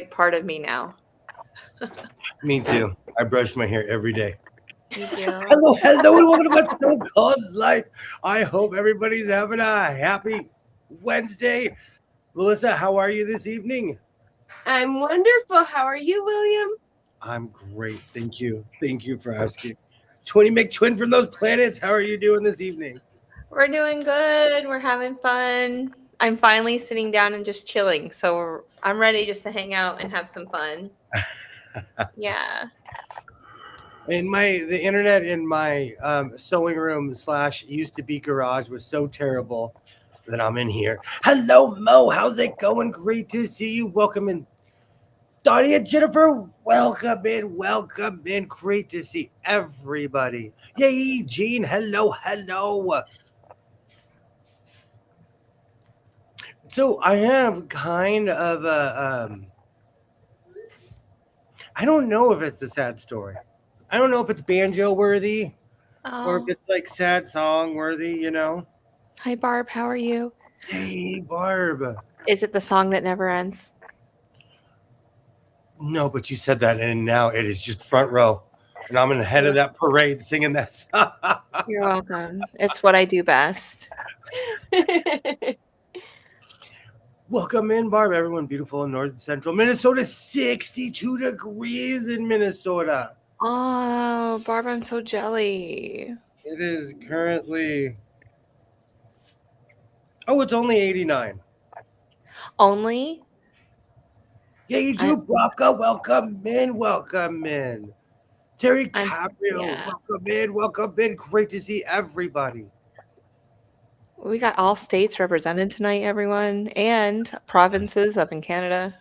part of me now. Me too. I brush my hair every day. You do. Hello, and welcome to my so-called life. I hope everybody's having a happy Wednesday. Melissa, how are you this evening? I'm wonderful. How are you, William? I'm great. Thank you. Thank you for asking. 20 McTwin from those planets. How are you doing this evening? We're doing good. We're having fun. I'm finally sitting down and just chilling. So I'm ready just to hang out and have some fun. Yeah. The internet in my sewing room / used to be garage was so terrible that I'm in here. Hello, Mo. How's it going? Great to see you. Welcome in. Donnie and Jennifer, welcome in, welcome in. Great to see everybody. Yay, Gene, hello, hello. So I have kind of I don't know if it's a sad story. I don't know if it's banjo worthy or if it's like sad song worthy, you know? Hi, Barb. How are you? Hey, Barb. Is it the song that never ends? No, but you said that, and now it is just front row. And I'm in the head of that parade singing that song. You're welcome. It's what I do best. Welcome in, Barb. Everyone beautiful in north and central Minnesota. 62 degrees in Minnesota. Oh, Barb, I'm so jelly. It is currently... Oh, it's only 89. Only? Yeah, you do, Bronca. Welcome in, welcome in. Terry Caprio, welcome in. Great to see everybody. We got all states represented tonight, everyone, and provinces up in Canada.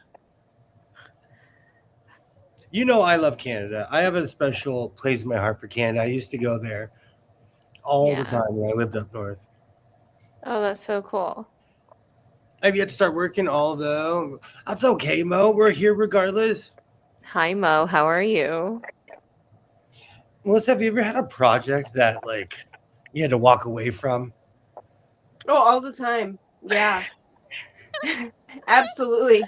You know I love Canada. I have a special place in my heart for Canada. I used to go there all the time when I lived up north. Oh, that's so cool. I've yet to start working, although that's okay, Mo. We're here regardless. Hi, Mo. How are you? Melissa, have you ever had a project that, like, you had to walk away from? Oh, all the time. Yeah. Absolutely.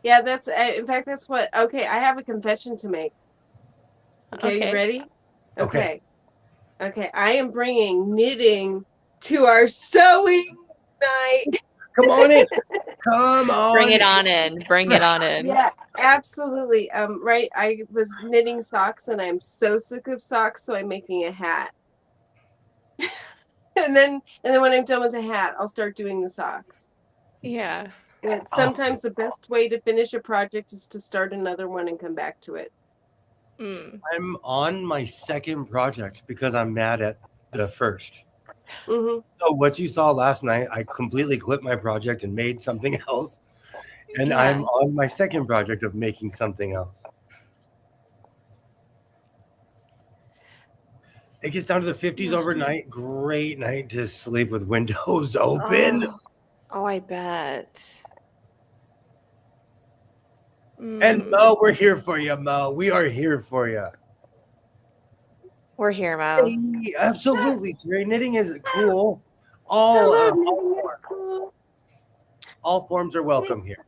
Yeah, in fact, that's what, okay, I have a confession to make. Okay. You ready? Okay. I am bringing knitting to our sewing night. Come on in. Come on. Bring it on in. Bring it on in. Yeah, absolutely. Right. I was knitting socks and I'm so sick of socks, so I'm making a hat. and then when I'm done with the hat, I'll start doing the socks. Yeah. And sometimes the best way to finish a project is to start another one and come back to it. I'm on my second project because I'm mad at the first. Mm-hmm. So what you saw last night, I completely quit my project and made something else. And I'm on my second project of making something else. It gets down to the 50s overnight. Great night to sleep with windows open. Oh, I bet. And Mo, we're here for you, Mo. We are here for you. We're here, Mo. Hey, absolutely, Terry. Knitting is cool. Cool. All forms are welcome here.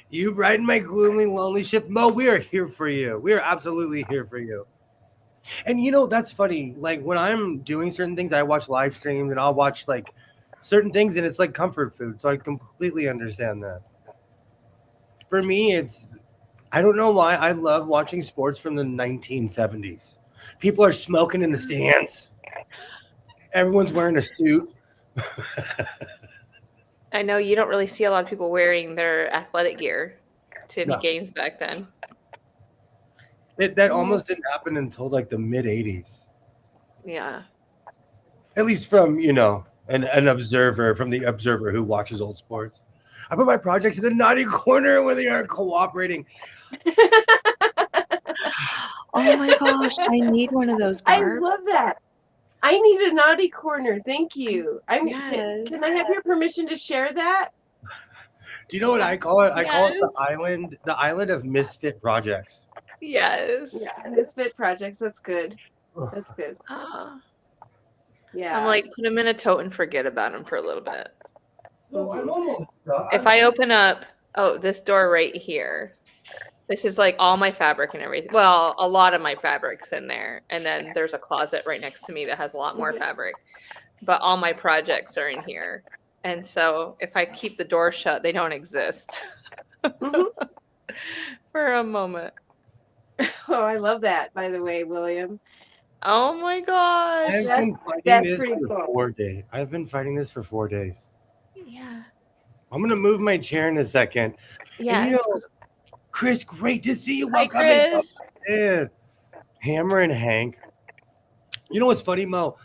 You riding my gloomy, lonely ship, Mo? We are here for you. We are absolutely here for you. And you know that's funny. Like when I'm doing certain things, I watch live streams and I'll watch like certain things, and it's like comfort food. So I completely understand that. For me, I don't know why I love watching sports from the 1970s. People are smoking in the stands. Everyone's wearing a suit. I know you don't really see a lot of people wearing their athletic gear to the games back then. That almost didn't happen until like the mid 80s. Yeah. At least from, an observer, from the observer who watches old sports. I put my projects in the naughty corner where they aren't cooperating. Oh my gosh, I need one of those, Barb. I love that. I need a naughty corner. Thank you. Can I have your permission to share that? Do you know what I call it? I call it the island of misfit projects. Yes. Yeah, misfit projects. That's good. That's good. Yeah. I'm like, put them in a tote and forget about them for a little bit. So I'm almost done. If I open up, this door right here, this is like all my fabric and everything. Well, a lot of my fabric's in there. And then there's a closet right next to me that has a lot more fabric. But all my projects are in here. And so if I keep the door shut, they don't exist for a moment. Oh, I love that, by the way, William. Oh my gosh. I've been fighting this for 4 days. I've been fighting this for 4 days. Yeah. I'm gonna move my chair in a second. Yes. And Chris, great to see you. Hi, Chris. Hammer and Hank. You know what's funny, Mo?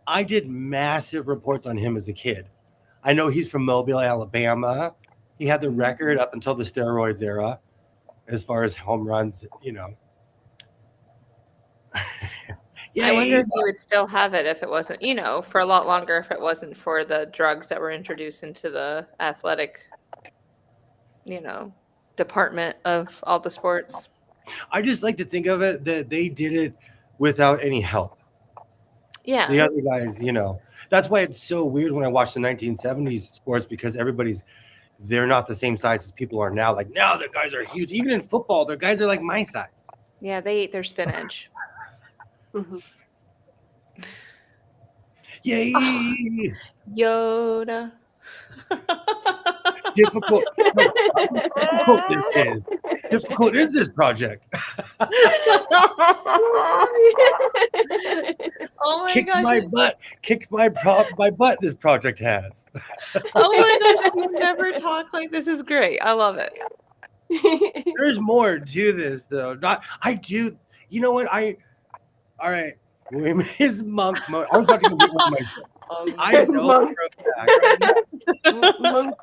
I did massive reports on him as a kid. I know he's from Mobile, Alabama. He had the record up until the steroids era, as far as home runs, I wonder if he would still have it if it wasn't, for a lot longer if it wasn't for the drugs that were introduced into the athletic, department of all the sports. I just like to think of it that they did it without any help. Yeah. The other guys, that's why it's so weird when I watch the 1970s sports, because they're not the same size as people are now. Like now the guys are huge. Even in football, the guys are like my size. Yeah, they eat their spinach. Yay! Yoda. Difficult is this project. Oh my Kicked gosh. my butt this project has. Oh my gosh, you never talk like this. Is great. I love it. There's more to this though. I do. You know what? All right. William is monk mode. I was about to get one myself. I know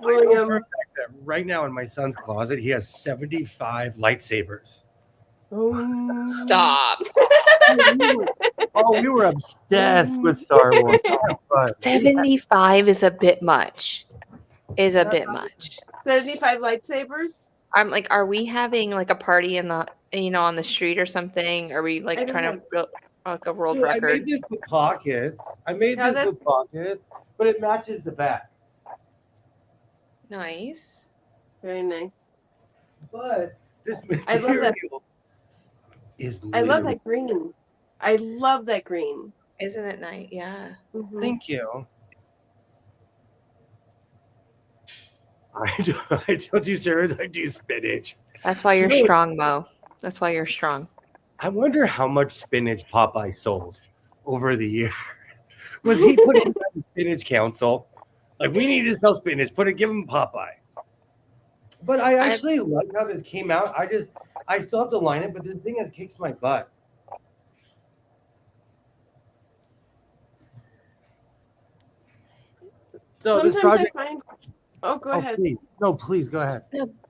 for a fact that right now in my son's closet, he has 75 lightsabers. Stop. We were obsessed with Star Wars. 75 is a bit much. 75 lightsabers? I'm like, are we having like a party in the, on the street or something? Are we like trying to build like a world record? I made this with pockets. But it matches the back. Nice. Very nice. But this material is I love that green. I love that green. Isn't it nice? Yeah. Mm-hmm. Thank you. I don't do steroids, I do spinach. That's why you're strong, Mo. That's why you're strong. I wonder how much spinach Popeye sold over the year. Was he put in the spinach council? Like, we need to sell spinach. Give him Popeye. But I actually like how this came out. I still have to line it, but this thing has kicked my butt. So sometimes this project. go ahead. Please. No, please go ahead.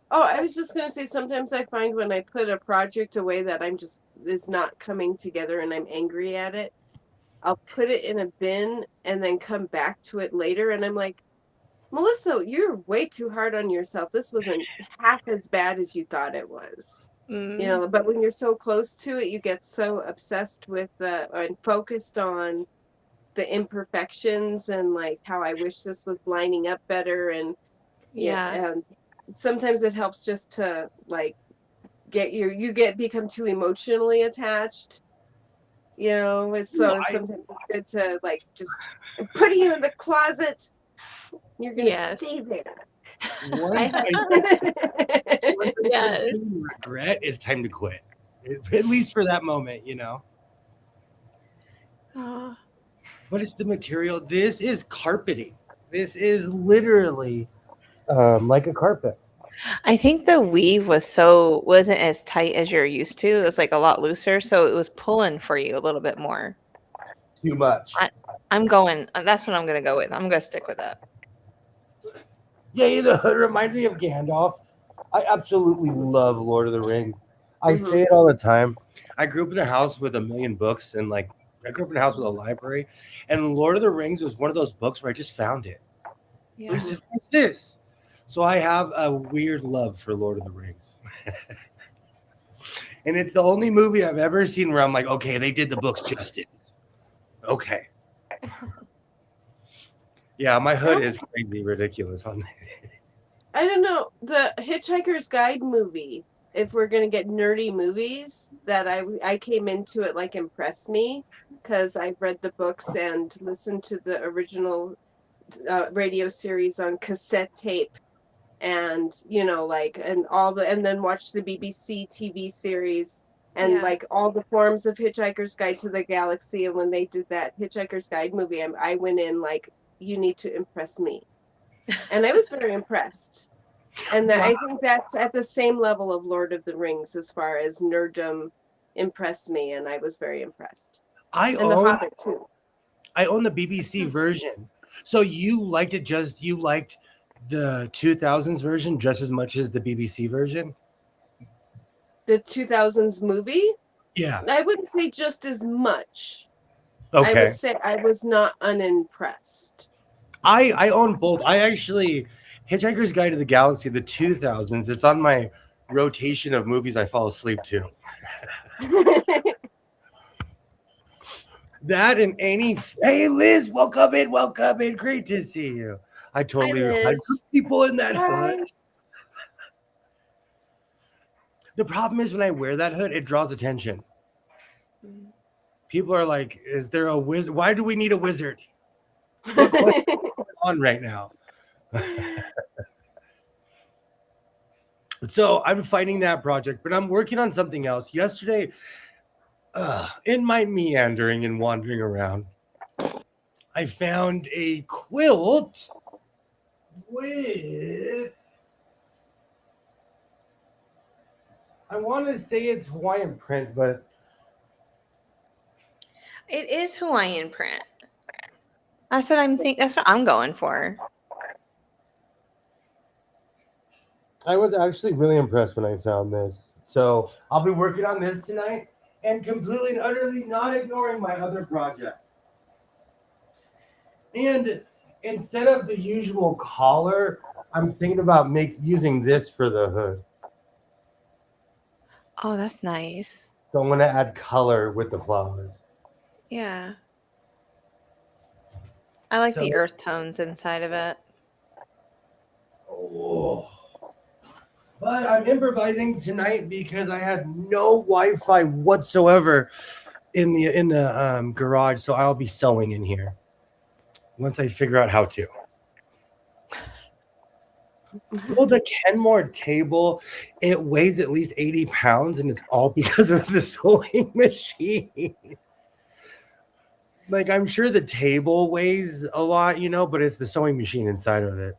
Oh, I was just gonna say sometimes I find when I put a project away that is not coming together and I'm angry at it, I'll put it in a bin and then come back to it later and I'm like, Melissa, you're way too hard on yourself. This wasn't half as bad as you thought it was. But when you're so close to it, you get so obsessed with and focused on the imperfections and like how I wish this was lining up better and and sometimes it helps just to like become too emotionally attached, so sometimes it's good to like just put you in the closet. You're gonna stay there. Regret, it's time to quit. At least for that moment, But it's the material. This is carpeting. This is literally like a carpet. I think the weave wasn't as tight as you're used to. It was like a lot looser, so it was pulling for you a little bit more. Too much. That's what I'm going to go with. I'm going to stick with that. Yeah, it reminds me of Gandalf. I absolutely love Lord of the Rings. I say it all the time. I grew up in a house with a million books, and I grew up in a house with a library, and Lord of the Rings was one of those books where I just found it. Yeah. I said, what's this? So I have a weird love for Lord of the Rings. And it's the only movie I've ever seen where I'm like, okay, they did the books justice. Okay. Yeah, my hood is crazy ridiculous on there. I don't know. The Hitchhiker's Guide movie, if we're gonna get nerdy movies, that I came into it like impressed me because I've read the books and listened to the original radio series on cassette tape, and and then watched the BBC TV series and like all the forms of Hitchhiker's Guide to the Galaxy. And when they did that Hitchhiker's Guide movie, I went in like, you need to impress me. And I was very impressed. And I think that's at the same level of Lord of the Rings as far as nerddom impressed me, and I was very impressed. The Hobbit too. I own the BBC version. So you liked the 2000s version just as much as the BBC version? The 2000s movie? Yeah. I wouldn't say just as much. Okay. I would say I was not unimpressed. I own both. I actually Hitchhiker's Guide to the Galaxy, the 2000s. It's on my rotation of movies I fall asleep to. That and any. Hey, Liz, welcome in. Great to see you. I totally had people in that hood. The problem is when I wear that hood, it draws attention. People are like, "Is there a wizard? Why do we need a wizard?" What's going on right now? So I'm fighting that project, but I'm working on something else. Yesterday, in my meandering and wandering around, I found a quilt with, I want to say it's Hawaiian print, but it is Hawaiian print. That's what I'm thinking. That's what I'm going for. I was actually really impressed when I found this. So I'll be working on this tonight and completely and utterly not ignoring my other project. And instead of the usual collar, I'm thinking about using this for the hood. Oh, that's nice. So I'm going to add color with the flowers. Yeah. I like the earth tones inside of it. Oh. But I'm improvising tonight because I had no Wi-Fi whatsoever in the garage, so I'll be sewing in here once I figure out how to. Well, the Kenmore table, it weighs at least 80 pounds, and it's all because of the sewing machine. Like, I'm sure the table weighs a lot, but it's the sewing machine inside of it.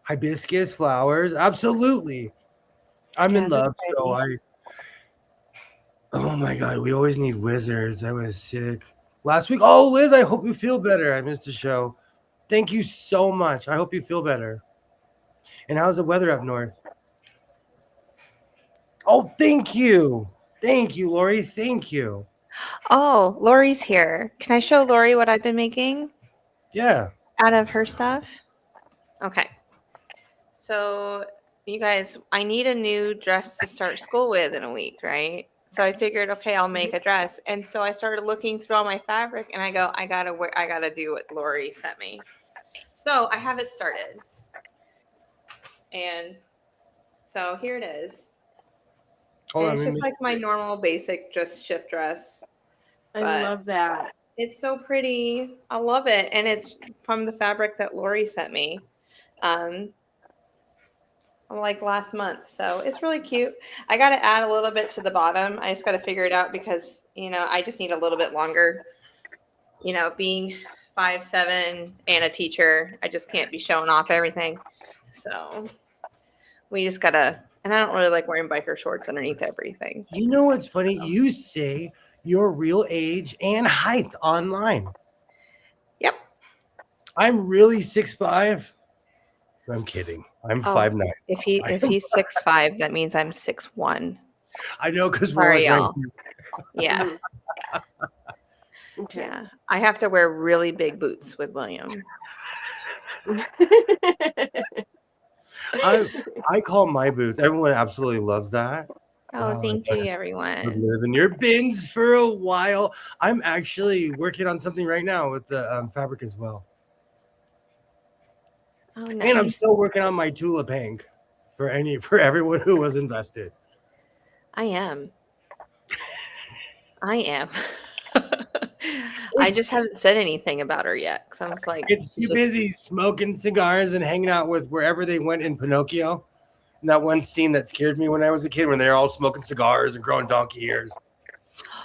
Hibiscus flowers, absolutely. I'm in love, so oh my God, we always need wizards. I was sick last week. Oh, Liz, I hope you feel better. I missed the show. Thank you so much. I hope you feel better. And how's the weather up north? Oh, thank you. Thank you, Lori. Thank you. Oh, Lori's here. Can I show Lori what I've been making? Yeah. Out of her stuff? Okay. So, you guys, I need a new dress to start school with in a week, right? So I figured, okay, I'll make a dress. And so I started looking through all my fabric, and I go, I gotta do what Lori sent me. So I have it started. And so here it is. And it's just like my normal basic just shift dress. I love that. It's so pretty. I love it. And it's from the fabric that Lori sent me. Like last month. So it's really cute. I got to add a little bit to the bottom. I just got to figure it out because, I just need a little bit longer. Being 5'7" and a teacher, I just can't be showing off everything. So we just got to, and I don't really like wearing biker shorts underneath everything. You know what's funny? You say your real age and height online. Yep. I'm really 6'5". I'm kidding. I'm 5'9". If he's 6'5", that means I'm 6'1". I know, because we're y'all. Yeah. Okay. Yeah. I have to wear really big boots with William. I call my boots. Everyone absolutely loves that. Oh, thank you, everyone. Live in your bins for a while. I'm actually working on something right now with the fabric as well. Oh, And I'm nice. still working on my Tula Bank for everyone who was invested. I am. I just haven't said anything about her yet because I was like, It's too busy smoking cigars and hanging out with wherever they went in Pinocchio. And that one scene that scared me when I was a kid, when they're all smoking cigars and growing donkey ears.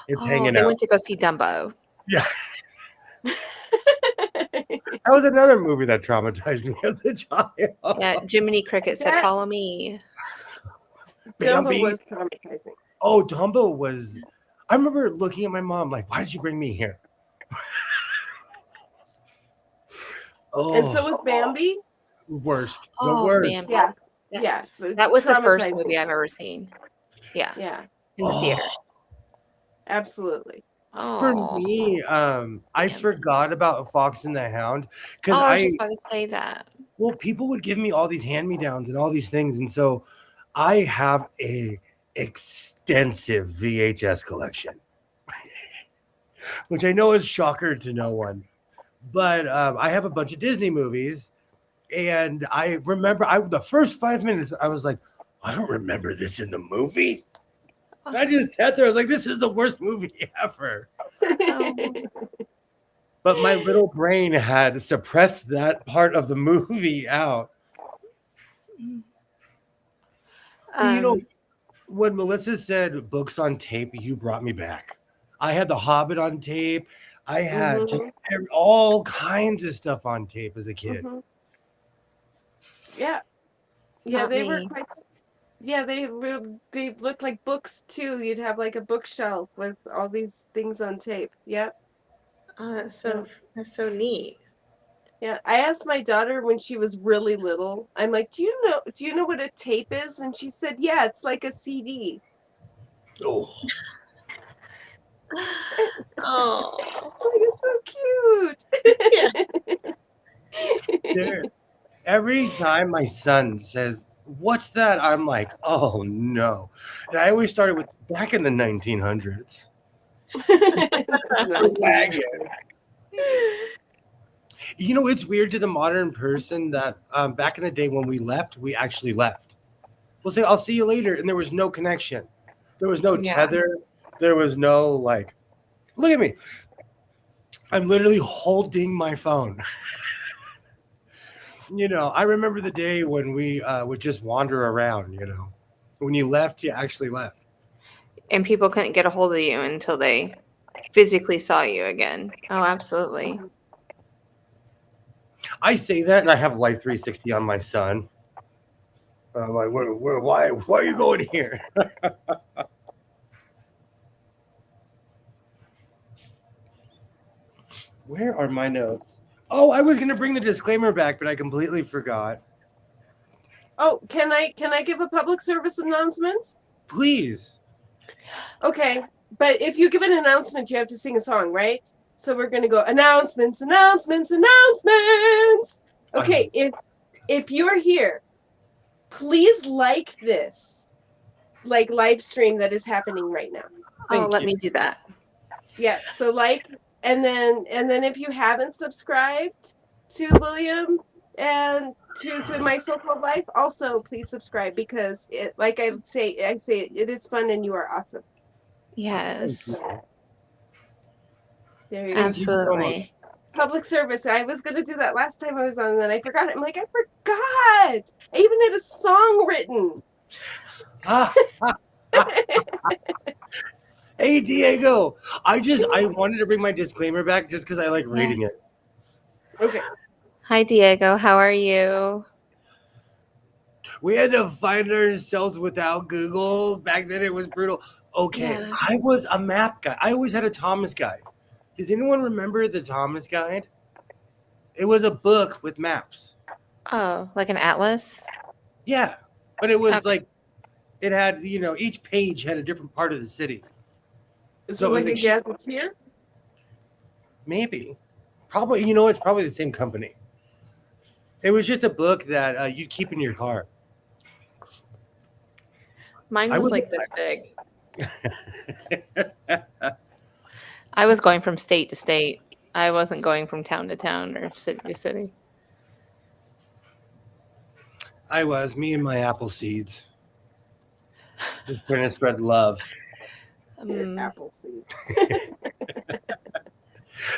It's hanging they out. went to go see Dumbo. Yeah. That was another movie that traumatized me as a child. Yeah, Jiminy Cricket said, "Follow me." Dumbo was traumatizing. Oh, Dumbo was. I remember looking at my mom like, "Why did you bring me here?" And so was Bambi. Worst. The Oh, worst. Bambi. Yeah. That was the first movie I've ever seen. Yeah. In the theater. Absolutely. For me, I forgot about Fox and the Hound because I was just about to say that. Well, people would give me all these hand-me-downs and all these things, and so I have a extensive VHS collection, which I know is a shocker to no one. But I have a bunch of Disney movies, and I remember the first 5 minutes I was like, I don't remember this in the movie. And I just sat there. I was like, this is the worst movie ever. But my little brain had suppressed that part of the movie out. You know, when Melissa said books on tape, you brought me back. I had The Hobbit on tape. I had all kinds of stuff on tape as a kid. Yeah, they were quite. Yeah, they looked like books too. You'd have like a bookshelf with all these things on tape. Yep. That's so neat. Yeah, I asked my daughter when she was really little. I'm like, do you know what a tape is? And she said, yeah, it's like a CD. Oh. It's so cute. Every time my son says, "What's that?" I'm like, "Oh no!" And I always started with back in the 1900s. Wagon. You know, it's weird to the modern person that back in the day when we left, we actually left. We'll say, "I'll see you later," and there was no connection. There was no tether. There was no like, look at me. I'm literally holding my phone. You know, I remember the day when we would just wander around, you know. When you left, you actually left. And people couldn't get a hold of you until they physically saw you again. Oh, absolutely. I say that, and I have Life 360 on my son. I'm like, why are you going here? Where are my notes? Oh, I was going to bring the disclaimer back, but I completely forgot. Oh, can I give a public service announcement? Please. Okay, but if you give an announcement, you have to sing a song, right? So we're going to go announcements. Okay, if you're here, please like this live stream that is happening right now. Let me do that. Yeah, so and then if you haven't subscribed to William and to My So-Called Life, also please subscribe because it, like I say it is fun and you are awesome. Yes. There you go. Absolutely. Public service. I was gonna do that last time I was on, and then I forgot it. I'm like, I forgot. I even had a song written. Hey Diego, I wanted to bring my disclaimer back just because I like reading it. Okay. Hi Diego, how are you? We had to find ourselves without Google. Back then it was brutal. Okay, I was a map guy. I always had a Thomas guide. Does anyone remember the Thomas guide? It was a book with maps. Oh, like an atlas? Yeah, but it was like, it had, you know, each page had a different part of the city. Is it like a gazetteer? Maybe. Probably, you know, it's probably the same company. It was just a book that you'd keep in your car. Mine was like this big. I was going from state to state. I wasn't going from town to town or city to city. I was, me and my apple seeds. Just trying to spread love. Apple seeds.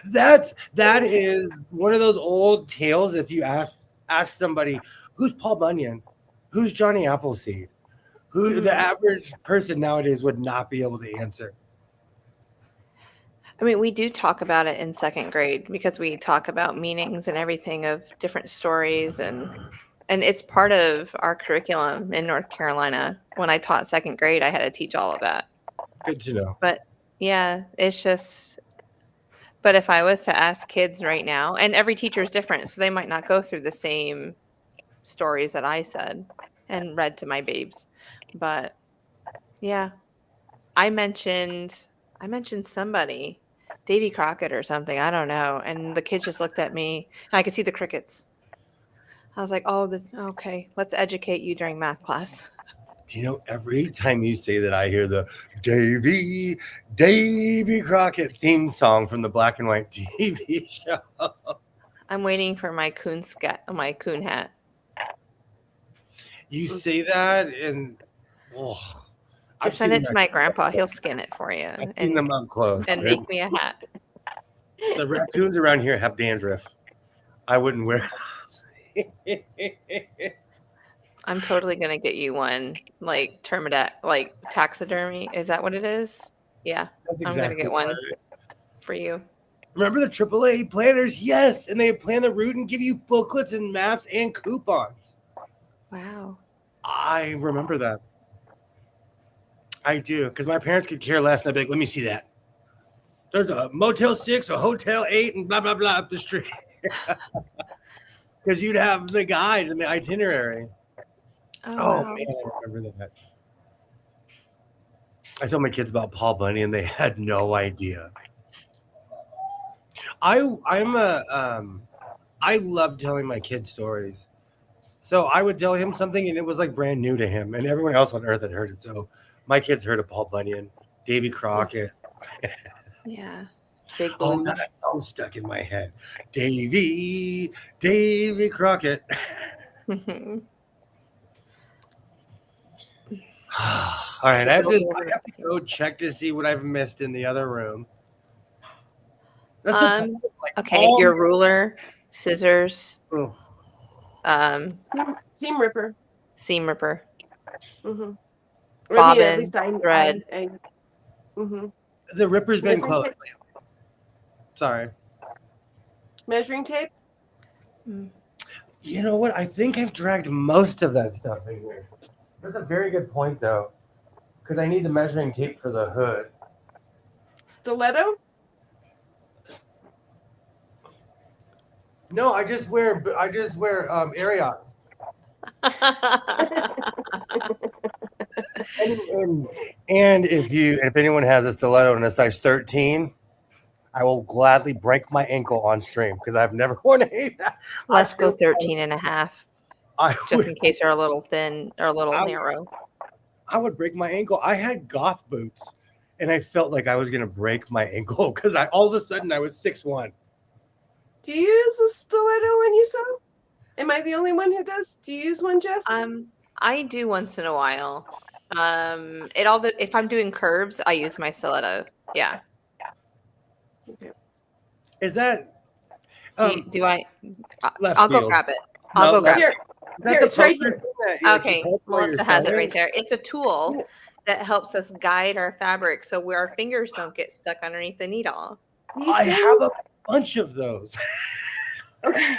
That is one of those old tales. If you ask somebody who's Paul Bunyan, who's Johnny Appleseed, who the average person nowadays would not be able to answer. I mean, we do talk about it in second grade because we talk about meanings and everything of different stories, and it's part of our curriculum in North Carolina. When I taught second grade, I had to teach all of that. Good to know. But yeah, it's just. But if I was to ask kids right now, and every teacher is different, so they might not go through the same stories that I said and read to my babes. But yeah, I mentioned somebody, Davy Crockett or something, I don't know, and the kids just looked at me and I could see the crickets. I was like, "Oh, okay, let's educate you during math class." Do you know, every time you say that, I hear the Davy Crockett theme song from the black and white TV show. I'm waiting for my coon hat. You say that, and just send it to my grandpa. He'll skin it for you. I've seen them up close. And make me a hat. The raccoons around here have dandruff. I wouldn't wear. I'm totally gonna get you one, like like taxidermy. Is that what it is? Yeah, That's exactly. I'm gonna get one for you. Remember the AAA planners? Yes, and they plan the route and give you booklets and maps and coupons. Wow. I remember that. I do, because my parents could care less, and I'd be like, "Let me see that. There's a Motel 6, a Hotel 8, and blah blah blah up the street." Because you'd have the guide and the itinerary. Oh wow. Man, I remember that. I told my kids about Paul Bunyan, and they had no idea. I love telling my kids stories. So I would tell him something, and it was like brand new to him, and everyone else on earth had heard it. So my kids heard of Paul Bunyan, Davy Crockett. Yeah. Oh, now that song stuck in my head. Davy Crockett. All right, I have to go check to see what I've missed in the other room. Okay, your ruler, scissors, seam ripper, bobbin, thread. The ripper's been closed. Sorry. Measuring tape. You know what? I think I've dragged most of that stuff in here. That's a very good point, though, because I need the measuring tape for the hood. Stiletto? No, I just wear Ariats. and if anyone has a stiletto in a size 13, I will gladly break my ankle on stream because I've never worn any of that. Let's go 13 and a half. In case they're a little thin or a little narrow. I would break my ankle. I had goth boots, and I felt like I was going to break my ankle because all of a sudden I was 6'1". Do you use a stiletto when you sew? Am I the only one who does? Do you use one, Jess? I do once in a while. If I'm doing curves, I use my stiletto. Yeah. Okay. Is that? Do I? I'll go grab it. I'll go grab it. It's right here. Okay, Melissa has it right there. It's a tool that helps us guide our fabric so our fingers don't get stuck underneath the needle. I have a bunch of those. Okay.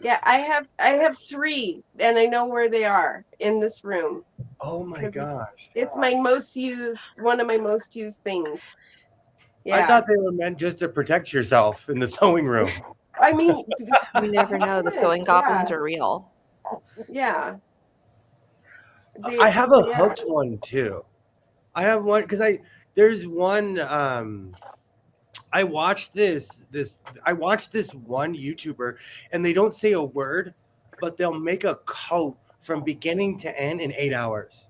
Yeah, I have 3, and I know where they are in this room. Oh my gosh! It's one of my most used things. Yeah. I thought they were meant just to protect yourself in the sewing room. I mean, you never know. The sewing goblins are real. Yeah. I have a hooked one too. I have one because there's one. I watched this one YouTuber, and they don't say a word, but they'll make a coat from beginning to end in 8 hours.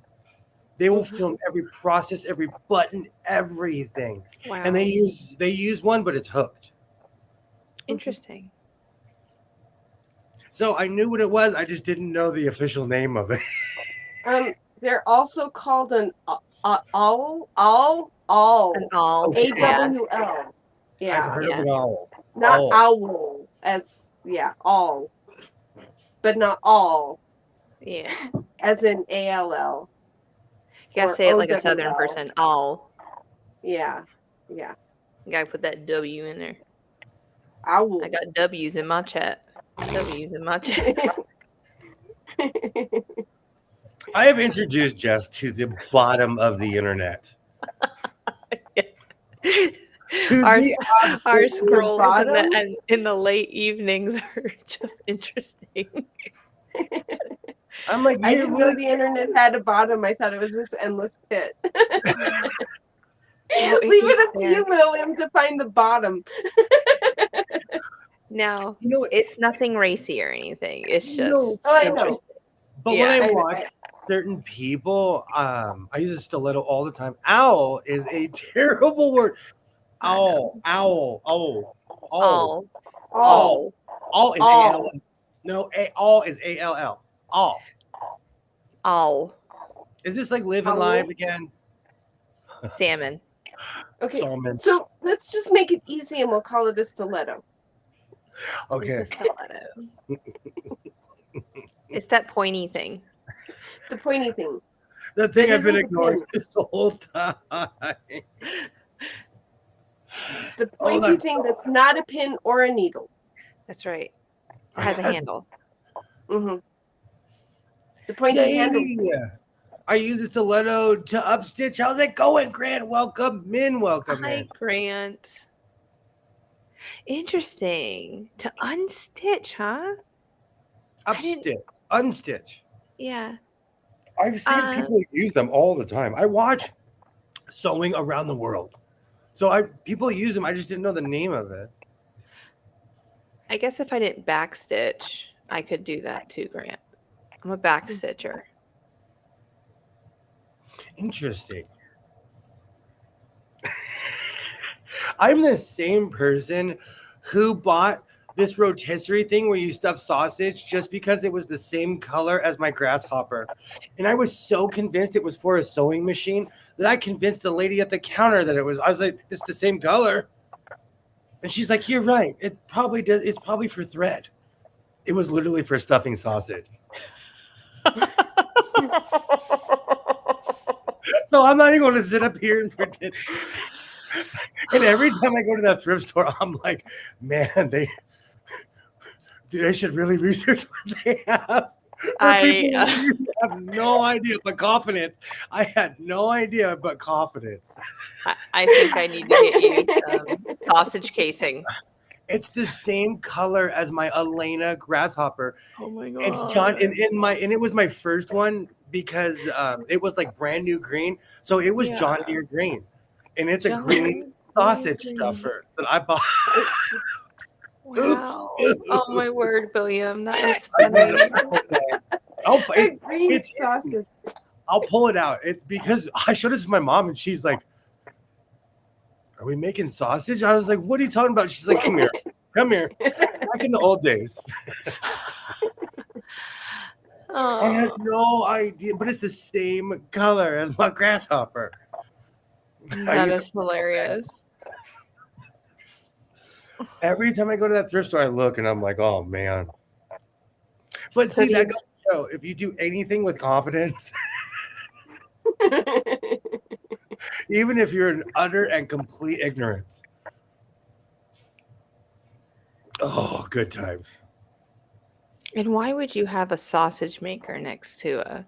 They will film every process, every button, everything. Wow. And they use one, but it's hooked. Interesting. So I knew what it was. I just didn't know the official name of it. They're also called an owl. An owl. AWL. Yeah. I've heard of an owl. Not owl as all. But not all. Yeah. As in ALL. You gotta say it like a Southern person. Owl. Yeah. Yeah. You gotta put that W in there. Owl. I got W's in my chat. W's in my chat. I have introduced Jeff to the bottom of the internet. Our scrolls in the late evenings are just interesting. I'm like, I didn't know the internet had a bottom. I thought it was this endless pit. Leave it up to you, William, to find the bottom. No, it's nothing racy or anything. It's just I know. But when I watch certain people, I use a stiletto all the time. Owl is a terrible word. Owl is A-L-L. No, all is A-L-L. All. Is this like Live and Live again? Salmon. Okay, Salmon. So let's just make it easy and we'll call it a stiletto. Okay. It's a stiletto. It's that pointy thing. The pointy thing. The thing I've been ignoring this whole time. The pointy thing that's not a pin or a needle. That's right. It has a handle. Mm-hmm. The pointy handle. I use a stiletto to upstitch. How's it going, Grant? Welcome in. Hi, Grant. Interesting. To unstitch, huh? Unstitch. Yeah. I've seen people use them all the time. I watch sewing around the world. So people use them. I just didn't know the name of it. I guess if I didn't backstitch, I could do that too, Grant. I'm a backstitcher. Interesting. I'm the same person who bought this rotisserie thing where you stuff sausage just because it was the same color as my grasshopper. And I was so convinced it was for a sewing machine that I convinced the lady at the counter that it was. I was like, it's the same color. And she's like, you're right. It probably does. It's probably for thread. It was literally for stuffing sausage. So I'm not even going to sit up here and pretend. And every time I go to that thrift store, I'm like, man, they should really research what they have. I have no idea, but confidence. I had no idea, but confidence. I think I need to get you sausage casing. It's the same color as my Elena grasshopper. Oh my god! It's John, and it was my first one because it was like brand new green, so it was John Deere green, and it's a green sausage stuffer that I bought. Wow! Oh my word, William, that is funny. It's sausage. I'll pull it out. It's because I showed it to my mom, and she's like, "Are we making sausage?" I was like, "What are you talking about?" She's like, "Come here, come here." Back in the old days. I had no idea, but it's the same color as my grasshopper. That is hilarious. Every time I go to that thrift store, I look and I'm like, "Oh man!" But see, that goes to show if you do anything with confidence. Even if you're in utter and complete ignorance. Oh, good times. And why would you have a sausage maker next to a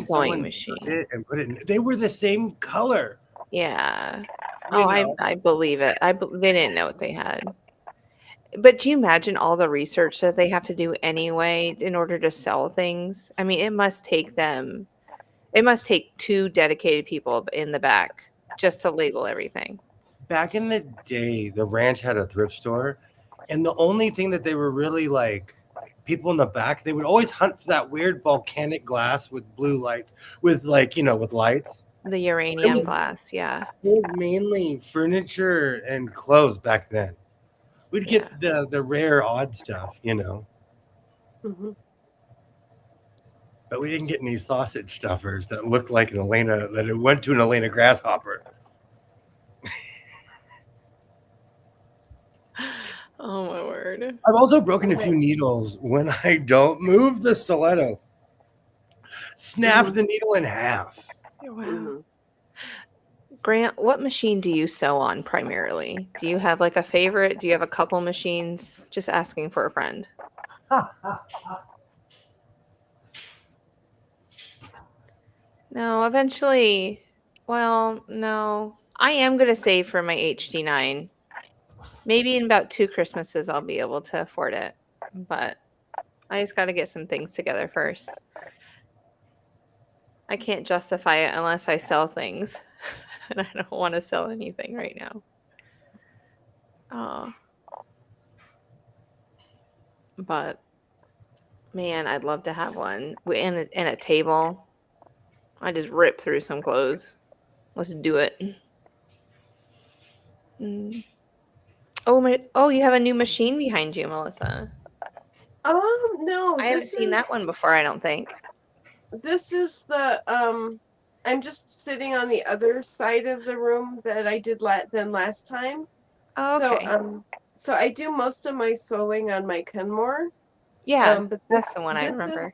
sewing machine? And put it in, they were the same color. Yeah. I believe it. They didn't know what they had. But do you imagine all the research that they have to do anyway in order to sell things? I mean, it must take 2 dedicated people in the back just to label everything. Back in the day, the ranch had a thrift store, and the only thing that they were really like, people in the back, they would always hunt for that weird volcanic glass with blue lights, with with lights. The uranium glass, yeah. It was mainly furniture and clothes back then. We'd get the rare odd stuff, Mm-hmm. But we didn't get any sausage stuffers that looked like an Elena, that it went to an Elena grasshopper. Oh my word. I've also broken a few needles when I don't move the stiletto. Snap the needle in half. Wow. Mm-hmm. Grant, what machine do you sew on primarily? Do you have like a favorite? Do you have a couple machines? Just asking for a friend. No, eventually. Well, no. I am going to save for my HD9. Maybe in about 2 Christmases I'll be able to afford it. But I just got to get some things together first. I can't justify it unless I sell things. And I don't want to sell anything right now. Oh. But man, I'd love to have one. And a table. I just rip through some clothes. Let's do it. Mm. Oh, you have a new machine behind you, Melissa. No, I haven't seen that one before, I don't think. This is the I'm just sitting on the other side of the room that I did than last time. Oh, okay. So I do most of my sewing on my Kenmore. Yeah, But that's the one I remember.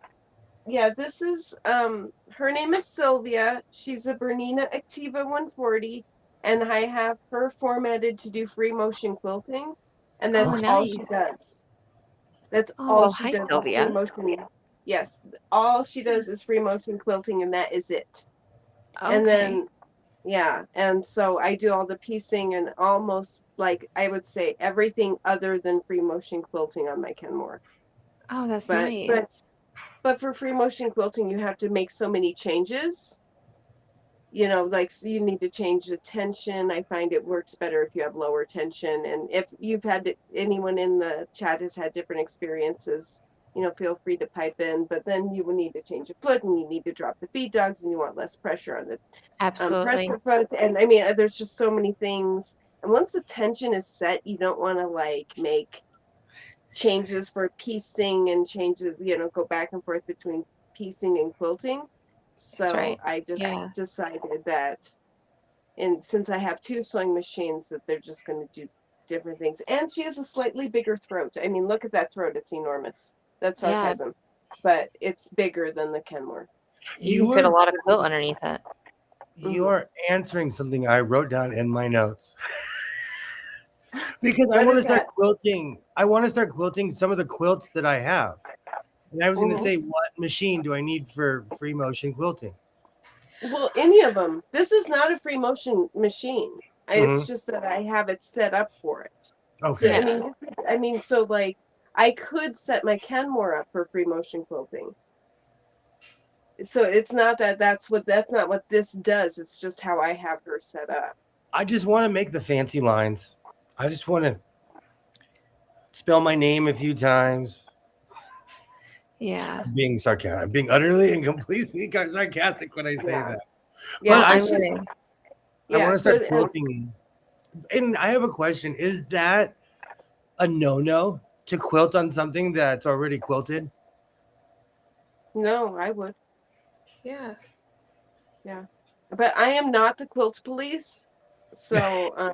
This is her name is Sylvia. She's a Bernina Activa 140, and I have her formatted to do free motion quilting, and that's all she does. That's all she does. Sylvia. Free motion. Yes, all she does is free motion quilting, and that is it. Okay. And then, yeah, and so I do all the piecing and almost like I would say everything other than free motion quilting on my Kenmore. Oh, that's nice. But for free motion quilting, you have to make so many changes. You know, like so you need to change the tension. I find it works better if you have lower tension. And if you've had anyone in the chat has had different experiences, you know, feel free to pipe in. But then you will need to change a foot, and you need to drop the feed dogs, and you want less pressure on the pressure foot. And I mean, there's just so many things. And once the tension is set, you don't want to like make changes for piecing and changes, you know, go back and forth between piecing and quilting. So I just decided that, and since I have 2 sewing machines, that they're just going to do different things. And she has a slightly bigger throat. I mean, look at that throat. It's enormous. That's sarcasm. But it's bigger than the Kenmore. You can fit a lot of quilt underneath it. You're answering something I wrote down in my notes. Because I want to start quilting. I want to start quilting some of the quilts that I have. And I was going to say, what machine do I need for free motion quilting? Well, any of them. This is not a free motion machine. It's just that I have it set up for it. Okay. So, I mean, so like I could set my Kenmore up for free motion quilting. So it's not that's not what this does. It's just how I have her set up. I just want to make the fancy lines. I just want to spell my name a few times. Yeah. I'm being sarcastic. I'm being utterly and completely sarcastic when I say that. Yeah, but I want to start quilting. And I have a question. Is that a no-no to quilt on something that's already quilted? No, I would. Yeah. Yeah. But I am not the quilt police. So,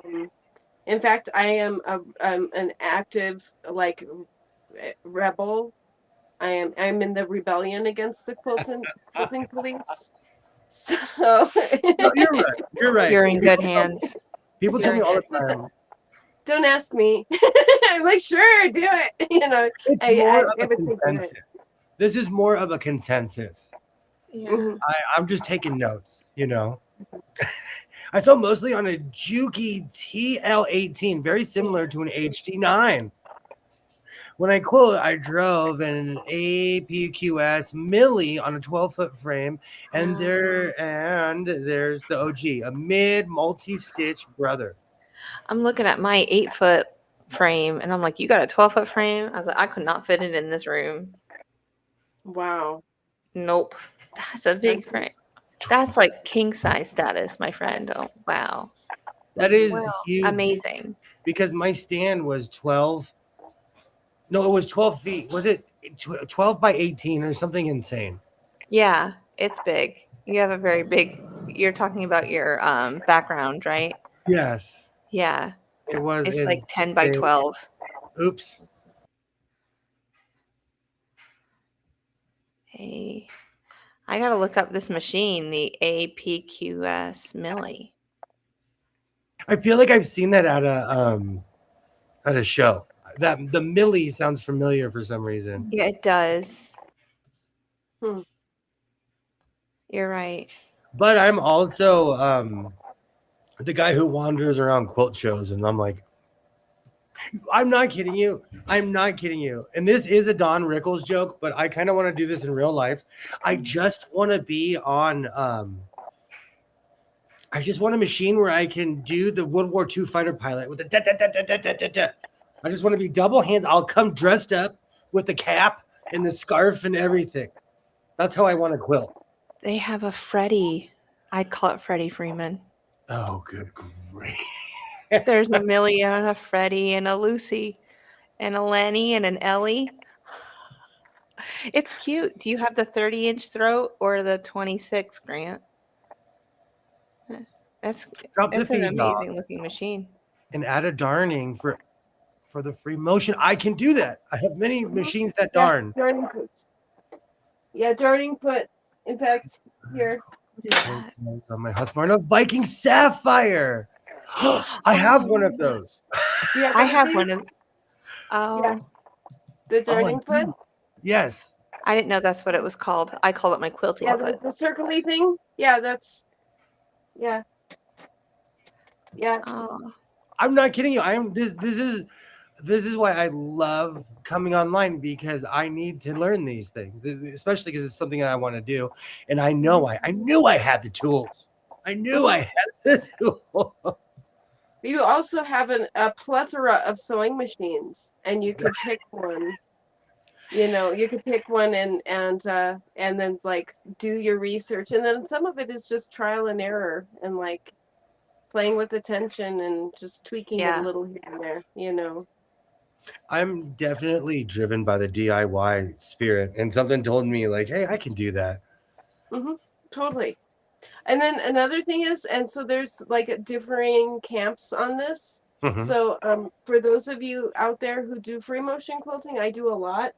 in fact, I am an active like rebel. I'm in the rebellion against the quilting police. So no, you're right. You're in good hands. People tell me all the time. Don't ask me. I'm like, sure, do it. You know, it's more of a consensus. This is more of a consensus. Yeah. I'm just taking notes, you know. I saw mostly on a Juki TL18, very similar to an HD9. When I quilt, I drove an APQS Millie on a 12-foot frame, and there's the OG, a mid multi-stitch brother. I'm looking at my 8-foot frame, and I'm like, you got a 12-foot frame? I was like, I could not fit it in this room. Wow. Nope. That's a big frame. That's like king size status, my friend. Oh, wow. That is huge. Amazing. Because my stand was 12. No, it was 12 feet. Was it 12 by 18 or something insane. Yeah, it's big. You have a very big. You're talking about your background, right? Yes. Yeah, It was it's like 10 by insane. 12. Oops. Hey, I gotta look up this machine, the APQS Millie. I feel like I've seen that at a show. That the Millie sounds familiar for some reason. Yeah, it does. Hmm. You're right. But I'm also the guy who wanders around quilt shows, and I'm like, I'm not kidding you. I'm not kidding you. And this is a Don Rickles joke, but I kind of want to do this in real life. I just want to be on. I just want a machine where I can do the World War II fighter pilot with the da, da, da, da, da, da, da, da. I just want to be double hands. I'll come dressed up with the cap and the scarf and everything. That's how I want to quilt. They have a Freddie. I'd call it Freddie Freeman. Oh, good great. There's a Millie and a Freddie and a Lucy and a Lenny and an Ellie. It's cute. Do you have the 30-inch throat or the 26, Grant? That's Drop the an feed, amazing dog, looking machine. and add a darning for the free motion. I can do that. I have many machines that darn. Darning foot. Yeah, darning foot. In fact, here. What is that? On my Husqvarna, a Viking Sapphire. I have one of those. Yeah, I have one of. Oh, Yeah. The darning I foot. do. Yes. I didn't know that's what it was called. I call it my quilting Yeah, foot. the circly thing. Yeah, that's. Yeah. Yeah. Oh, I'm not kidding you. I am this is why I love coming online, because I need to learn these things, especially because it's something that I want to do, and I knew I had the tools. I knew I had the tools. You also have a plethora of sewing machines, and you could pick one. You know, you could pick one and then like do your research, and then some of it is just trial and error and like playing with the tension and just tweaking it a little here and there. You know. I'm definitely driven by the DIY spirit, and something told me like, hey, I can do that. Mm-hmm. Totally. And then another thing is, and so there's like differing camps on this. Mhm. So for those of you out there who do free motion quilting, I do a lot.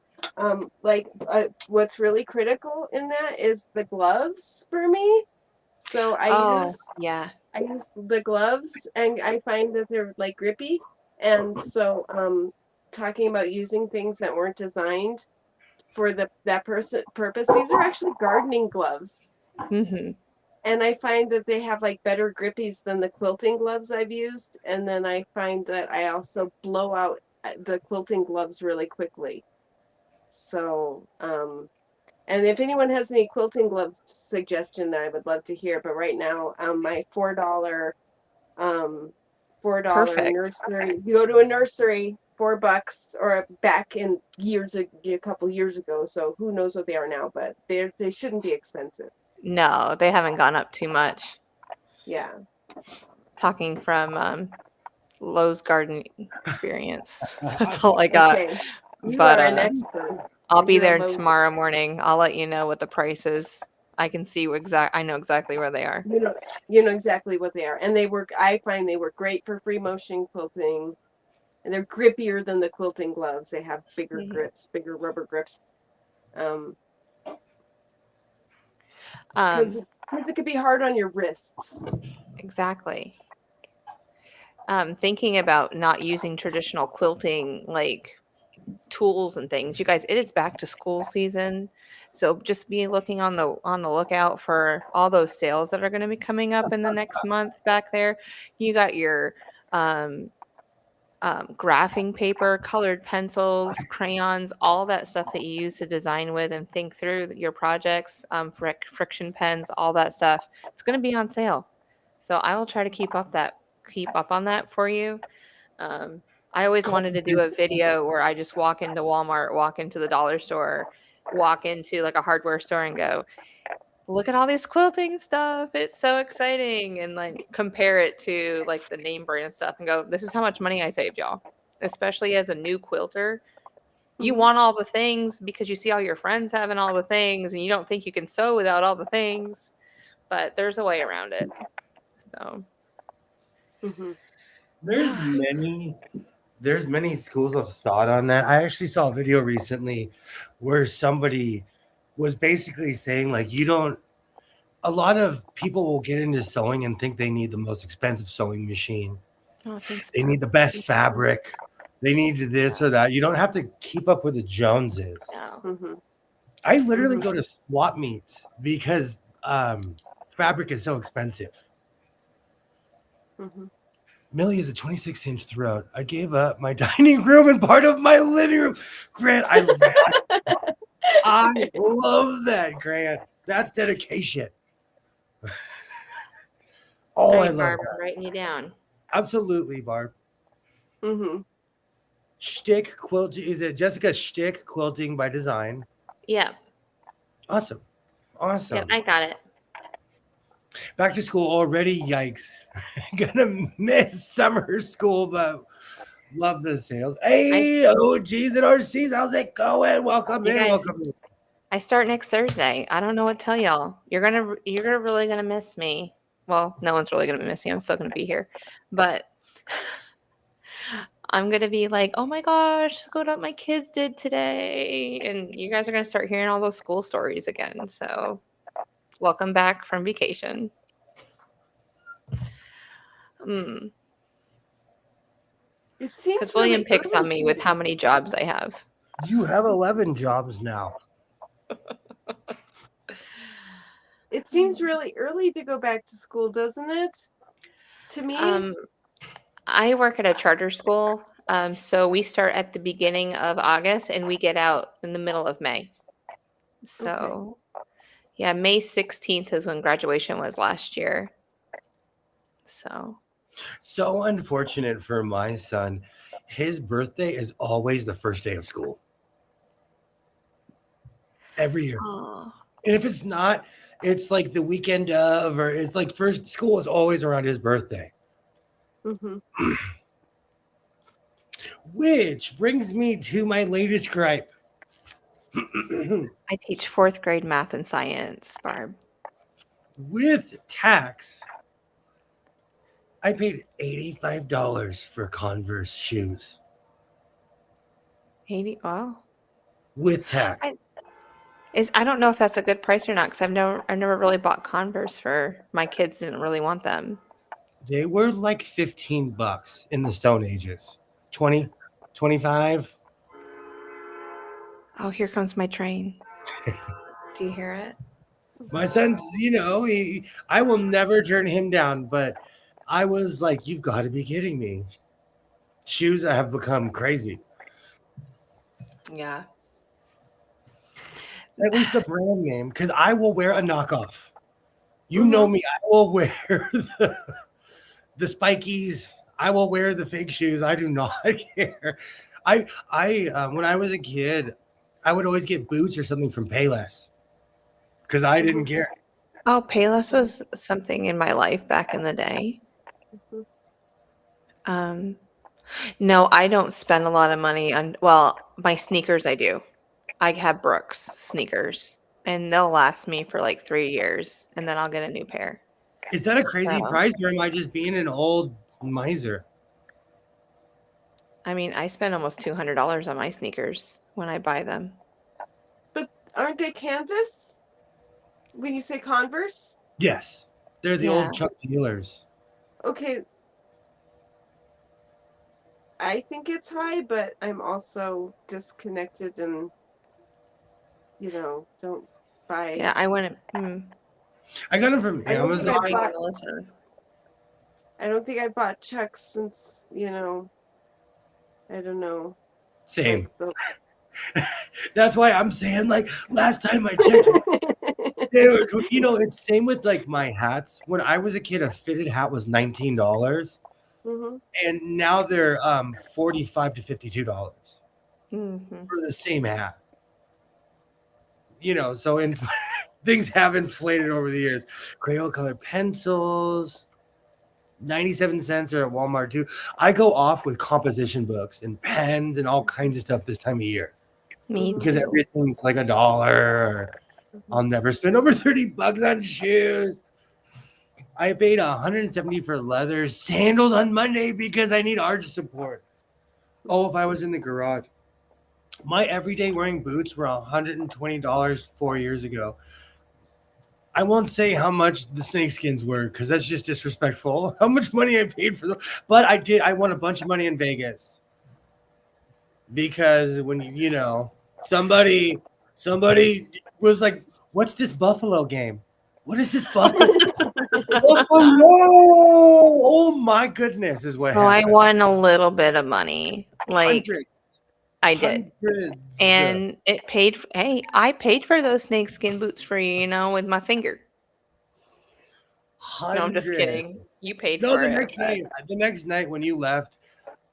What's really critical in that is the gloves for me. So I use the gloves, and I find that they're like grippy. And so talking about using things that weren't designed for that purpose, these are actually gardening gloves. Mm-hmm. And I find that they have like better grippies than the quilting gloves I've used. And then I find that I also blow out the quilting gloves really quickly. So, and if anyone has any quilting gloves suggestion, I would love to hear. But right now, my $4 Perfect. nursery. You go to a nursery, $4, or back in a couple years ago. So who knows what they are now? But they shouldn't be expensive. No, they haven't gone up too much. Yeah. Talking from Lowe's garden experience. That's all I got. Okay. You But are an expert. I'll be there Lowe's. tomorrow morning. I'll let you know what the price is. I can see I know exactly where they are. You know exactly what they are. And I find they work great for free motion quilting. And they're grippier than the quilting gloves. They have bigger grips, bigger rubber grips. Because it could be hard on your wrists. Exactly. Thinking about not using traditional quilting like tools and things. You guys, it is back to school season. So just be looking on the lookout for all those sales that are going to be coming up in the next month back there. You got your graphing paper, colored pencils, crayons, all that stuff that you use to design with and think through your projects, friction pens, all that stuff. It's going to be on sale. So I will try to keep up on that for you. I always wanted to do a video where I just walk into Walmart, walk into the dollar store, walk into like a hardware store and go, look at all this quilting stuff. It's so exciting. And like compare it to like the name brand stuff and go, this is how much money I saved, y'all. Especially as a new quilter. You want all the things because you see all your friends having all the things and you don't think you can sew without all the things. But there's a way around it. So there's many schools of thought on that. I actually saw a video recently where somebody was basically saying like a lot of people will get into sewing and think they need the most expensive sewing machine. Oh, thanks. They need the best fabric. They need this or that. You don't have to keep up with the Joneses. No. I literally go to swap meets because fabric is so expensive. Millie is a 26-inch throat. I gave up my dining room and part of my living room. Grant, I love that, Grant. That's dedication. I love Barb, that. I'm writing you down. Absolutely, Barb. Shtick quilting. Is it Jessica Shtick Quilting by Design? Yeah. Awesome. Yeah, I got it. Back to school already. Yikes. Gonna miss summer school, but love the sales. Hey, OGs and RCs, how's it going? Welcome in. Welcome in. I start next Thursday. I don't know what to tell y'all. You're really gonna miss me. Well, no one's really gonna miss me. I'm still gonna be here, but I'm gonna be like, oh my gosh, look what my kids did today, and you guys are gonna start hearing all those school stories again. So, welcome back from vacation. It seems because William picks on me with how many jobs I have. You have 11 jobs now. It seems really early to go back to school, doesn't it? To me, I work at a charter school, so we start at the beginning of August and we get out in the middle of May. So, yeah, May 16th is when graduation was last year. So unfortunate for my son. His birthday is always the first day of school. Every year. Aww. And if it's not, it's like the weekend of, or it's like first school is always around his birthday. Which brings me to my latest gripe. I teach 4th grade math and science, Barb. With tax, I paid $85 for Converse shoes. 80? Wow. With tax. I don't know if that's a good price or not because I've never really bought Converse for my kids. Didn't really want them. They were like $15 in the Stone Ages. 20, 25. Oh, here comes my train. Do you hear it? My son, I will never turn him down, but I was like, you've got to be kidding me. Shoes have become crazy. Yeah. At least the brand name, because I will wear a knockoff. You know me, I will wear the spikies. I will wear the fake shoes. I do not care. I when I was a kid, I would always get boots or something from Payless because I didn't care. Oh, Payless was something in my life back in the day. No, I don't spend a lot of money on, my sneakers I do. I have Brooks sneakers and they'll last me for like 3 years and then I'll get a new pair. Is that a crazy price or am I just being an old miser? I mean, I spend almost $200 on my sneakers when I buy them. But aren't they canvas? When you say Converse? Yes. They're the old Chuck Taylors. Okay. I think it's high, but I'm also disconnected and, don't buy. Yeah, I went. I got them from Amazon. I don't think I bought Chucks since, I don't know. Same. That's why I'm saying, like, last time I checked, they were, it's same with like my hats. When I was a kid, a fitted hat was $19. And now they're $45 to $52 for the same hat. So things have inflated over the years. Crayon colored pencils, 97 cents are at Walmart too. I go off with composition books and pens and all kinds of stuff this time of year. Me because too. everything's like $1. I'll never spend over $30 on shoes. I paid $170 for leather sandals on Monday because I need arch support. Oh, if I was in the garage. My everyday wearing boots were $120 4 years ago. I won't say how much the snakeskins were because that's just disrespectful. How much money I paid for them, but I won a bunch of money in Vegas because when somebody was like, "What's this Buffalo game? What is this Buffalo?" Oh my goodness, is what So I happened. won a little bit of money. Like Hundreds. I did. And it paid hey, I paid for those snakeskin boots for you, with my finger. No, I'm just kidding. You paid No, for it. the next night when you left,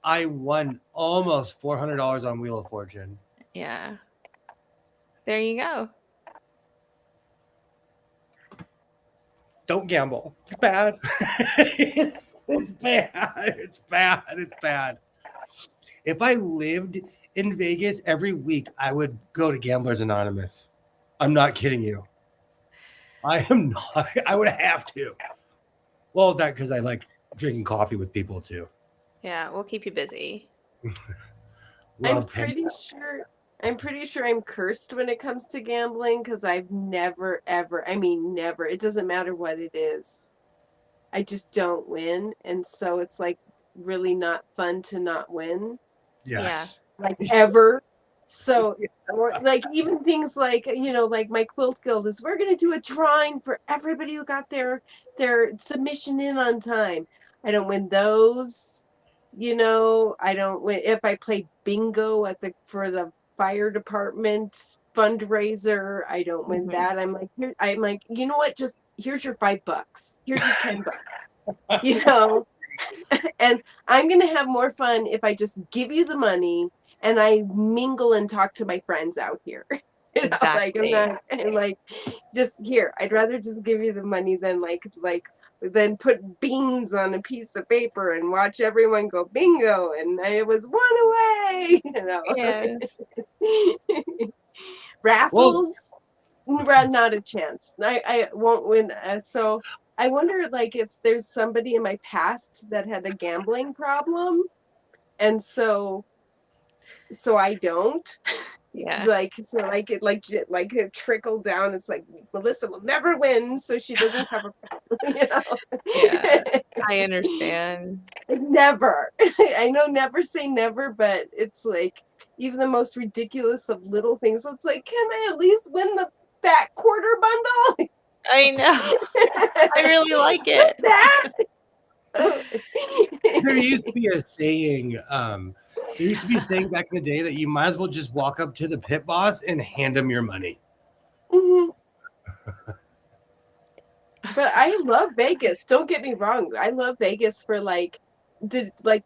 I won almost $400 on Wheel of Fortune. Yeah. There you go. Don't gamble. It's bad. it's bad. It's bad. It's bad. If I lived in Vegas every week, I would go to Gamblers Anonymous. I'm not kidding you. I am not. I would have to. Well, that because I like drinking coffee with people too. Yeah, we'll keep you busy. I'm pretty sure I'm cursed when it comes to gambling because I've never, ever, never, it doesn't matter what it is. I just don't win. And so it's like really not fun to not win. Yes. Yeah. Like ever. So, or like even things like, like my quilt guild is we're going to do a drawing for everybody who got their submission in on time. I don't win those. I don't win if I play bingo for the fire department fundraiser. I don't win that. I'm like, you know what? Just here's your $5. Here's your $10. And I'm gonna have more fun if I just give you the money and I mingle and talk to my friends out here. Exactly. I'm like, just here. I'd rather just give you the money than then put beans on a piece of paper and watch everyone go bingo and I was one away. Yes. Raffles, not a chance. I won't win. So I wonder, if there's somebody in my past that had a gambling problem, and so I don't. Yeah. It trickled down. It's like Melissa will never win, so she doesn't have a problem. Yeah, I understand. Never. I know never say never, but it's like even the most ridiculous of little things. So it's like, can I at least win the fat quarter bundle? I know. I really like it. There used to be a saying. There used to be a saying back in the day that you might as well just walk up to the pit boss and hand him your money. Mm-hmm. But I love Vegas. Don't get me wrong. I love Vegas for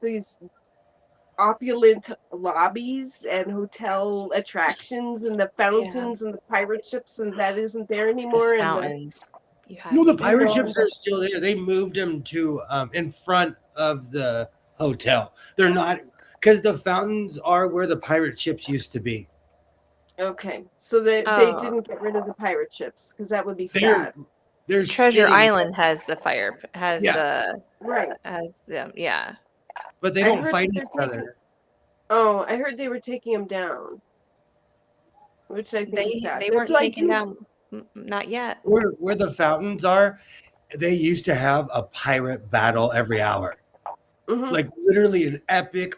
these opulent lobbies and hotel attractions and the fountains and the pirate ships, and that isn't there anymore. The fountains. The pirate ships are still there. They moved them to in front of the hotel. They're not, because the fountains are where the pirate ships used to be. Okay, so they didn't get rid of the pirate ships because that would be sad. There's Treasure Island has the right. Has them, yeah. But they don't fight each other. Oh, I heard they were taking them down, which I think is sad. They weren't taken down, not yet. Where the fountains are, they used to have a pirate battle every hour. Mm-hmm. Like literally an epic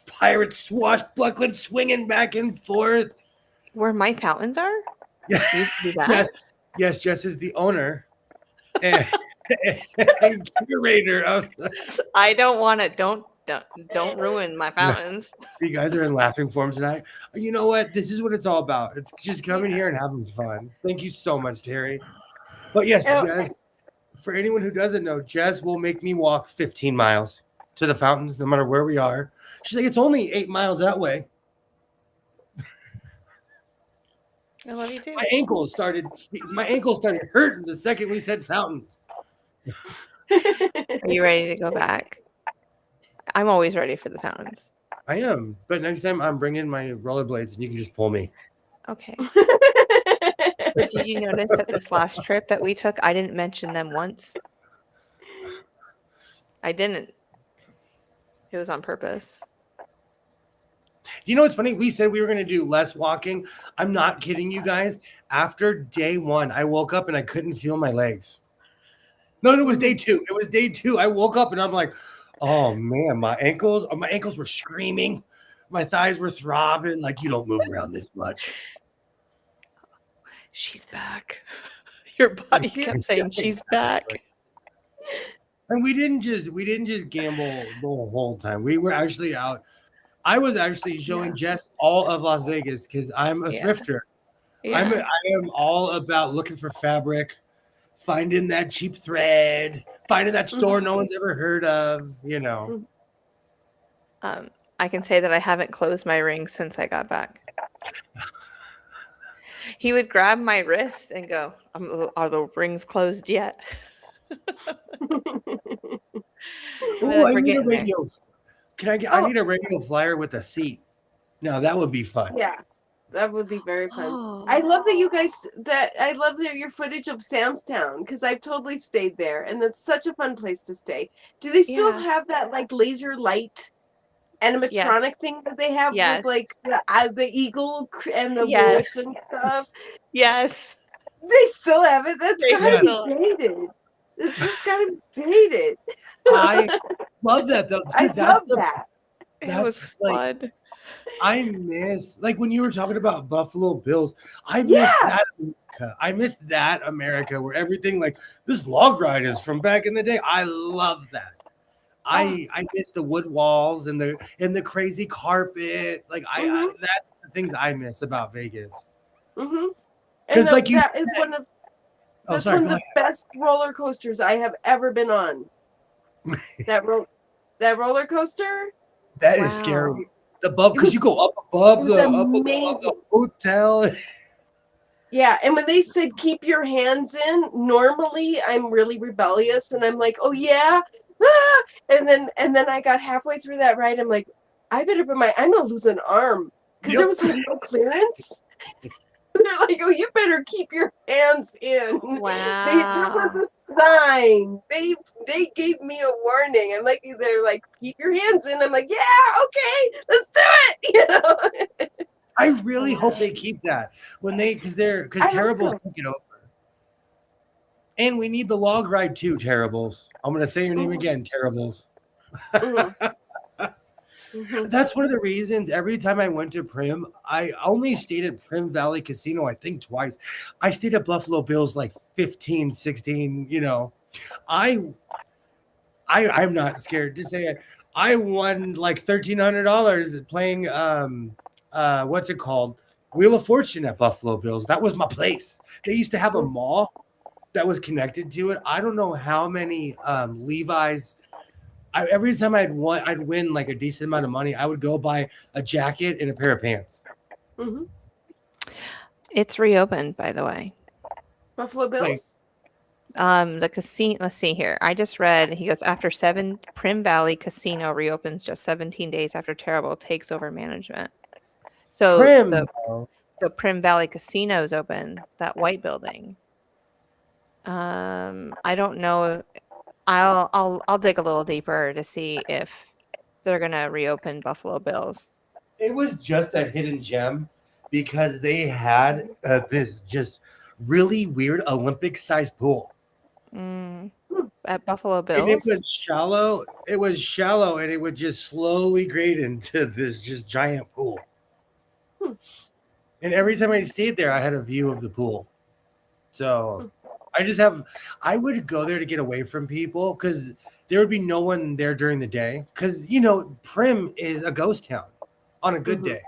pirate swashbuckling, swinging back and forth. Where my fountains are? Yeah. Used to be that. Yes, Jess is the owner and curator of. I don't want to. Don't ruin my fountains. You guys are in laughing form tonight. You know what? This is what it's all about. It's just coming here and having fun. Thank you so much, Terry. But yes, Jess, for anyone who doesn't know, Jess will make me walk 15 miles to the fountains, no matter where we are. She's like, it's only 8 miles that way. I love you too. My ankle started hurting the second we said fountains. Are you ready to go back? I'm always ready for the fountains. I am, but next time I'm bringing my rollerblades, and you can just pull me. Okay. But did you notice that this last trip that we took, I didn't mention them once? I didn't. It was on purpose. Do you know what's funny? We said we were going to do less walking. I'm not kidding you guys. After day 1, I woke up and I couldn't feel my legs. No, it was day 2. It was day 2. I woke up and I'm like, oh man, my ankles were screaming. My thighs were throbbing. Like, you don't move around this much. She's back. Your body kept saying she's back. And we didn't just gamble the whole time. We were actually out. I was actually showing Jess all of Las Vegas because I'm a thrifter. I am all about looking for fabric, finding that cheap thread, finding that store no one's ever heard of, you know. I can say that I haven't closed my ring since I got back. He would grab my wrist and go, "Are the rings closed yet?" Oh, I need a radio. I need a radio flyer with a seat. No, that would be fun. Yeah, that would be very fun. Oh. I love that you guys. I love that your footage of Sam's Town because I've totally stayed there, and that's such a fun place to stay. Do they still have that like laser light animatronic thing that they have with like the eagle and the wolf and stuff? Yes, they still have it. That's gotta be dated. It's just gotta be dated. I love that though. See, I love that. It was fun. I miss, like when you were talking about Buffalo Bills, I miss that America. I miss that America where everything like this log ride is from back in the day. I love that. I miss the wood walls and the crazy carpet. Like I that's the things I miss about Vegas. Because like you said, is one of that's one of the best roller coasters I have ever been on. that roller coaster. That is scary. Because you go up above the hotel. Yeah, and when they said keep your hands in, normally I'm really rebellious and I'm like, oh yeah, and then I got halfway through that ride. I'm like, I'm gonna lose an arm because there was like no clearance. They're like, oh, you better keep your hands in. Wow. There was a sign. They gave me a warning. I'm like, they're like, keep your hands in. I'm like, yeah, okay, let's do it. You know. I really hope they keep that because Terrible's taking over. And we need the log ride too, Terribles. I'm gonna say your name again, Terribles. That's one of the reasons every time I went to Prim, I only stayed at Prim Valley Casino, I think twice. I stayed at Buffalo Bills like 15, 16, you know. I'm not scared to say it. I won like $1,300 playing what's it called? Wheel of Fortune at Buffalo Bills. That was my place. They used to have a mall that was connected to it. I don't know how many Levi's. Every time I'd win like a decent amount of money, I would go buy a jacket and a pair of pants. It's reopened, by the way. Buffalo Bills? The casino, let's see here. I just read, he goes, after 7, Prim Valley Casino reopens just 17 days after Terrible takes over management. So Prim Valley Casino is open, that white building. I don't know. I'll dig a little deeper to see if they're gonna reopen Buffalo Bills. It was just a hidden gem because they had this just really weird Olympic-sized pool at Buffalo Bills. And it was shallow. And it would just slowly grade into this just giant pool. And every time I stayed there, I had a view of the pool. So I would go there to get away from people because there would be no one there during the day. Because, you know, Prim is a ghost town on a good day.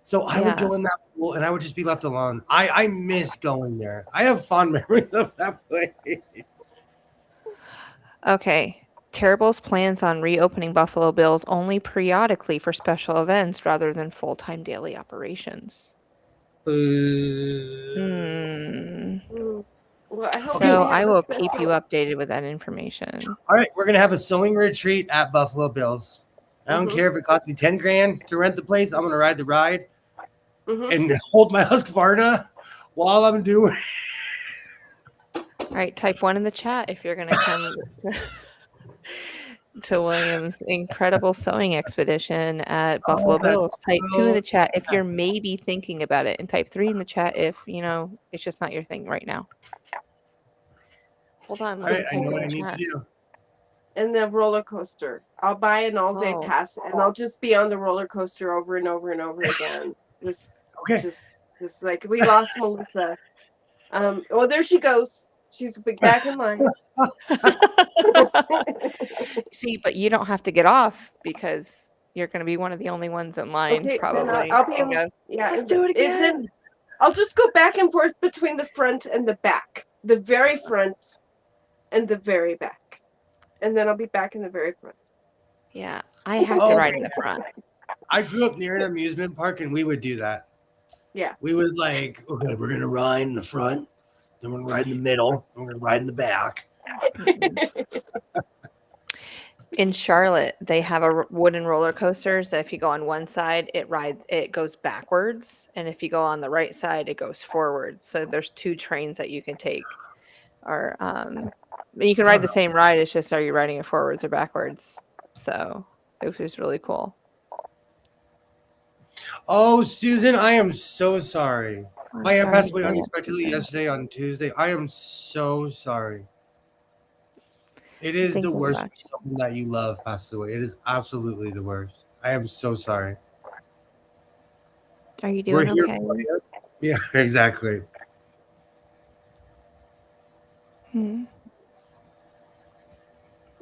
So I would go in that pool and I would just be left alone. I miss going there. I have fond memories of that place. Okay. Terrible's plans on reopening Buffalo Bills only periodically for special events rather than full-time daily operations. Well, I will keep you updated with that information. All right, we're gonna have a sewing retreat at Buffalo Bills. I don't care if it costs me 10 grand to rent the place. I'm going to ride the ride Mm-hmm. and hold my Husqvarna while I'm doing All right, type 1 in the chat if you're going to come to William's incredible sewing expedition at Buffalo Bills. Type 2 in the chat if you're maybe thinking about it, and type 3 in the chat if, you know, it's just not your thing right now. Hold on, let me type in the chat. And the roller coaster. I'll buy an all-day pass, and I'll just be on the roller coaster over and over and over again. Just like we lost Melissa. Well, there she goes. She's back in line. See, but you don't have to get off because you're going to be one of the only ones in line, probably. I'll be let's do it again. I'll just go back and forth between the front and the back. The very front and the very back. And then I'll be back in the very front. Yeah, I have to ride in the front. I grew up near an amusement park, and we would do that. Yeah. We would okay, we're going to ride in the front, then we're going to ride in the middle, then we're going to ride in the back. In Charlotte, they have a wooden roller coasters that if you go on one side, it goes backwards, and if you go on the right side, it goes forwards. So there's 2 trains that you can take. Or you can ride the same ride. It's just, are you riding it forwards or backwards? So it was really cool. Oh, Susan, I am so sorry. My aunt passed away unexpectedly yesterday on Tuesday. I am so sorry. It is the worst when someone that you love passes away. It is absolutely the worst. I am so sorry. Are you doing okay? Yeah, exactly.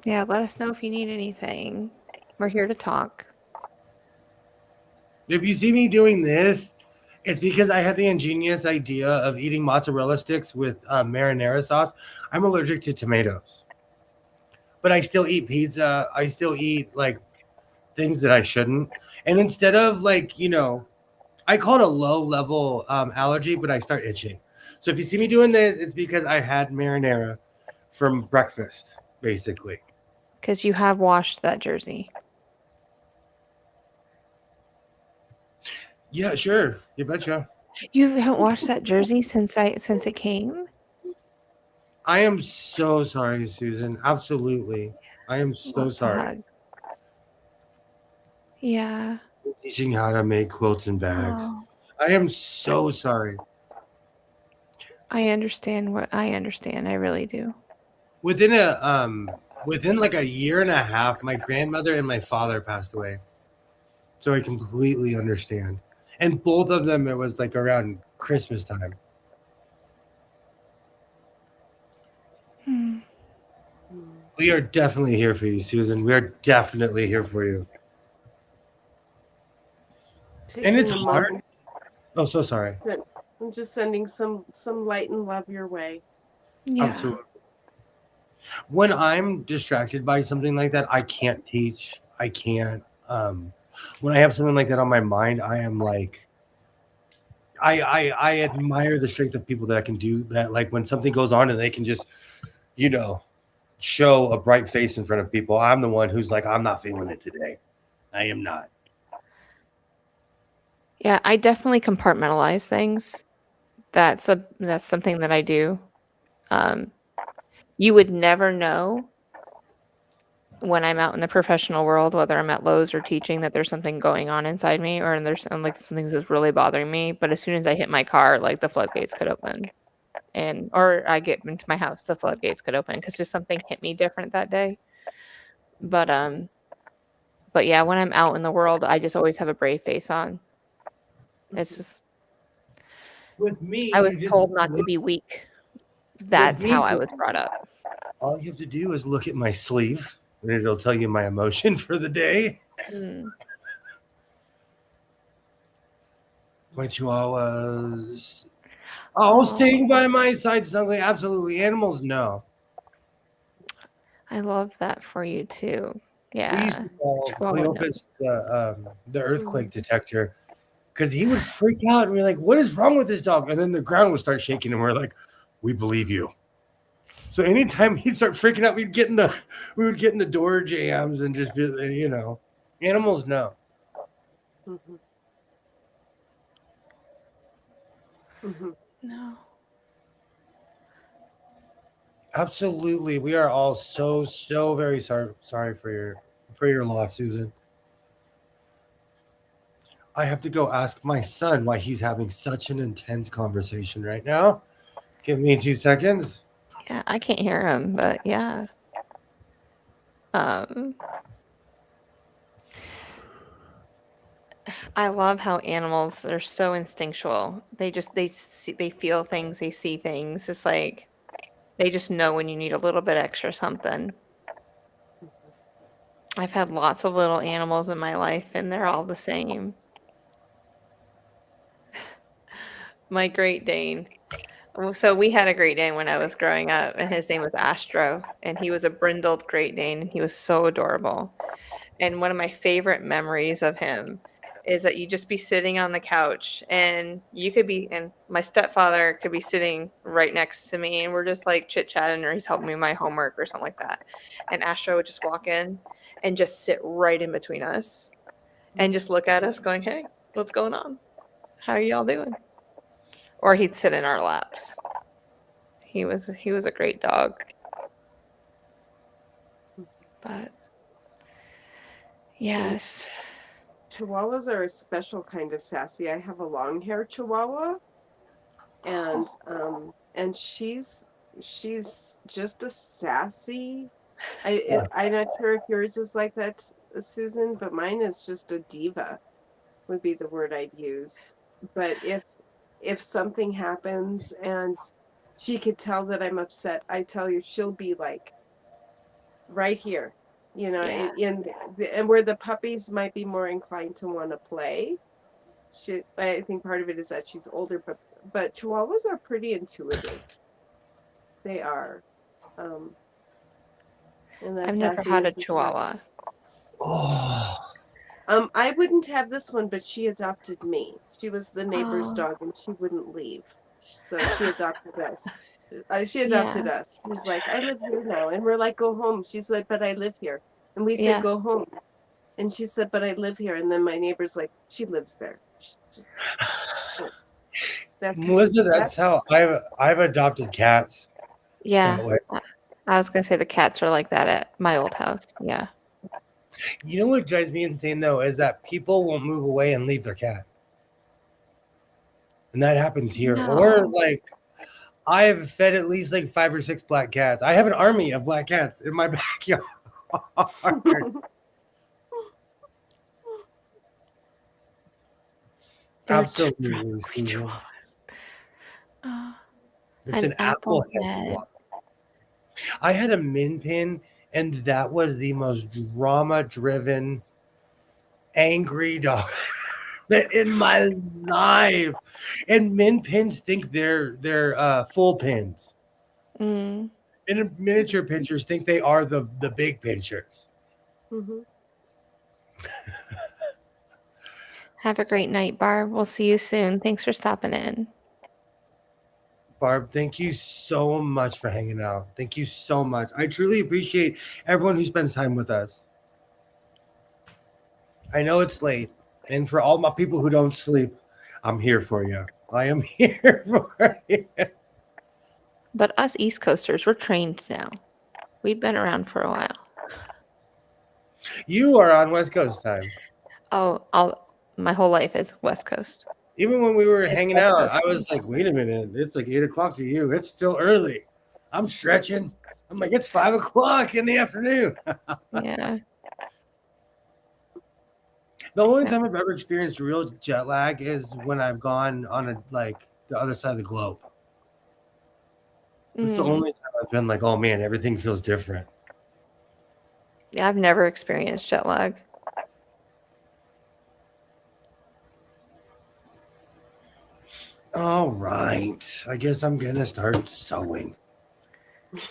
Yeah, let us know if you need anything. We're here to talk. If you see me doing this, it's because I had the ingenious idea of eating mozzarella sticks with marinara sauce. I'm allergic to tomatoes, but I still eat pizza. I still eat like things that I shouldn't. And instead of I call it a low level allergy, but I start itching. So if you see me doing this, it's because I had marinara from breakfast, basically. Because you have washed that jersey. Yeah, sure. You betcha. You haven't washed that jersey since it came? I am so sorry, Susan. Absolutely. I am so sorry. Yeah. Teaching how to make quilts and bags. Oh. I am so sorry. I understand. I really do. Within like a year and a half, my grandmother and my father passed away. So I completely understand. And both of them, it was like around Christmas time. We are definitely here for you, Susan. We are definitely here for you. And it's hard. Oh, so sorry. I'm just sending some light and love your way. Yeah. Absolutely. When I'm distracted by something like that, I can't teach. I can't. When I have something like that on my mind, I am like, I admire the strength of people that I can do that. Like when something goes on and they can just, show a bright face in front of people. I'm the one who's like, I'm not feeling it today. I am not. Yeah, I definitely compartmentalize things. That's something that I do. You would never know when I'm out in the professional world, whether I'm at Lowe's or teaching, that there's something going on inside me, or something that's really bothering me. But as soon as I hit my car, like the floodgates could open, or I get into my house, the floodgates could open because just something hit me different that day. But yeah, when I'm out in the world, I just always have a brave face on. It's just with me. I was told not to be weak. That's how I was brought up. All you have to do is look at my sleeve, and it'll tell you my emotion for the day. My chihuahuas. Oh, staying by my side, snugly. Absolutely. Animals, no. I love that for you too. Yeah. We used to call Cleopas the earthquake detector because he would freak out and we're like, what is wrong with this dog? And then the ground would start shaking and we're like, we believe you. So anytime he'd start freaking out, we would get in the door jams and just be, Animals know. Mm-hmm. Mm-hmm. No. Absolutely. We are all so very sorry for your loss, Susan. I have to go ask my son why he's having such an intense conversation right now. Give me 2 seconds. Yeah, I can't hear him, but yeah. Um, I love how animals are so instinctual. They feel things, they see things. It's like they just know when you need a little bit extra something. I've had lots of little animals in my life, and they're all the same. My Great Dane. So we had a Great Dane when I was growing up, and his name was Astro, and he was a brindled Great Dane, and he was so adorable. And one of my favorite memories of him is that you just be sitting on the couch, and and my stepfather could be sitting right next to me, and we're just like chit chatting, or he's helping me with my homework or something like that. And Astro would just walk in and just sit right in between us and just look at us, going, "Hey, what's going on? How are y'all doing?" Or he'd sit in our laps. He was a great dog. But yes. Chihuahuas are a special kind of sassy. I have a long hair Chihuahua, and she's just a sassy. I'm not sure if yours is like that, Susan, but mine is just a diva, would be the word I'd use. But if something happens and she could tell that I'm upset, I tell you, she'll be like right here, Yeah. and where the puppies might be more inclined to want to play. I think part of it is that she's older, but Chihuahuas are pretty intuitive. They are, um, and that I've never had a sassiness is not. Chihuahua. Oh, I wouldn't have this one, but she adopted me. She was the neighbor's Oh, dog, and she wouldn't leave, so she adopted us. She yeah. adopted us. She's like, I live here now, and we're like, go home. She's like, but I live here, and we said, Yeah. go home, and she said, but I live here, and then my neighbor's like, she lives there. She's just, Melissa, that's how I've adopted cats Yeah. that way. I was gonna say the cats are like that at my old house. Yeah. You know what drives me insane though is that people won't move away and leave their cat. And that happens here. Or No. like I've fed at least like 5 or 6 black cats. I have an army of black cats in my backyard. They're Absolutely, truly Susan. chihuahuas. Oh, It's an an apple apple head head. chihuahua. I had a min pin, and that was the most drama driven, angry dog in my life. And min pins think they're full pins. Mm. Miniature pinchers think they are the big pinchers. Mhm. Have a great night, Barb. We'll see you soon. Thanks for stopping in. Barb, thank you so much for hanging out. Thank you so much. I truly appreciate everyone who spends time with us. I know it's late, and for all my people who don't sleep, I'm here for you. I am here for you. But us East Coasters, we're trained now. We've been around for a while. You are on West Coast time. Oh, my whole life is West Coast. Even when we were It's hanging West out, Coast. I was like, wait a minute, it's like 8 o'clock to you. It's still early. I'm stretching. I'm like, it's 5 o'clock in the afternoon. Yeah. The only time I've ever experienced real jet lag is when I've gone on the other side of the globe. It's the Mm. only time I've been like, oh man, everything feels different. Yeah, I've never experienced jet lag. All right. I guess I'm gonna start sewing.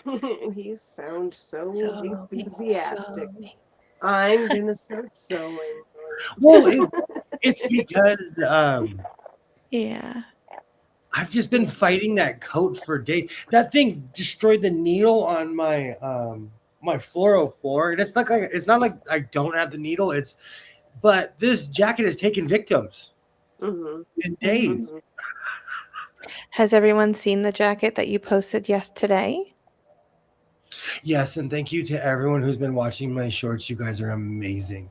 You sound so So enthusiastic. I'm gonna start sewing. Well, it's because yeah. I've just been fighting that coat for days. That thing destroyed the needle on my my 404, and it's not like I don't have the needle. But this jacket has taken victims in days. Has everyone seen the jacket that you posted yesterday? Yes, and thank you to everyone who's been watching my shorts. You guys are amazing.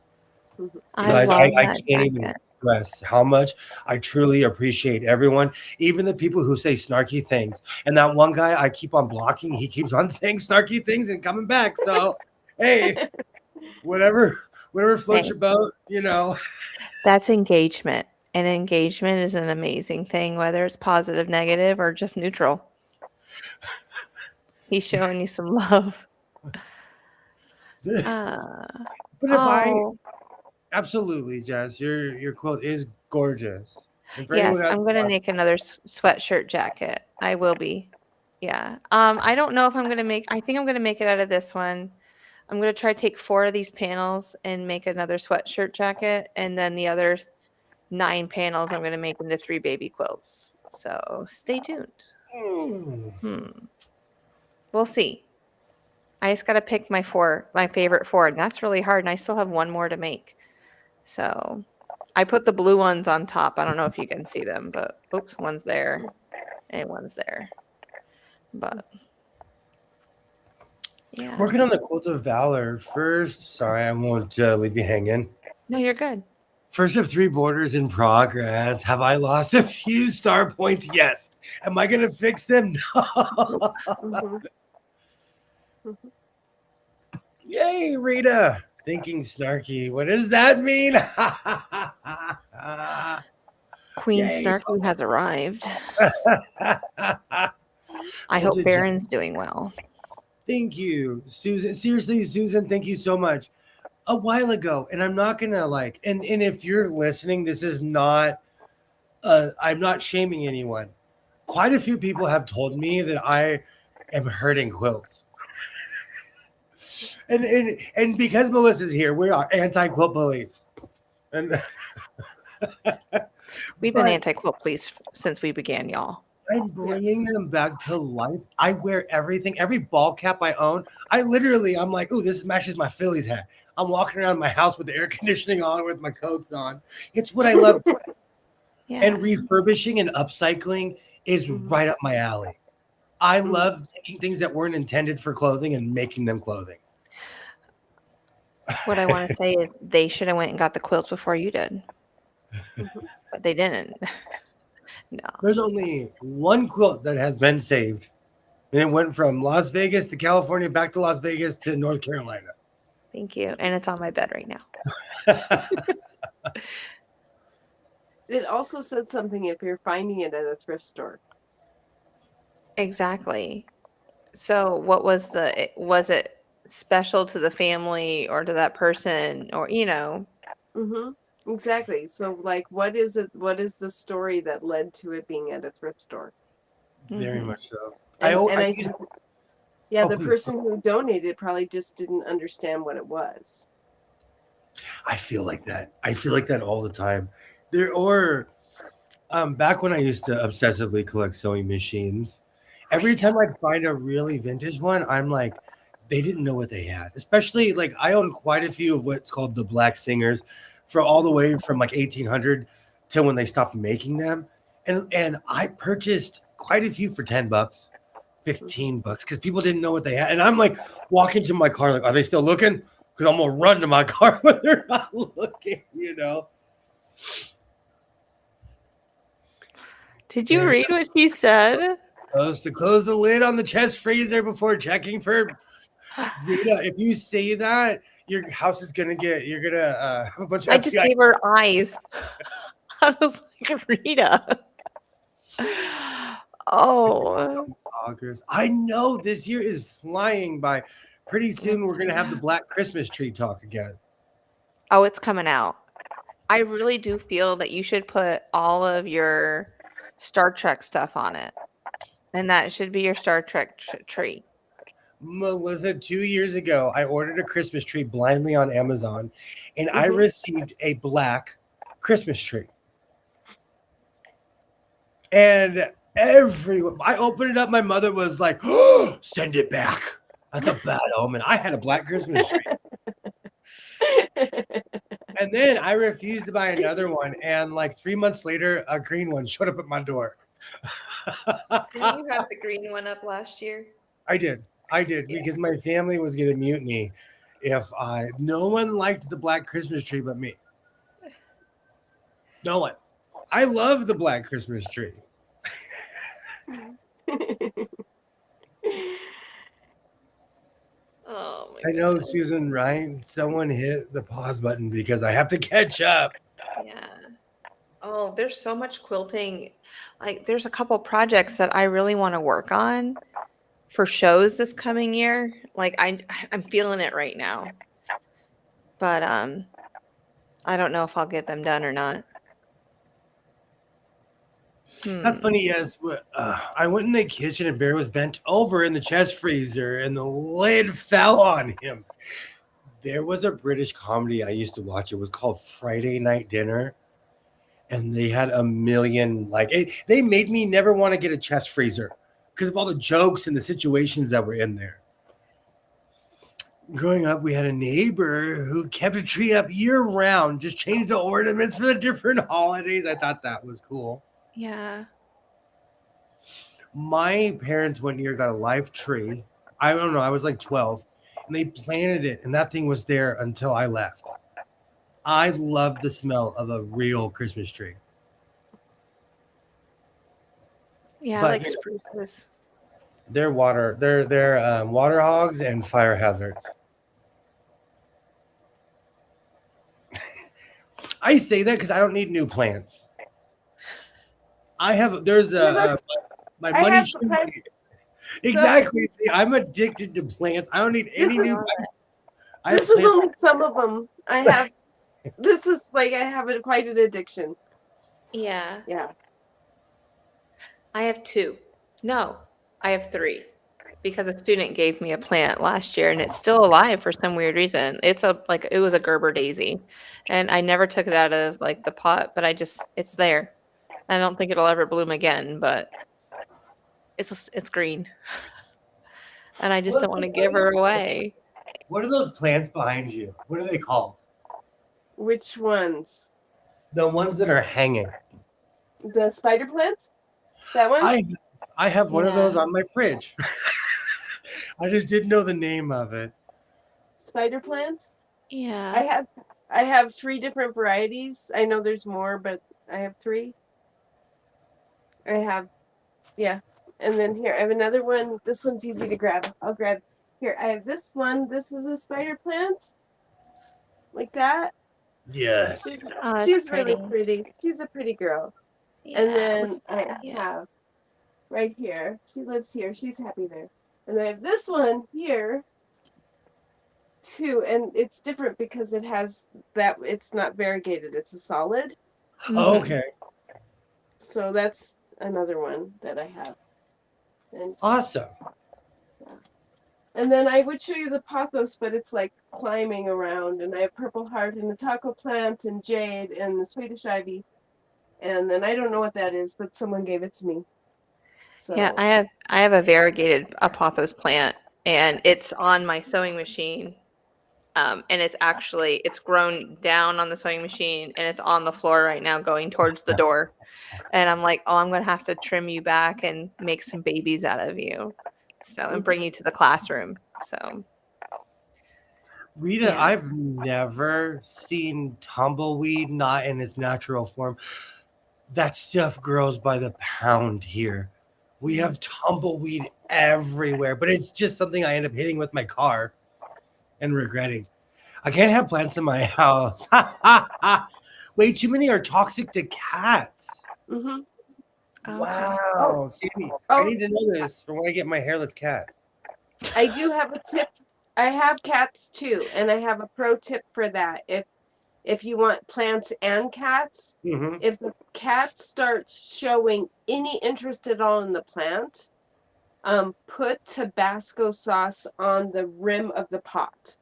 I love I that can't even express how much I truly appreciate everyone, even the people who say snarky things. And that one guy I keep on blocking, he keeps on saying snarky things and coming back. So, hey, whatever floats your boat, you know. That's engagement. And engagement is an amazing thing, whether it's positive, negative, or just neutral. He's showing you some love. But if absolutely, Jess, your quilt is gorgeous. Yes, I'm going to make another sweatshirt jacket. I will be. Yeah. I don't know if I'm going to I think I'm going to make it out of this one. I'm going to try to take 4 of these panels and make another sweatshirt jacket. And then the other 9 panels I'm going to make into 3 baby quilts. So stay tuned. We'll see. I just got to pick my favorite 4. And that's really hard. And I still have 1 more to make. So I put the blue ones on top. I don't know if you can see them, but oops, one's there and one's there. But yeah. Working on the quilt of valor first. Sorry, I won't leave you hanging. No, you're good. First of 3 borders in progress. Have I lost a few star points? Yes. Am I going to fix them? No. Yay, Rita. Thinking snarky. What does that mean? Queen Snarky has arrived. I hope Baron's doing well. Thank you, Susan. Seriously, Susan, thank you so much. A while ago, and I'm not gonna and if you're listening, this is not I'm not shaming anyone. Quite a few people have told me that I am hurting quilts. And because Melissa's here, we are anti-quilt police. And we've been anti-quilt police since we began, y'all. I'm bringing them back to life. I wear everything, every ball cap I own. I'm like, ooh, this matches my Phillies hat. I'm walking around my house with the air conditioning on, with my coats on. It's what I love. And refurbishing and upcycling is right up my alley. I love taking things that weren't intended for clothing and making them clothing. What I want to say is they should have went and got the quilts before you did. But they didn't. No. There's only 1 quilt that has been saved. And it went from Las Vegas to California, back to Las Vegas to North Carolina. Thank you. And it's on my bed right now. It also said something if you're finding it at a thrift store. Exactly. So what was it special to the family or to that person, or Exactly. So like, what is the story that led to it being at a thrift store? Very much so. The person who donated probably just didn't understand what it was. I feel like that. I feel like that all the time. Back when I used to obsessively collect sewing machines, every time I'd find a really vintage one, I'm like, they didn't know what they had. Especially, like, I own quite a few of what's called the Black Singers, for all the way from like 1800 to when they stopped making them. And I purchased quite a few for $10, $15, because people didn't know what they had. And I'm like walking to my car, like, are they still looking? Because I'm gonna run to my car when they're not looking, Did you read what she said? Supposed to close the lid on the chest freezer before checking for Rita. If you say that, your house is gonna you're gonna have a bunch of I just gave her eyes. I was like, Rita. Oh. I know this year is flying by. Pretty soon we're gonna have the Black Christmas tree talk again. Oh, it's coming out. I really do feel that you should put all of your Star Trek stuff on it. And that should be your Star Trek tree. Melissa, 2 years ago, I ordered a Christmas tree blindly on Amazon, and I received a black Christmas tree. And I opened it up. My mother was like, oh, send it back. That's a bad omen. I had a black Christmas tree. And then I refused to buy another one. And like 3 months later, a green one showed up at my door. Didn't you have the green one up last year? I did. Because my family was going to mutiny if no one liked the black Christmas tree but me. No one. I love the black Christmas tree. Oh my I know, goodness. Susan, right? Someone hit the pause button because I have to catch up. Yeah. Oh, there's so much quilting. Like, there's a couple projects that I really want to work on for shows this coming year. Like, I'm feeling it right now. But I don't know if I'll get them done or not. That's funny. Yes, I went in the kitchen and Bear was bent over in the chest freezer and the lid fell on him. There was a British comedy I used to watch. It was called Friday Night Dinner. And they had a million, they made me never want to get a chest freezer because of all the jokes and the situations that were in there. Growing up, we had a neighbor who kept a tree up year round, just changed the ornaments for the different holidays. I thought that was cool. Yeah. My parents one year got a live tree. I don't know. I was like 12 and they planted it and that thing was there until I left. I love the smell of a real Christmas tree. Yeah, I like spruces. They're water hogs and fire hazards. I say that because I don't need new plants. My money. Exactly. See, I'm addicted to plants. I don't need any new. This is only some of them. I have. This is I have quite an addiction. Yeah. Yeah. I have 2. No, I have 3. Because a student gave me a plant last year and it's still alive for some weird reason. It was a Gerber daisy. And I never took it out of the pot, but it's there. I don't think it'll ever bloom again, but it's green. And I just don't want to give her away. What are those plants behind you? What are they called? Which ones? The ones that are hanging. The spider plant? That one? I have one of those on my fridge. I just didn't know the name of it. Spider plant? Yeah. I have 3 different varieties. I know there's more, but I have 3. And then here I have another one. This one's easy to grab. I'll grab. Here, I have this one. This is a spider plant. Like that. Yes. She's really pretty. She's a pretty girl. Yeah. And then I have right here. She lives here. She's happy there. And I have this one here too. And it's different because it has that it's not variegated. It's a solid. Oh, okay. So that's another one that I have. And awesome. Yeah. And then I would show you the pothos, but it's climbing around. And I have purple heart and the taco plant and jade and the Swedish ivy. And then I don't know what that is, but someone gave it to me. So yeah, I have a variegated pothos plant, and it's on my sewing machine. And it's grown down on the sewing machine, and it's on the floor right now, going towards the door. And I'm like, oh, I'm gonna have to trim you back and make some babies out of you, and bring you to the classroom. So, Rita, I've never seen tumbleweed not in its natural form. That stuff grows by the pound here. We have tumbleweed everywhere, but it's just something I end up hitting with my car and regretting. I can't have plants in my house. Way too many are toxic to cats. Mm-hmm. Wow. Sammy, I need to know this for when I get my hairless cat. I do have a tip. I have cats too, and I have a pro tip for that. If you want plants and cats, if the cat starts showing any interest at all in the plant, put Tabasco sauce on the rim of the pot.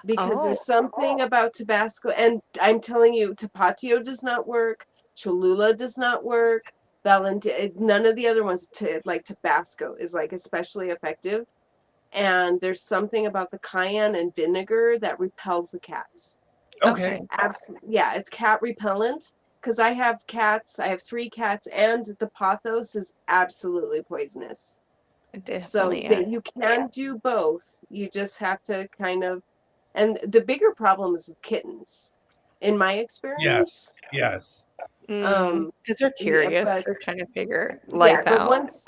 Because there's something about Tabasco, and I'm telling you, Tapatio does not work, Cholula does not work, none of the other ones, like Tabasco is especially effective. and there's something about the cayenne and vinegar that repels the cats. Okay. Absolutely. Yeah, it's cat repellent because I have cats. I have 3 cats, and the pothos is absolutely poisonous. So Definitely. you can do both. You just have to kind of, and the bigger problem is with kittens, in my experience. Yes. Because they're Yeah, curious. but They're trying to figure yeah, life but out. once,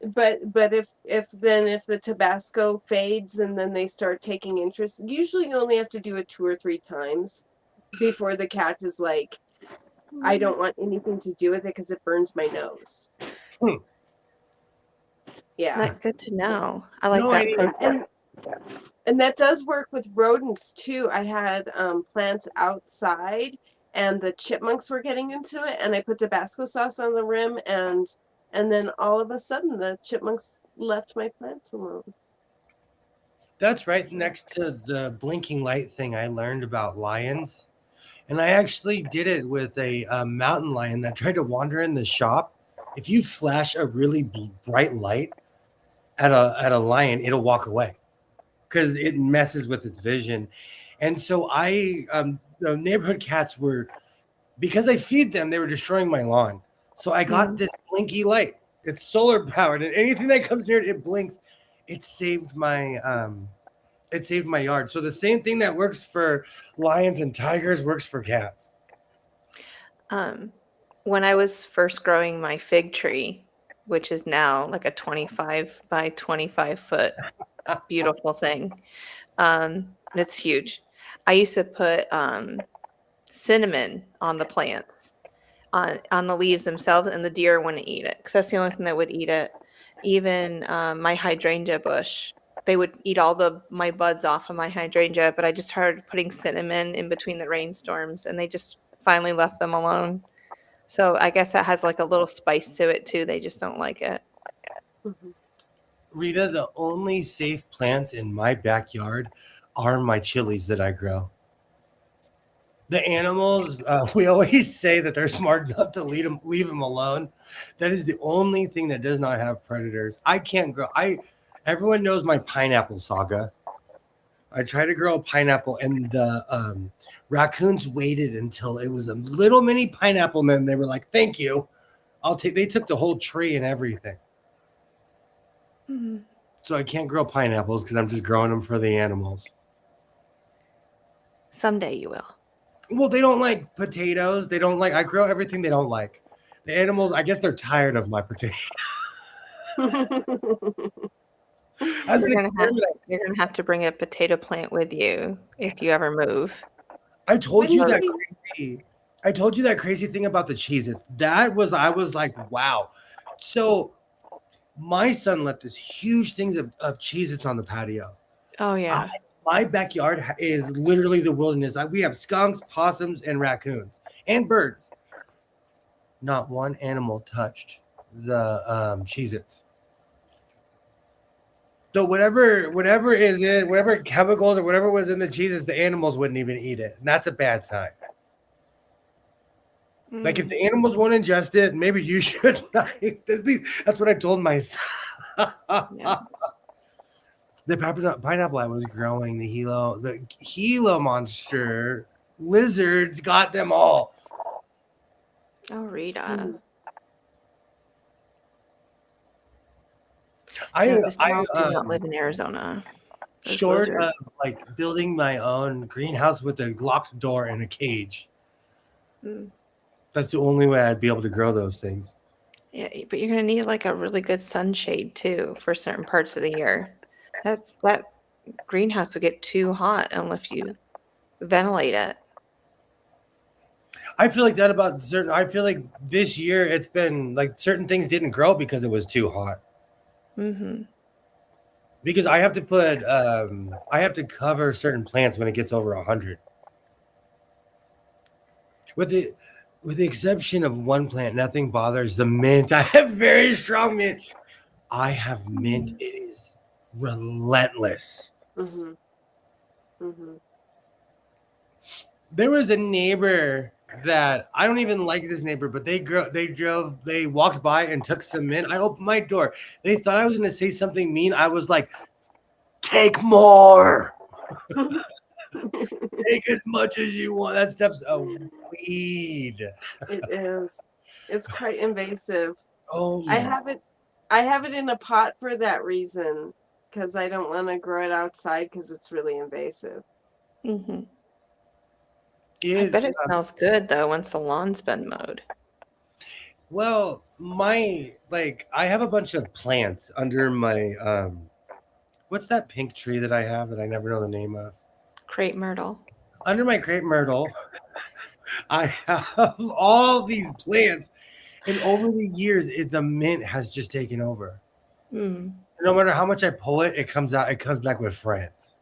but if the Tabasco fades and then they start taking interest, usually you only have to do it 2 or 3 times before the cat is like, I don't want anything to do with it because it burns my nose. Yeah. Not good to know. I like No, that. And that does work with rodents too. I had plants outside, and the chipmunks were getting into it, and I put Tabasco sauce on the rim, and then all of a sudden the chipmunks left my plants alone. That's right next to the blinking light thing I learned about lions. And I actually did it with a mountain lion that tried to wander in the shop. If you flash a really bright light at a lion, it'll walk away because it messes with its vision. And so the neighborhood cats were, because I feed them, they were destroying my lawn. So I got this blinky light. It's solar powered, and anything that comes near it, it blinks. It saved my yard. So the same thing that works for lions and tigers works for cats. When I was first growing my fig tree, which is now like a 25 by 25 foot beautiful thing, it's huge. I used to put cinnamon on the plants, on the leaves themselves, and the deer wouldn't eat it because that's the only thing that would eat it. Even my hydrangea bush, they would eat all my buds off of my hydrangea, but I just started putting cinnamon in between the rainstorms, and they just finally left them alone. So I guess that has like a little spice to it too. They just don't like it. Rita, the only safe plants in my backyard are my chilies that I grow. The animals, we always say that they're smart enough to leave them alone. That is the only thing that does not have predators. I can't grow. Everyone knows my pineapple saga. I tried to grow a pineapple, and the raccoons waited until it was a little mini pineapple, and then they were like, "Thank you, I'll take." They took the whole tree and everything. So I can't grow pineapples because I'm just growing them for the animals. Someday you will. Well, they don't like potatoes. They don't like. I grow everything they don't like. The animals, I guess, they're tired of my potatoes. You're gonna have to bring a potato plant with you if you ever move. I told you that crazy. I told you that crazy thing about the Cheez-Its. I was like, wow. So my son left this huge things of Cheez-Its on the patio. Oh yeah. My backyard is literally the wilderness. We have skunks, possums, and raccoons, and birds. Not one animal touched the Cheez-Its. So whatever is in, whatever chemicals or whatever was in the Cheez-Its, the animals wouldn't even eat it. And that's a bad sign. Like if the animals won't ingest it, maybe you should not. That's what I told my son. Yeah. The pineapple I was growing, the Gila monster lizards got them all. Oh, Rita. I do not live in Arizona. Short of like building my own greenhouse with a locked door and a cage. That's the only way I'd be able to grow those things. Yeah, but you're gonna need like a really good sunshade too for certain parts of the year. That greenhouse will get too hot unless you ventilate it. I feel like that about certain. I feel like this year it's been like certain things didn't grow because it was too hot. Because I have to cover certain plants when it gets over 100. With the exception of one plant, nothing bothers the mint. I have very strong mint. I have mint. It is relentless. There was a neighbor that I don't even like this neighbor, but they walked by and took some mint. I opened my door. They thought I was going to say something mean. I was like, Take more. Take as much as you want. That stuff's a weed. It is. It's quite invasive. Oh I man. have it in a pot for that reason, because I don't want to grow it outside because it's really invasive. Mm-hmm. I bet it smells good though once the lawn's been mowed. Well, I have a bunch of plants under my what's that pink tree that I have that I never know the name of? Crepe myrtle. Under my crepe myrtle, I have all these plants, and over the years, the mint has just taken over. Mm. No matter how much I pull it, it comes back with friends.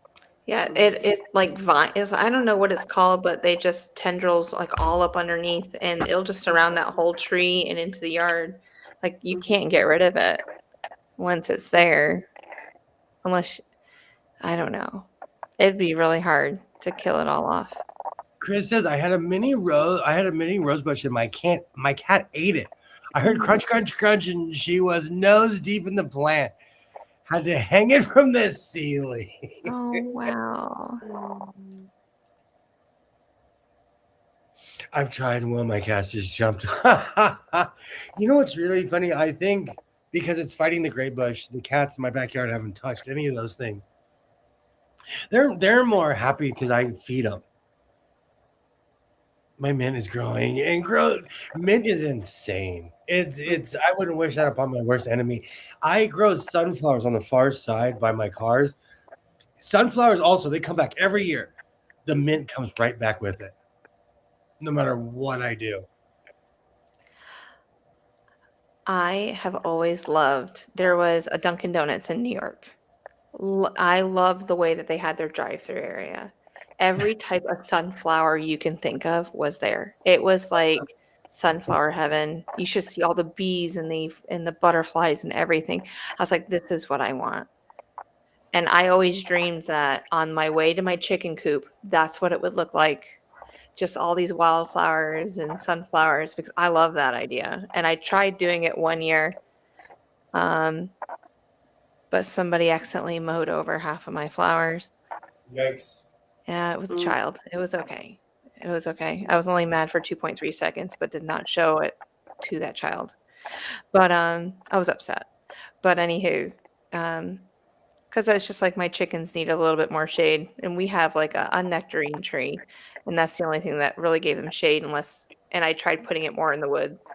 Yeah, it's like vine is I don't know what it's called, but they just tendrils like all up underneath and it'll just surround that whole tree and into the yard. Like you can't get rid of it once it's there. Unless I don't know. It'd be really hard to kill it all off. Chris says I had a mini rose bush and my cat ate it. I heard crunch, crunch, crunch, and she was nose deep in the plant. Had to hang it from the ceiling. Oh wow. I've tried one of my cats just jumped. You know what's really funny? I think because it's fighting the gray bush, the cats in my backyard haven't touched any of those things. They're more happy because I feed them. My mint is growing and grow. Mint is insane. It's. I wouldn't wish that upon my worst enemy. I grow sunflowers on the far side by my cars. Sunflowers also, they come back every year. The mint comes right back with it, no matter what I do. I have always loved. There was a Dunkin' Donuts in New York. I loved the way that they had their drive-through area. Every type of sunflower you can think of was there. It was like sunflower heaven. You should see all the bees and the butterflies and everything. I was like, this is what I want. And I always dreamed that on my way to my chicken coop, that's what it would look like. Just all these wildflowers and sunflowers because I love that idea. And I tried doing it one year. But somebody accidentally mowed over half of my flowers. Yikes. Yeah, it was a child. It was okay. It was okay. I was only mad for 2.3 seconds, but did not show it to that child. But I was upset. But anywho, because it's just like my chickens need a little bit more shade. And we have like a nectarine tree. And that's the only thing that really gave them shade and I tried putting it more in the woods.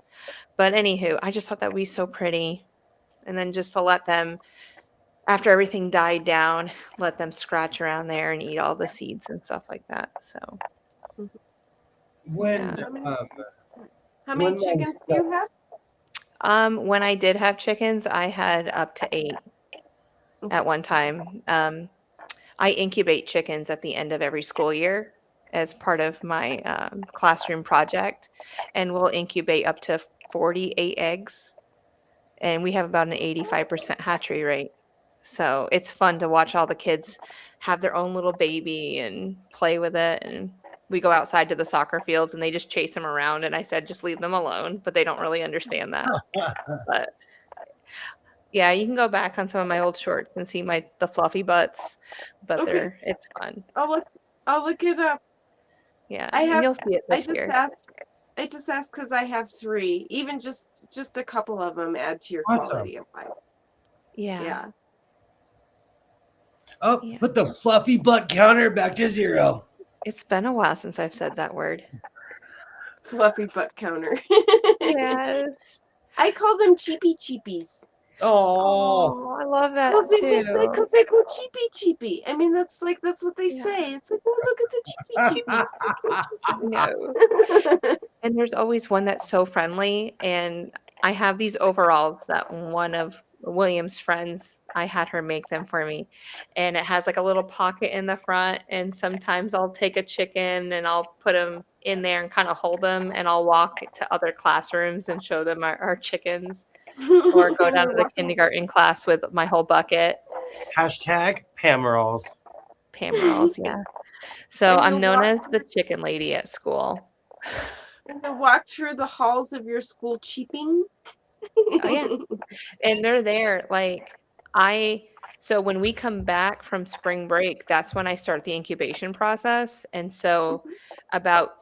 But anywho, I just thought that would be so pretty. And then just to let them, after everything died down, let them scratch around there and eat all the seeds and stuff like that. So, when how many chickens do you have? When I did have chickens, I had up to 8 at one time. I incubate chickens at the end of every school year as part of my classroom project, and we'll incubate up to 48 eggs, and we have about an 85% hatchery rate. So it's fun to watch all the kids have their own little baby and play with it. And we go outside to the soccer fields and they just chase them around. And I said, just leave them alone. But they don't really understand that. But yeah, you can go back on some of my old shorts and see the fluffy butts. But it's fun. I'll look it up. Yeah, you'll see it this year. I just asked because I have 3. Even just a couple of them add to your quality of life. Yeah. Oh, yeah. Put the fluffy butt counter back to 0. It's been a while since I've said that word. Fluffy butt counter. Yes. I call them cheapy cheapies. Oh, I love that too. Because they go cheapy. I mean, that's what they say. It's like, oh, look at the cheapy cheapies. No. And there's always one that's so friendly. And I have these overalls that one of William's friends, I had her make them for me. And it has like a little pocket in the front. And sometimes I'll take a chicken and I'll put them in there and kind of hold them. And I'll walk to other classrooms and show them our chickens. Or go down to the kindergarten class with my whole bucket. Hashtag Pamerals. Pamerals, yeah. So I'm known as the chicken lady at school. And to walk through the halls of your school cheaping. Oh, yeah. And they're there. Like, I So when we come back from spring break, that's when I start the incubation process. And so about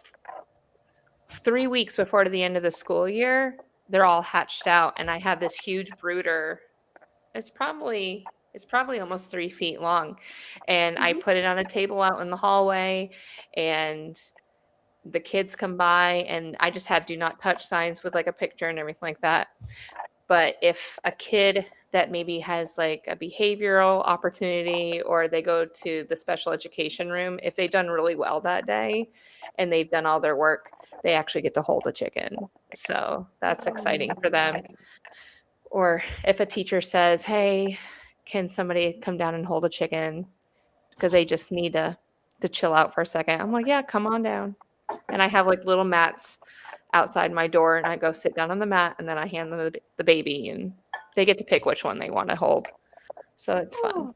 3 weeks before the end of the school year, they're all hatched out, and I have this huge brooder. It's probably almost 3 feet long, and I put it on a table out in the hallway, and the kids come by, and I just have do not touch signs with like a picture and everything like that. But if a kid that maybe has like a behavioral opportunity, or they go to the special education room, if they've done really well that day and they've done all their work, they actually get to hold a chicken. So that's exciting for them. Or if a teacher says, hey, can somebody come down and hold a chicken because they just need to chill out for a second, I'm like, yeah, come on down. And I have like little mats outside my door, and I go sit down on the mat, and then I hand them the baby, and they get to pick which one they want to hold. So it's fun.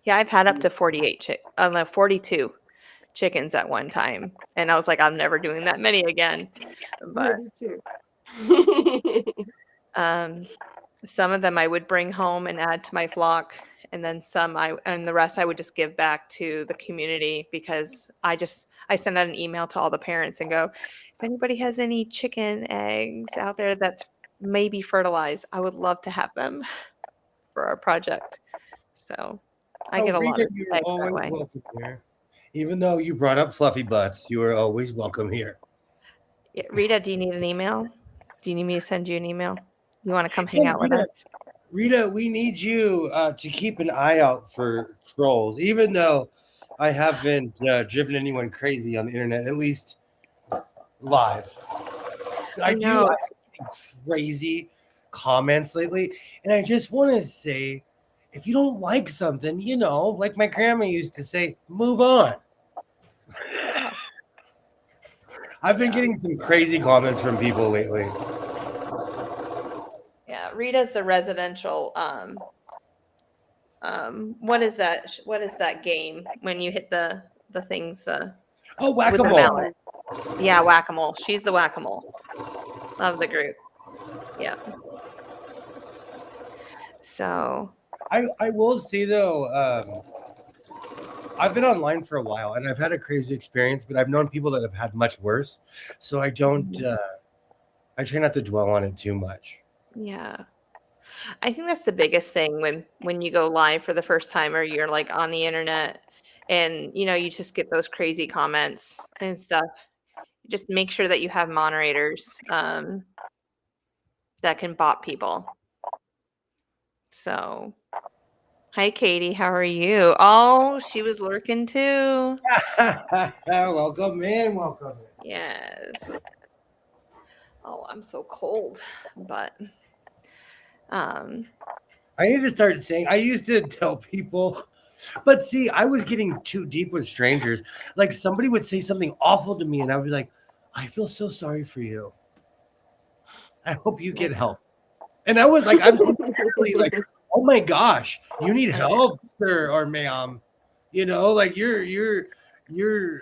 Yeah, I've had up to 42 chickens at one time, and I was like, I'm never doing that many again. But some of them I would bring home and add to my flock, and then and the rest I would just give back to the community, because I send out an email to all the parents and go, if anybody has any chicken eggs out there that's maybe fertilized, I would love to have them for our project. So I get a lot of you're eggs always that way. welcome here. Even though you brought up fluffy butts, you are always welcome here. Yeah, Rita, do you need an email? Do you need me to send you an email? You want to come hang out with us? Rita, we need you to keep an eye out for trolls, even though I haven't driven anyone crazy on the internet, at least live. I do crazy comments lately, and I just want to say, if you don't like something, like my grandma used to say, move on. I've been getting some crazy comments from people lately. Yeah, Rita's the residential what is that game when you hit the things whack-a-mole. with the mallet? Yeah, whack-a-mole. She's the whack-a-mole of the group. Yeah. So I will say though, I've been online for a while and I've had a crazy experience, but I've known people that have had much worse. So I don't I try not to dwell on it too much. Yeah. I think that's the biggest thing when you go live for the first time, or you're like on the internet, and you just get those crazy comments and stuff. Just make sure that you have moderators that can bot people. So, hi Katie, how are you? Oh, she was lurking too. Welcome in, welcome in. Yes. Oh, I'm so cold, but I need to start saying, I used to tell people, but see, I was getting too deep with strangers. Like somebody would say something awful to me and I would be like, I feel so sorry for you. I hope you get help. And I was like, I'm really like, oh my gosh, you need help, sir or ma'am. Like you're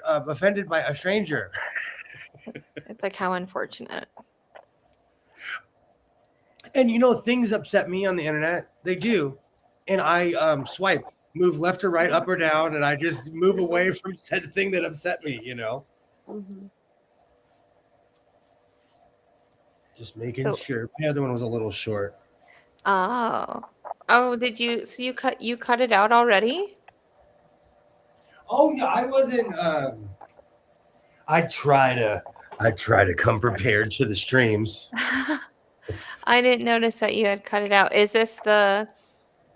offended by a stranger. It's like, how unfortunate. And things upset me on the internet. They do. And I swipe, move left or right, up or down, and I just move away from said thing that upset me, Mm-hmm. Just making sure. The other one was a little short. Oh, did you? So you cut it out already? Oh yeah, I wasn't. I try to come prepared to the streams. I didn't notice that you had cut it out. Is this the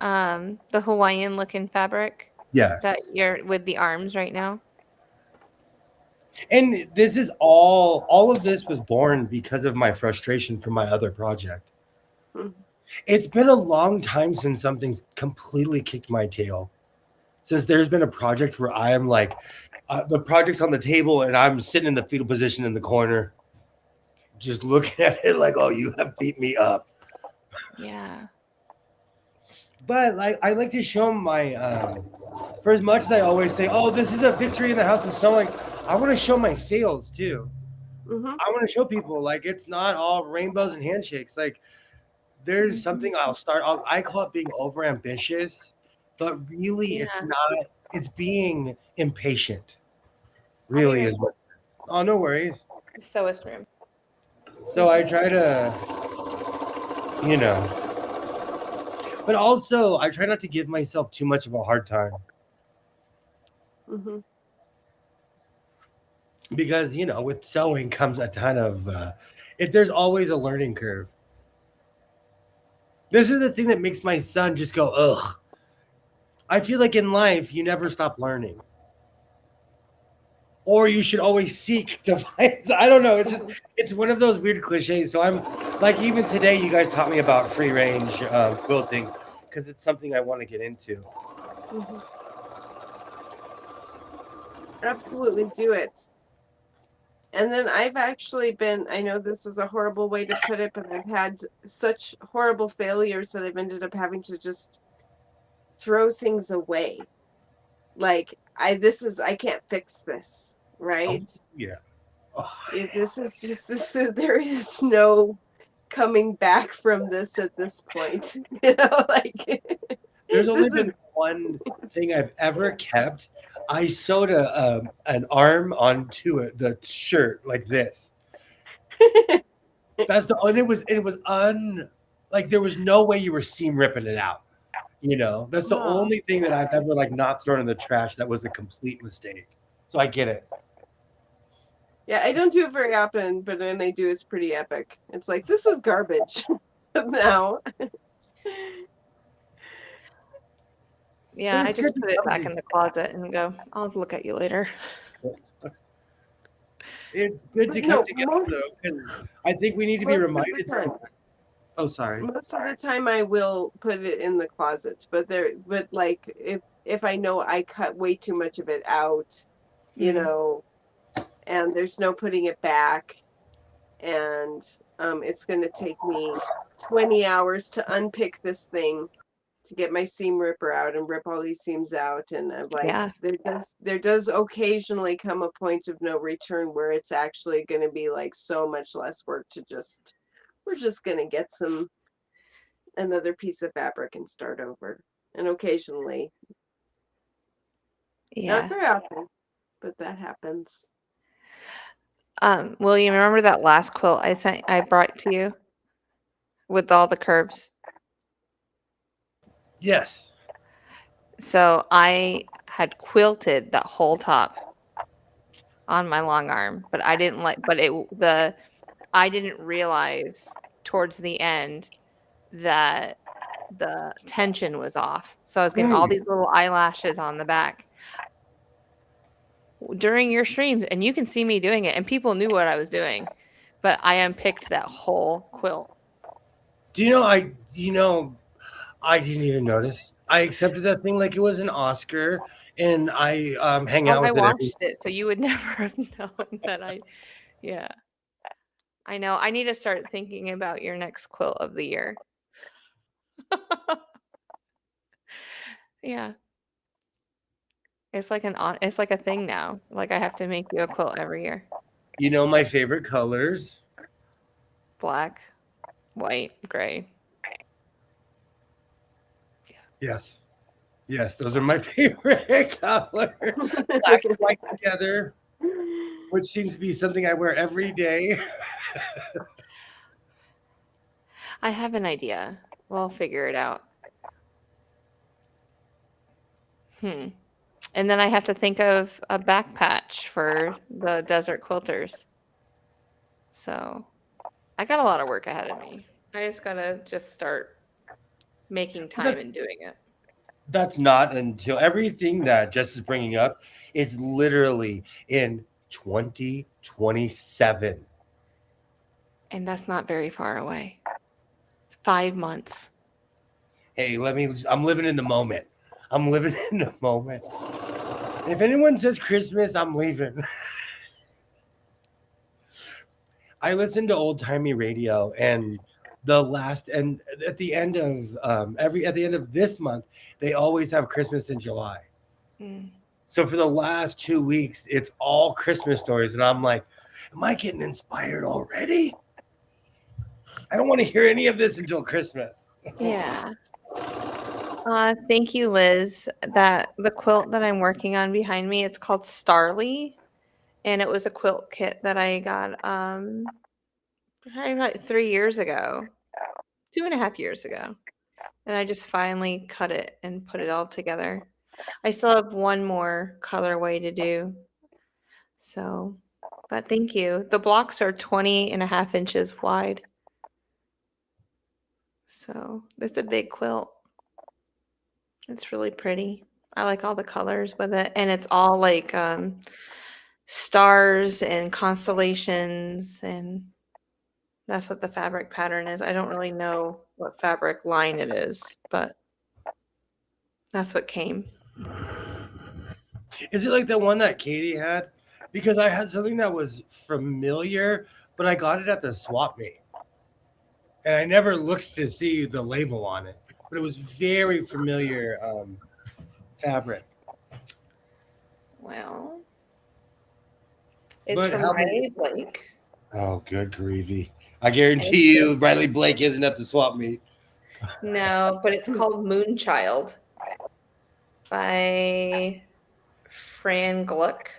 Hawaiian looking fabric? Yes. That you're with the arms right now? And this is all of this was born because of my frustration from my other project. Mm-hmm. It's been a long time since something's completely kicked my tail. Since there's been a project where I am like, the project's on the table and I'm sitting in the fetal position in the corner, just looking at it like, oh, you have beat me up. Yeah. But I like to show my, for as much as I always say, oh, this is a victory in the house of sewing, I want to show my fails too. Mm-hmm. I want to show people like it's not all rainbows and handshakes. Like there's something I call it being over ambitious, but really it's not. It's being impatient. Really is what. Oh, no worries. So is Grim. So I try to, but also I try not to give myself too much of a hard time. Mm-hmm. Because with sewing comes a ton of there's always a learning curve. This is the thing that makes my son just go ugh. I feel like in life you never stop learning, or you should always seek to find. I don't know, it's one of those weird cliches. So I'm like, even today you guys taught me about free range quilting because it's something I want to get into. Mm-hmm. Absolutely do it. And then I've actually been, I know this is a horrible way to put it, but I've had such horrible failures that I've ended up having to just throw things away. Like, I can't fix this, right? Oh, yeah. Oh. This is just this. There is no coming back from this at this point. There's only been one thing I've ever kept. I sewed an arm onto the shirt like this. That's and it was like there was no way you were seam ripping it out. That's the only thing that I've ever not thrown in the trash that was a complete mistake. So I get it. Yeah, I don't do it very often, but when I do, it's pretty epic. It's like, this is garbage now. Yeah, I just put it back in the closet and go, I'll look at you later. It's good to come together, though, because I think we need to be reminded. Oh, sorry. Most of the time I will put it in the closet, but if I know I cut way too much of it out, and there's no putting it back, and it's going to take me 20 hours to unpick this thing, to get my seam ripper out and rip all these seams out, and I'm like, there does occasionally come a point of no return where it's actually going to be like so much less work to we're just going to get another piece of fabric and start over. And occasionally, not very often, but that happens. William, remember that last quilt I brought to you with all the curves? Yes. So I had quilted that whole top on my long arm, but I didn't I didn't realize towards the end that the tension was off. So I was getting all these little eyelashes on the back during your streams, and you can see me doing it, and people knew what I was doing, but I unpicked that whole quilt. I didn't even notice. I accepted that thing like it was an Oscar, and I hang out with it. I watched it, so you would never have known that yeah. I know. I need to start thinking about your next quilt of the year. Yeah. It's like a thing now. Like I have to make you a quilt every year. My favorite colors? Black, white, gray. Yes. Yes, those are my favorite colors. Black and white together, which seems to be something I wear every day. I have an idea. We'll figure it out. And then I have to think of a back patch for the desert quilters. So I got a lot of work ahead of me. I just gotta start making time and doing it. That's not until everything that Jess is bringing up is literally in 2027. And that's not very far away. It's 5 months. Hey, I'm living in the moment. I'm living in the moment. If anyone says Christmas, I'm leaving. I listen to old timey radio, and at the end of this month, they always have Christmas in July. So for the last 2 weeks, it's all Christmas stories, and I'm like, am I getting inspired already? I don't want to hear any of this until Christmas. Yeah. Thank you, Liz. That the quilt that I'm working on behind me, it's called Starly, and it was a quilt kit that I got probably about 3 years ago, 2.5 years ago, and I just finally cut it and put it all together. I still have one more colorway to do, so, but thank you. The blocks are 20.5 inches wide, so it's a big quilt. It's really pretty. I like all the colors with it, and it's all like stars and constellations, and that's what the fabric pattern is. I don't really know what fabric line it is, but that's what came. Is it like the one that Katie had? Because I had something that was familiar, but I got it at the swap meet. And I never looked to see the label on it. But it was very familiar fabric. Well, it's But from how Riley Blake. Oh, good gravy. I guarantee you Riley Blake isn't at the swap meet. No, but it's called Moonchild by Fran Gluck,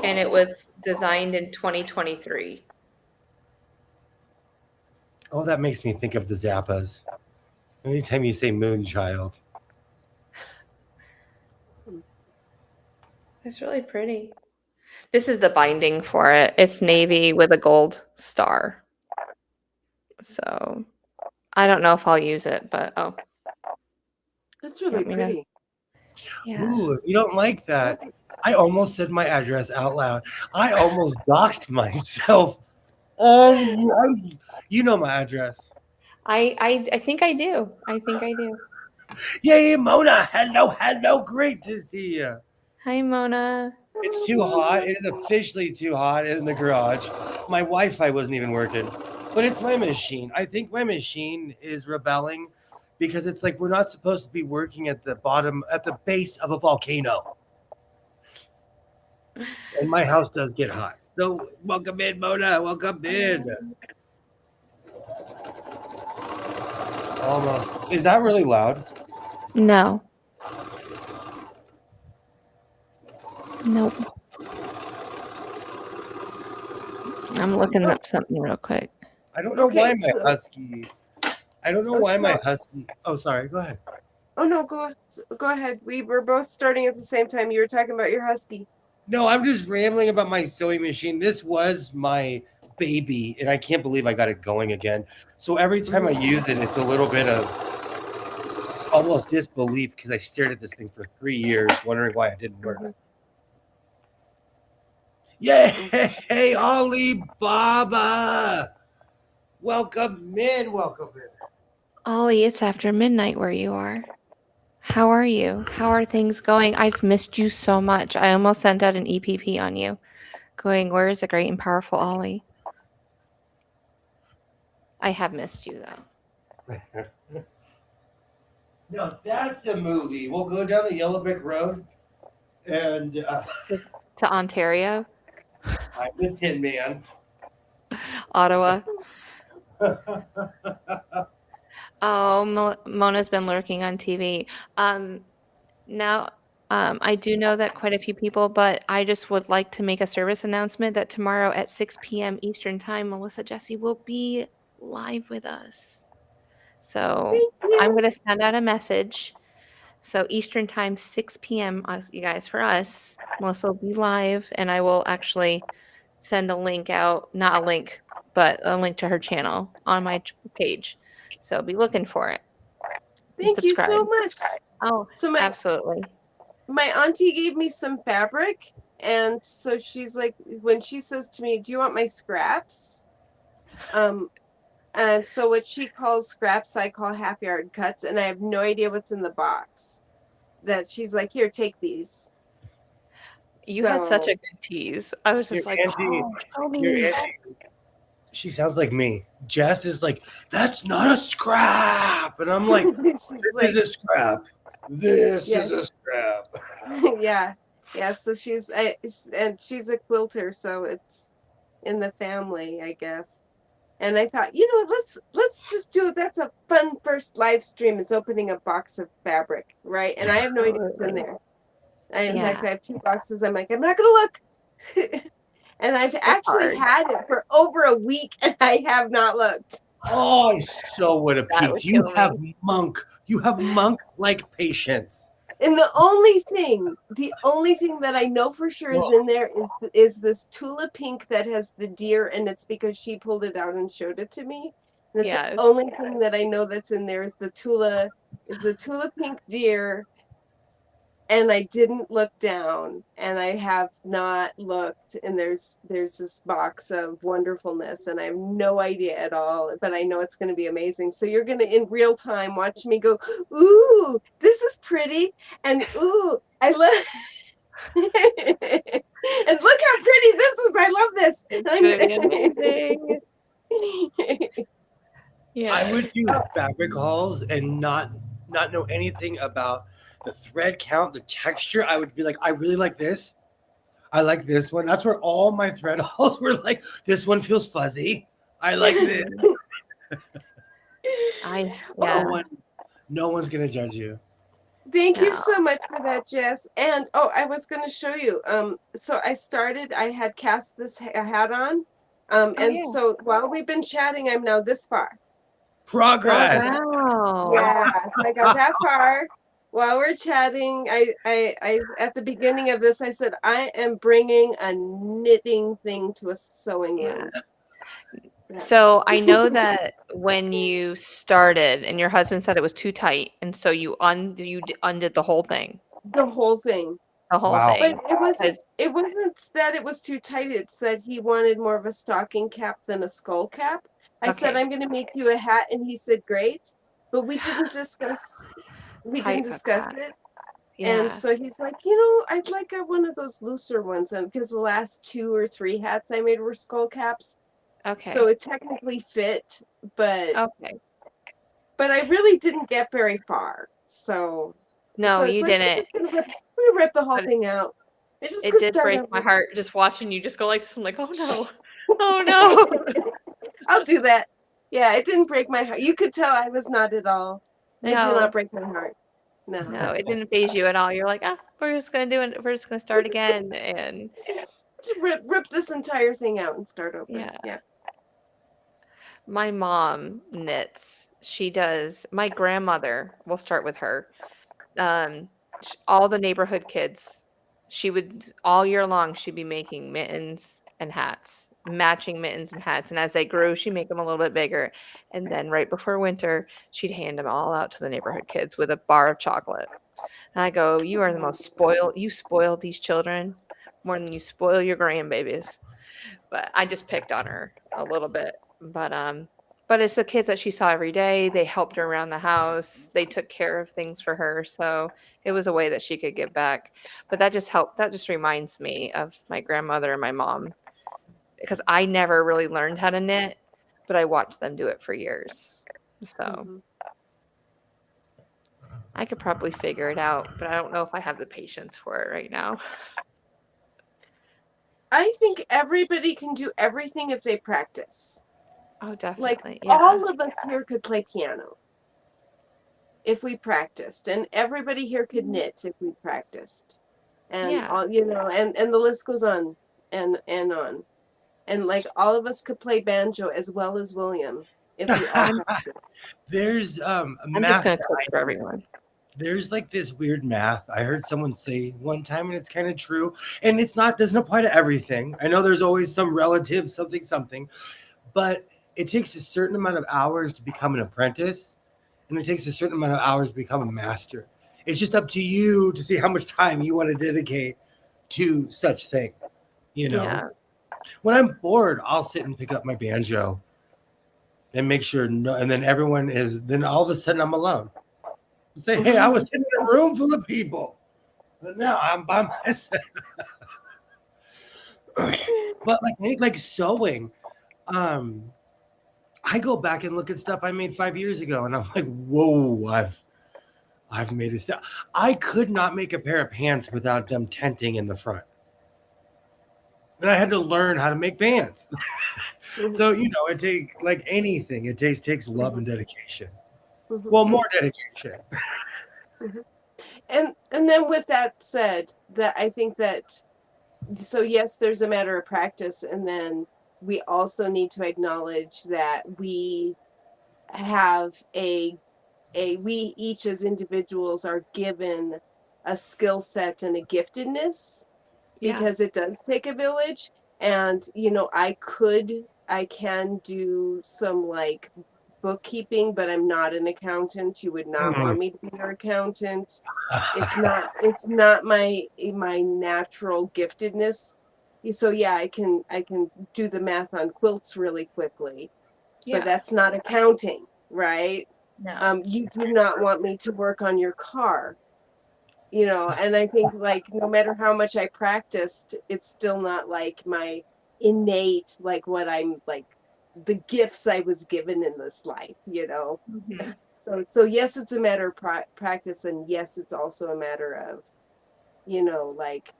and it was designed in 2023. Oh, that makes me think of the Zappas. Anytime you say Moonchild. It's really pretty. This is the binding for it. It's navy with a gold star. So I don't know if I'll use it, but That's really pretty. Yeah. Ooh, you don't like that? I almost said my address out loud. I almost doxed myself. You know my address. I think I do. I think I do. Yay, Mona. Hello. Great to see you. Hi, Mona. It's too hot. It is officially too hot in the garage. My Wi-Fi wasn't even working. But it's my machine. I think my machine is rebelling because it's like we're not supposed to be working at the bottom, at the base of a volcano. And my house does get hot. So welcome in, Mona. Welcome in. Almost. Is that really loud? No. Nope. I'm looking up something real quick. I don't know why my husky. I don't know why my husky. Oh, sorry. Go ahead. Oh no, go ahead. We were both starting at the same time. You were talking about your husky. No, I'm just rambling about my sewing machine. This was my baby, and I can't believe I got it going again. So every time I use it, it's a little bit of almost disbelief because I stared at this thing for 3 years, wondering why it didn't work. Yay, Alibaba! Welcome in. Ollie, it's after midnight where you are. How are you? How are things going? I've missed you so much. I almost sent out an EPP on you, going, where is the great and powerful Ollie? I have missed you, though. No, that's a movie. We'll go down the Yellow Brick Road and to Ontario. I'm the Tin Man. Ottawa. Oh, Mona's been lurking on TV. Now, I do know that quite a few people, but I just would like to make a service announcement that tomorrow at 6 p.m. Eastern Time, Melissa Jesse will be live with us. So I'm going to send out a message. So Eastern Time, 6 p.m. You guys, for us, Melissa will be live, and I will actually send a link out, not a link, but a link to her channel on my page. So be looking for it. Thank you so much. Oh, so absolutely. My auntie gave me some fabric, and so she's like, when she says to me, "Do you want my scraps?" And so what she calls scraps, I call half yard cuts, and I have no idea what's in the box. That she's like, "Here, take these." You had such a good tease. I was just like, show me. She sounds like me. Jess is like, "That's not a scrap," and I'm like, "This is a scrap. This is a scrap." Yeah. So she's a quilter, so it's in the family, I guess. And I thought, let's just do it. That's a fun first live stream, is opening a box of fabric, right? And I have no idea what's in there. In fact, I have 2 boxes. I'm like, I'm not gonna look. And I've actually had it for over a week, and I have not looked. Oh, I so would have peeped. You have monk-like patience. And the only thing that I know for sure is in there is this Tula pink that has the deer, and it's because she pulled it out and showed it to me. And it's the only thing that I know that's in there is the Tula pink deer. And I didn't look down, and I have not looked, and there's this box of wonderfulness, and I have no idea at all, but I know it's going to be amazing. So you're going to, in real time, watch me go, ooh, this is pretty, and ooh, I love, and look how pretty this is. I love this. Amazing. Yeah. I would do fabric hauls and not know anything about the thread count, the texture. I would be like, I really like this. I like this one. That's where all my thread hauls were like, this one feels fuzzy. I like this. No one's gonna judge you. Thank you so much for that, Jess. And I was gonna show you. So I had cast this hat on. So while we've been chatting, I'm now this far. Progress. So, wow. Yeah, I got that far. While we're chatting, I at the beginning of this, I said, I am bringing a knitting thing to a sewing room. Yeah. So I know that when you started and your husband said it was too tight, and so you undid the whole thing. The whole thing. The whole thing. But it wasn't that it was too tight. It's that he wanted more of a stocking cap than a skull cap. I said, I'm going to make you a hat, and he said, great. But we didn't discuss it. Yeah. And so he's like, I'd like one of those looser ones, because the last 2 or 3 hats I made were skull caps. Okay. So it technically fit, but I really didn't get very far. So you didn't. We ripped the whole thing out. It did break my heart just watching you just go like this. I'm like, oh no, oh no. I'll do that. Yeah, it didn't break my heart. You could tell I was not at all. It did not break my heart. No, it didn't phase you at all. You're like, we're just gonna do it. We're just gonna start again and just rip this entire thing out and start over. Yeah. My mom knits. She does. My grandmother. We'll start with her. All the neighborhood kids. She would all year long. She'd be making mittens and hats, matching mittens and hats. And as they grew, she'd make them a little bit bigger. And then right before winter, she'd hand them all out to the neighborhood kids with a bar of chocolate. And I go, you are the most spoiled. You spoiled these children more than you spoil your grandbabies. But I just picked on her a little bit. But it's the kids that she saw every day. They helped her around the house. They took care of things for her. So it was a way that she could give back. But that just helped. That just reminds me of my grandmother and my mom. Because I never really learned how to knit, but I watched them do it for years. So I could probably figure it out, but I don't know if I have the patience for it right now. I think everybody can do everything if they practice. Oh, definitely. Like all of us here could play piano if we practiced, and everybody here could knit if we practiced, and all, and the list goes on and on, and like all of us could play banjo as well as William if we all practiced. There's I'm just gonna cook for everyone. There's like this weird math I heard someone say one time, and it's kind of true, and doesn't apply to everything. I know there's always some relative something, but it takes a certain amount of hours to become an apprentice, and it takes a certain amount of hours to become a master. It's just up to you to see how much time you want to dedicate to such thing. When I'm bored, I'll sit and pick up my banjo and make sure and then everyone is, then all of a sudden I'm alone. I say, hey, I was in a room full of people, but now I'm by myself. But like sewing, I go back and look at stuff I made 5 years ago, and I'm like, whoa, I've made a step. I could not make a pair of pants without them tenting in the front. And I had to learn how to make pants. So it takes like anything. It takes love and dedication. Mhm. Well, more dedication. Mhm. And then with that said, that I think that so yes, there's a matter of practice, and then we also need to acknowledge that we have we each as individuals are given a skill set and a giftedness Yeah. because it does take a village. And I can do some like bookkeeping, but I'm not an accountant. You would not want me to be your accountant. It's not my natural giftedness. So yeah, I can do the math on quilts really quickly, but that's not accounting, right? No. You do not want me to work on your car, and I think like no matter how much I practiced, it's still not like my innate, like what I'm like the gifts I was given in this life. Mhm. So yes, it's a matter of practice, and yes, it's also a matter of, like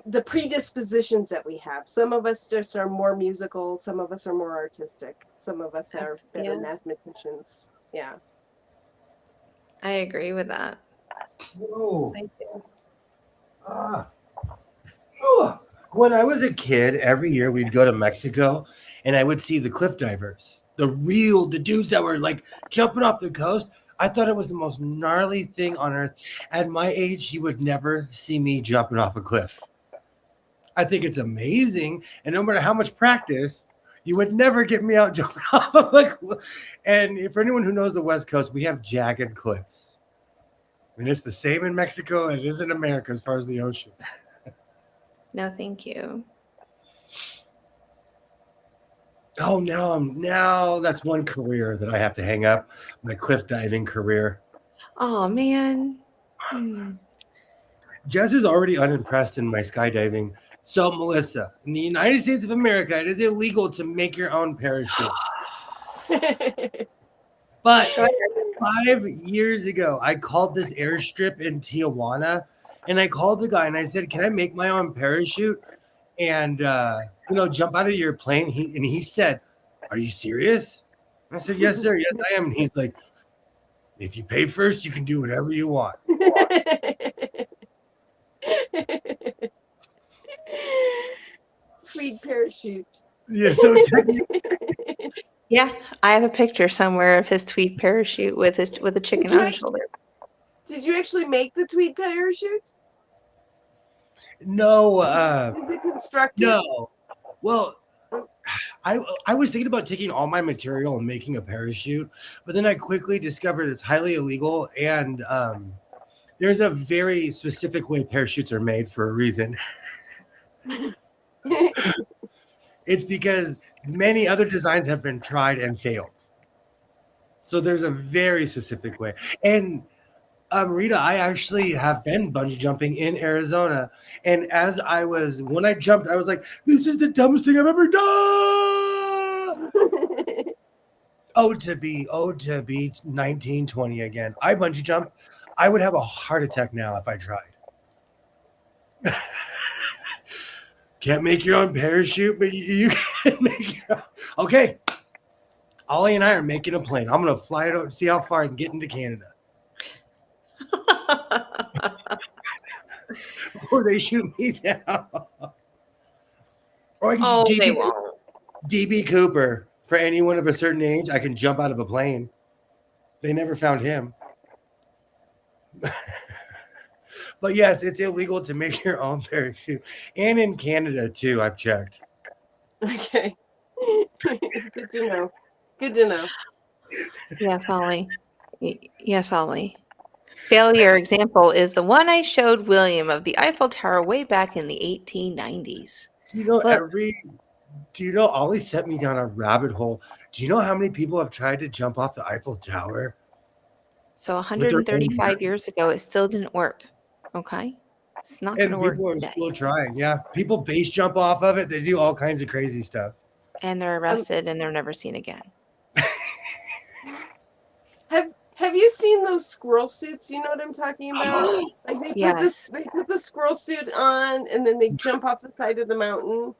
the predispositions that we have. Some of us just are more musical, some of us are more artistic, some of us are better Yeah, mathematicians. Yeah. I agree with that. Whoa. I do. Ah. Oh. When I was a kid, every year we'd go to Mexico and I would see the cliff divers, the dudes that were like jumping off the coast. I thought it was the most gnarly thing on earth. At my age, you would never see me jumping off a cliff. I think it's amazing. And no matter how much practice, you would never get me out jumping off of a cliff. And for anyone who knows the West Coast, we have jagged cliffs. And it's the same in Mexico as it is in America as far as the ocean. No, thank you. Oh, now that's one career that I have to hang up, my cliff diving career. Oh man. Jess is already unimpressed in my skydiving. So, Melissa, in the United States of America, it is illegal to make your own parachute. But 5 years ago, I called this airstrip in Tijuana, and I called the guy and I said, "Can I make my own parachute and jump out of your plane?" He said, "Are you serious?" I said, "Yes, sir. Yes, I am." And he's like, "If you pay first, you can do whatever you want." Tweed parachute. Yeah, so technically, Yeah, I have a picture somewhere of his tweed parachute with a chicken on his shoulder. Did you actually make the tweed parachute? no, Is it constructed? no. Well, I was thinking about taking all my material and making a parachute, but then I quickly discovered it's highly illegal, and there's a very specific way parachutes are made for a reason. It's because many other designs have been tried and failed. So there's a very specific way. And Rita, I actually have been bungee jumping in Arizona. And when I jumped, I was like, this is the dumbest thing I've ever done. To be 1920 again. I bungee jumped. I would have a heart attack now if I tried. Can't make your own parachute, but you can make your own. Okay. Ollie and I are making a plane. I'm going to fly it out and see how far I can get into Canada. Or they shoot me down. Or They won't. DB Cooper. For anyone of a certain age, I can jump out of a plane. They never found him. But yes, it's illegal to make your own parachute. And in Canada, too, I've checked. Okay. Good to know. Good to know. Yes, Ollie. Yes, Ollie. Failure example is the one I showed William of the Eiffel Tower way back in the 1890s. Do you know Ollie set me down a rabbit hole? Do you know how many people have tried to jump off the Eiffel Tower? So 135 years ago, it still didn't work. Okay? It's not going to work. And people are today. still trying. Yeah. People base jump off of it. They do all kinds of crazy stuff. And they're arrested and they're never seen again. Have you seen those squirrel suits? You know what I'm talking about? Like they put the squirrel suit on and then they jump off the side of the mountain.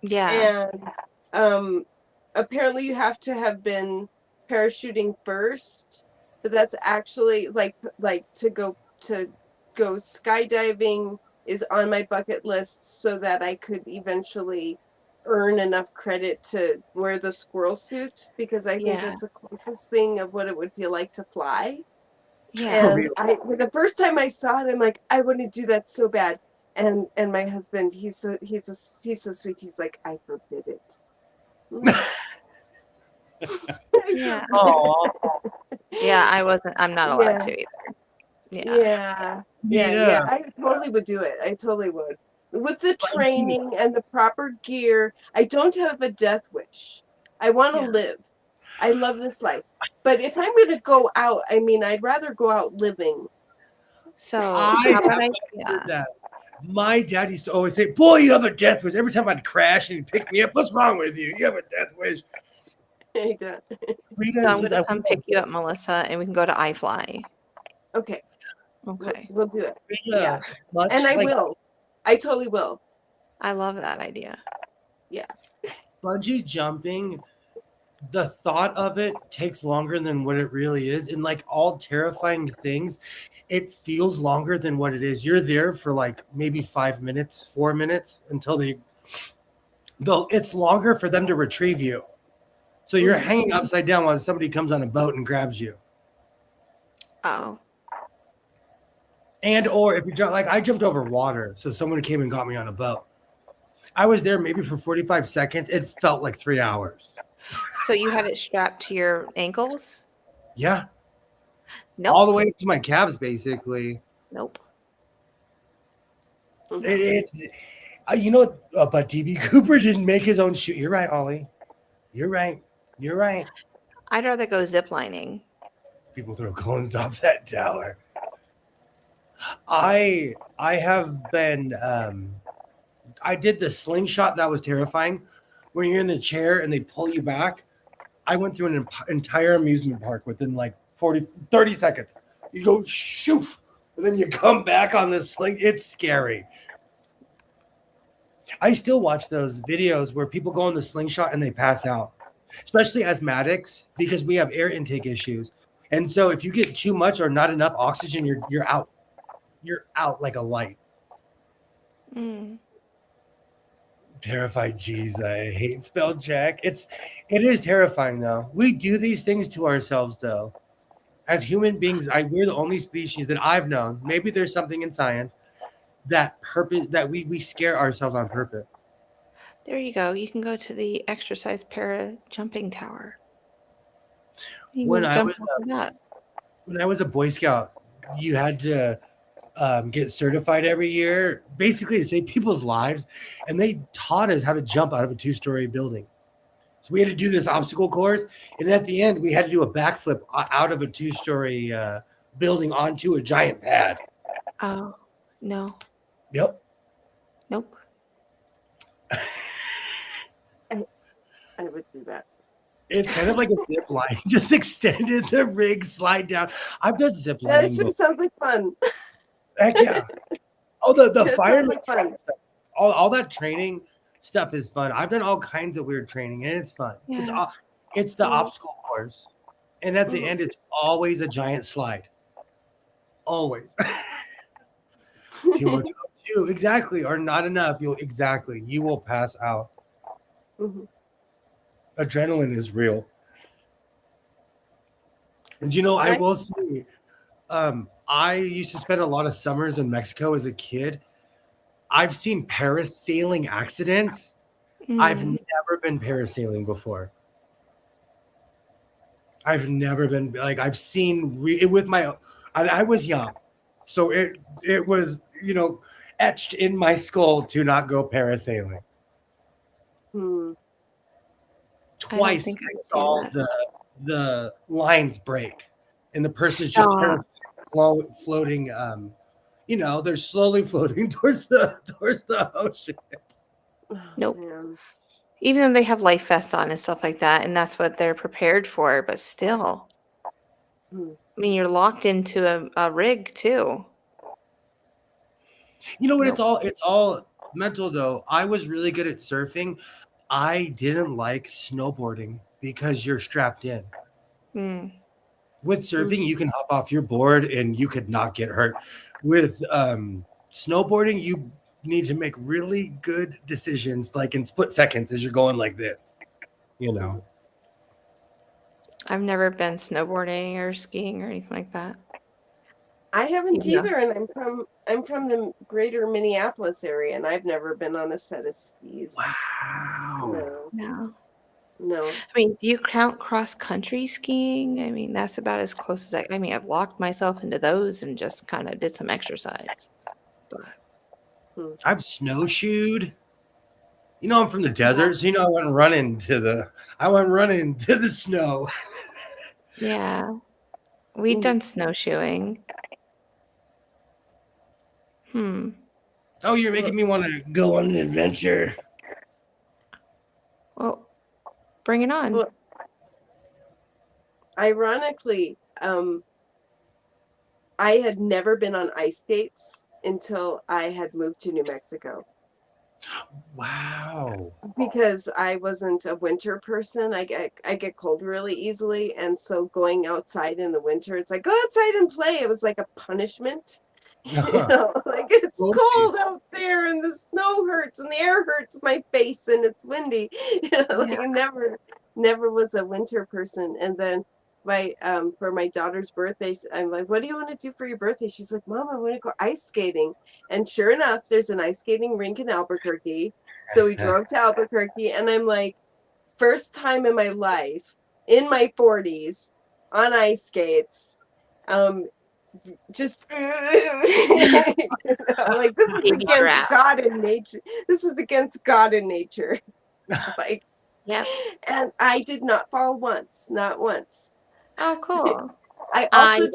Yeah. And apparently you have to have been parachuting first, but that's actually like to go skydiving is on my bucket list so that I could eventually earn enough credit to wear the squirrel suit, because I think that's the closest thing of what it would feel like to fly. Yeah. And the first time I saw it, I'm like, I want to do that so bad. And my husband, he's so sweet. He's like, I forbid it. Yeah. Oh, Yeah, I'm not allowed to either. Yeah. I totally would do it. I totally would. With the training and the proper gear. I don't have a death wish. I want to live. I love this life. But if I'm going to go out, I mean, I'd rather go out living. So how about that. My dad used to always say, "Boy, you have a death wish." Every time I'd crash and he'd pick me up, "What's wrong with you? You have a death wish." So I'm going to come pick you up, Melissa, and we can go to iFly. Okay. Okay. We'll do it. Yeah. And I will. I totally will. I love that idea. Yeah. Bungee jumping, the thought of it takes longer than what it really is. And like all terrifying things, it feels longer than what it is. You're there for like maybe 5 minutes, 4 minutes until it's longer for them to retrieve you. So you're hanging upside down while somebody comes on a boat and grabs you. Oh. And or if you jump, like I jumped over water, so someone came and got me on a boat. I was there maybe for 45 seconds. It felt like 3 hours. So you had it strapped to your ankles? Yeah. Nope. All the way to my calves, basically. Nope. It's but DB Cooper didn't make his own shoe. You're right, Ollie. You're right. I'd rather go ziplining. People throw cones off that tower. I have been I did the slingshot. That was terrifying. When you're in the chair and they pull you back, I went through an entire amusement park within like 30 seconds. You go shoof, and then you come back on this sling. It's scary. I still watch those videos where people go on the slingshot and they pass out, especially asthmatics, because we have air intake issues. And so if you get too much or not enough oxygen, you're out. You're out like a light. Terrified. Jeez, I hate spell check. It is terrifying though. We do these things to ourselves though. As human beings, we're the only species that I've known. Maybe there's something in science that we scare ourselves on purpose. There you go. You can go to the exercise para jumping tower. When I was a Boy Scout, you had to get certified every year, basically to save people's lives, and they taught us how to jump out of a 2-story building. So we had to do this obstacle course, and at the end, we had to do a backflip out of a 2-story building onto a giant pad. Oh, no. Yep. Nope. I would do that. It's kind of like a zip line, just extended the rig, slide down. I've done zip lining. That just sounds like fun. Heck yeah. Oh, the fireman stuff. All that training stuff is fun. I've done all kinds of weird training, and it's fun. Yeah. It's the obstacle course, and at the end, it's always a giant slide. Always. Too much, exactly, or not enough. You will pass out. Adrenaline is real. And I will say, I used to spend a lot of summers in Mexico as a kid. I've seen parasailing accidents. I've never been parasailing before. I've never been I've seen it with I was young, so it was etched in my skull to not go parasailing. Twice I saw the lines break, and the person's just floating. They're slowly floating towards the ocean. Nope. Even though they have life vests on and stuff like that, and that's what they're prepared for, but still, I mean, you're locked into a rig too. You know what? Nope. It's all mental though. I was really good at surfing. I didn't like snowboarding because you're strapped in. With surfing, you can hop off your board and you could not get hurt. With snowboarding, you need to make really good decisions, like in split seconds as you're going like this. You know. I've never been snowboarding or skiing or anything like that. I haven't either, and I'm from the greater Minneapolis area, and I've never been on a set of skis. Wow. No. I mean, do you count cross-country skiing? I mean, that's about as close as I mean, I've locked myself into those and just kind of did some exercise. But I've snowshoed. You know, I'm from the desert, so you know I went running to the snow. Yeah. We've done snowshoeing. Oh, you're making me want to go on an adventure. Well, bring it on. Well, ironically, I had never been on ice skates until I had moved to New Mexico. Wow. Because I wasn't a winter person. I get cold really easily, and so going outside in the winter, it's like, go outside and play. It was like a punishment. You know, like it's cold out there and the snow hurts and the air hurts my face and it's windy. You know, like never was a winter person. And then for my daughter's birthday, I'm like, what do you want to do for your birthday? She's like, Mom, I want to go ice skating. And sure enough, there's an ice skating rink in Albuquerque. So we drove to Albuquerque, and I'm like, first time in my life, in my 40s, on ice skates. Just you know, like this is against God and nature. This is against God and nature. Like, yeah. And I did not fall once, not once. Oh, cool. I also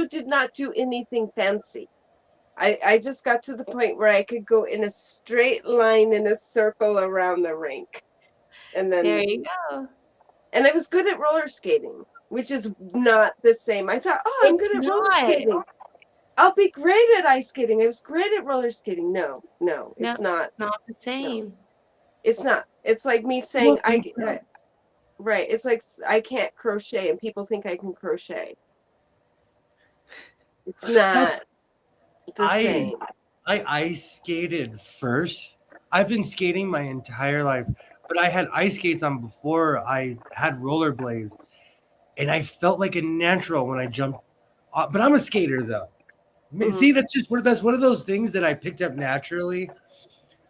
did not do anything fancy. I just got to the point where I could go in a straight line in a circle around the rink. And then there you go. And I was good at roller skating, which is not the same. I thought, I'm good at roller skating. I'll be great at ice skating. I was great at roller skating. No, it's not. It's not the same. No. It's not. It's like me saying right. It's like I can't crochet and people think I can crochet. It's not the same. I ice skated first. I've been skating my entire life, but I had ice skates on before I had rollerblades, and I felt like a natural when I jumped. But I'm a skater though. See, that's one of those things that I picked up naturally,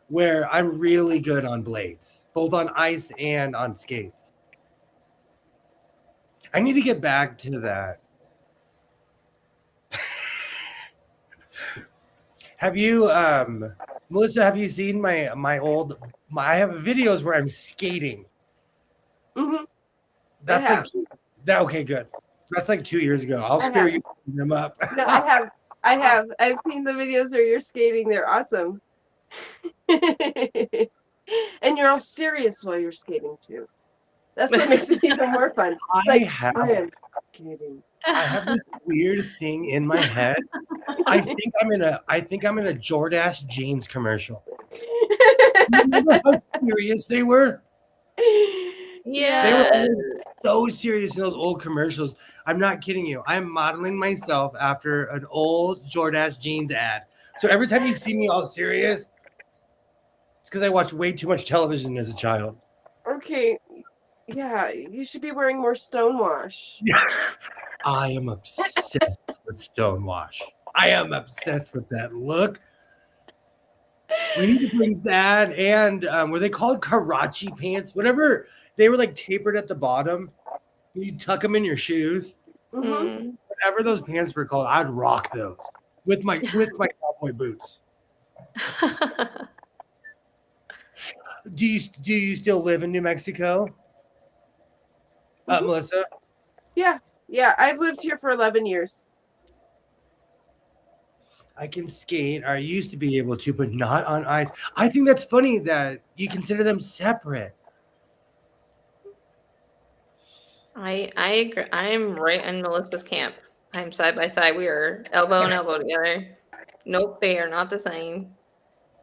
where I'm really good on blades, both on ice and on skates. I need to get back to that. Have you, Melissa? Have you seen my old? I have videos where I'm skating. That's like that. Okay, good. That's like 2 years ago. I'll spare you them up. No, I have. I've seen the videos where you're skating. They're awesome. And you're all serious while you're skating too. That's what makes it even more fun. It's I am skating. I have this weird thing in my head. I think I'm in a Jordache jeans commercial. Remember how serious they were? Yeah. They were so serious in those old commercials. I'm not kidding you. I'm modeling myself after an old Jordache jeans ad. So every time you see me all serious, it's because I watched way too much television as a child. Okay. Yeah, you should be wearing more Stonewash. I am obsessed with Stonewash. I am obsessed with that look. We need to bring that and were they called Karachi pants? Whatever. They were like tapered at the bottom. You tuck them in your shoes. Whatever those pants were called, I'd rock those with my cowboy boots. Do you still live in New Mexico? Melissa? Yeah. I've lived here for 11 years. I can skate. I used to be able to, but not on ice. I think that's funny that you consider them separate. I agree. I'm right in Melissa's camp. I'm side by side. We are elbow and elbow together. Nope, they are not the same.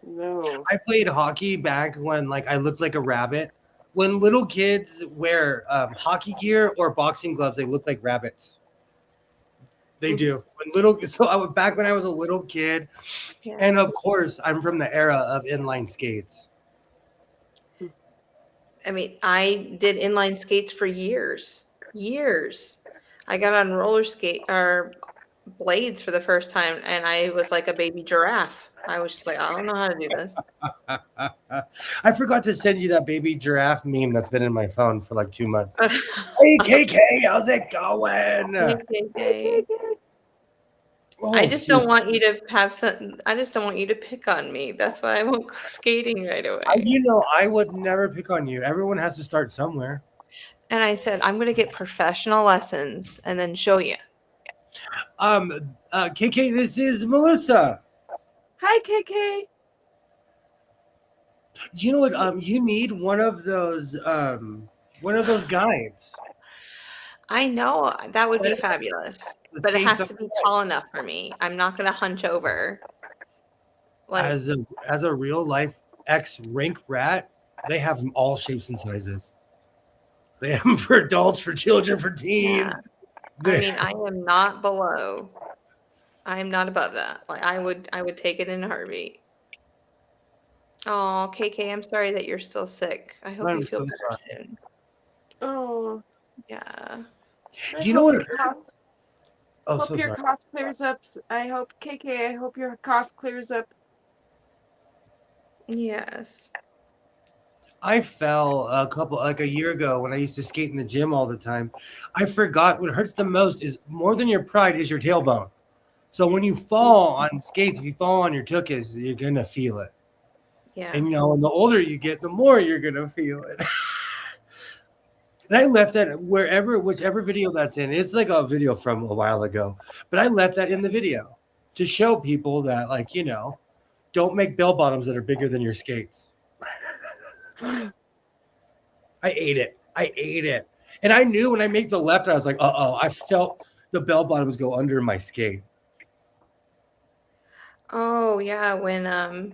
No. I played hockey back when like I looked like a rabbit. When little kids wear hockey gear or boxing gloves, they look like rabbits. They do. Back when I was a little kid, Yeah. and of course I'm from the era of inline skates. I mean, I did inline skates for years. Years. I got on roller skate or blades for the first time, and I was like a baby giraffe. I was just like, I don't know how to do this. I forgot to send you that baby giraffe meme that's been in my phone for like 2 months. Hey KK, how's it going? Oh, I just don't want you to have some. I just don't want you to pick on me. That's why I won't go skating right away. I would never pick on you. Everyone has to start somewhere. And I said, I'm going to get professional lessons and then show you. KK, this is Melissa. Hi, KK. You know what? You need one of those guides. I know that would be fabulous, but it has to be tall enough for me. I'm not going to hunch over. Like, as a real life ex rink rat, they have them all shapes and sizes. They have them for adults, for children, for teens. Yeah. I mean, I am not below. I am not above that. Like I would take it in a heartbeat. Oh, KK, I'm sorry that you're still sick. I hope you feel better soon. Oh. Yeah. Do you know what? Hope your cough clears up. I hope, KK, I hope your cough clears up. Yes. I fell a year ago when I used to skate in the gym all the time. I forgot what hurts the most is more than your pride is your tailbone. So when you fall on skates, if you fall on your tuchus, you're going to feel it. Yeah. And, and the older you get, the more you're going to feel it. And I left that whichever video that's in. It's like a video from a while ago. But I left that in the video to show people that, don't make bell bottoms that are bigger than your skates. I ate it. And I knew when I made the left, I was like, I felt the bell bottoms go under my skate. Oh, yeah. When,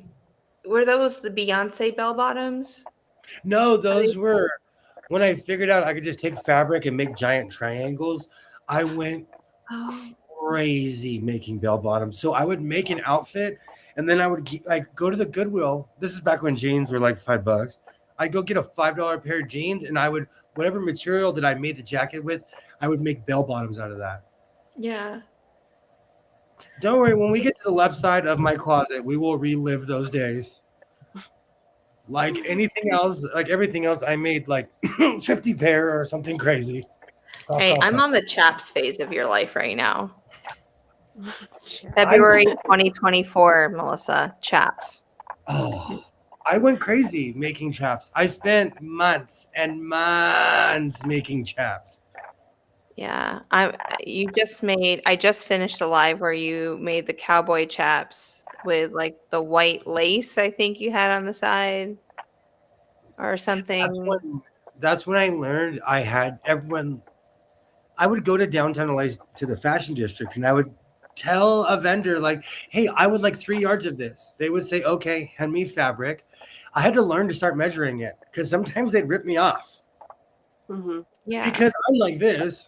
were those the Beyonce bell bottoms? No, those were when I figured out I could just take fabric and make giant triangles. I went crazy making bell bottoms. So I would make an outfit and then I would go to the Goodwill. This is back when jeans were like $5. I'd go get a $5 pair of jeans and I would, whatever material that I made the jacket with, I would make bell bottoms out of that. Yeah. Don't worry. When we get to the left side of my closet, we will relive those days. Like anything else, like everything else, I made like 50 pair or something crazy. Hey, I'm on the chaps phase of your life right now. February 2024, Melissa, chaps. Oh, I went crazy making chaps. I spent months and months making chaps. Yeah, I just finished a live where you made the cowboy chaps with like the white lace I think you had on the side or something. That's when I learned I had everyone. I would go to downtown LA to the fashion district and I would tell a vendor like, hey, I would like 3 yards of this. They would say, okay, hand me fabric. I had to learn to start measuring it because sometimes they'd rip me off. Mm-hmm. Yeah. Because I'm like this.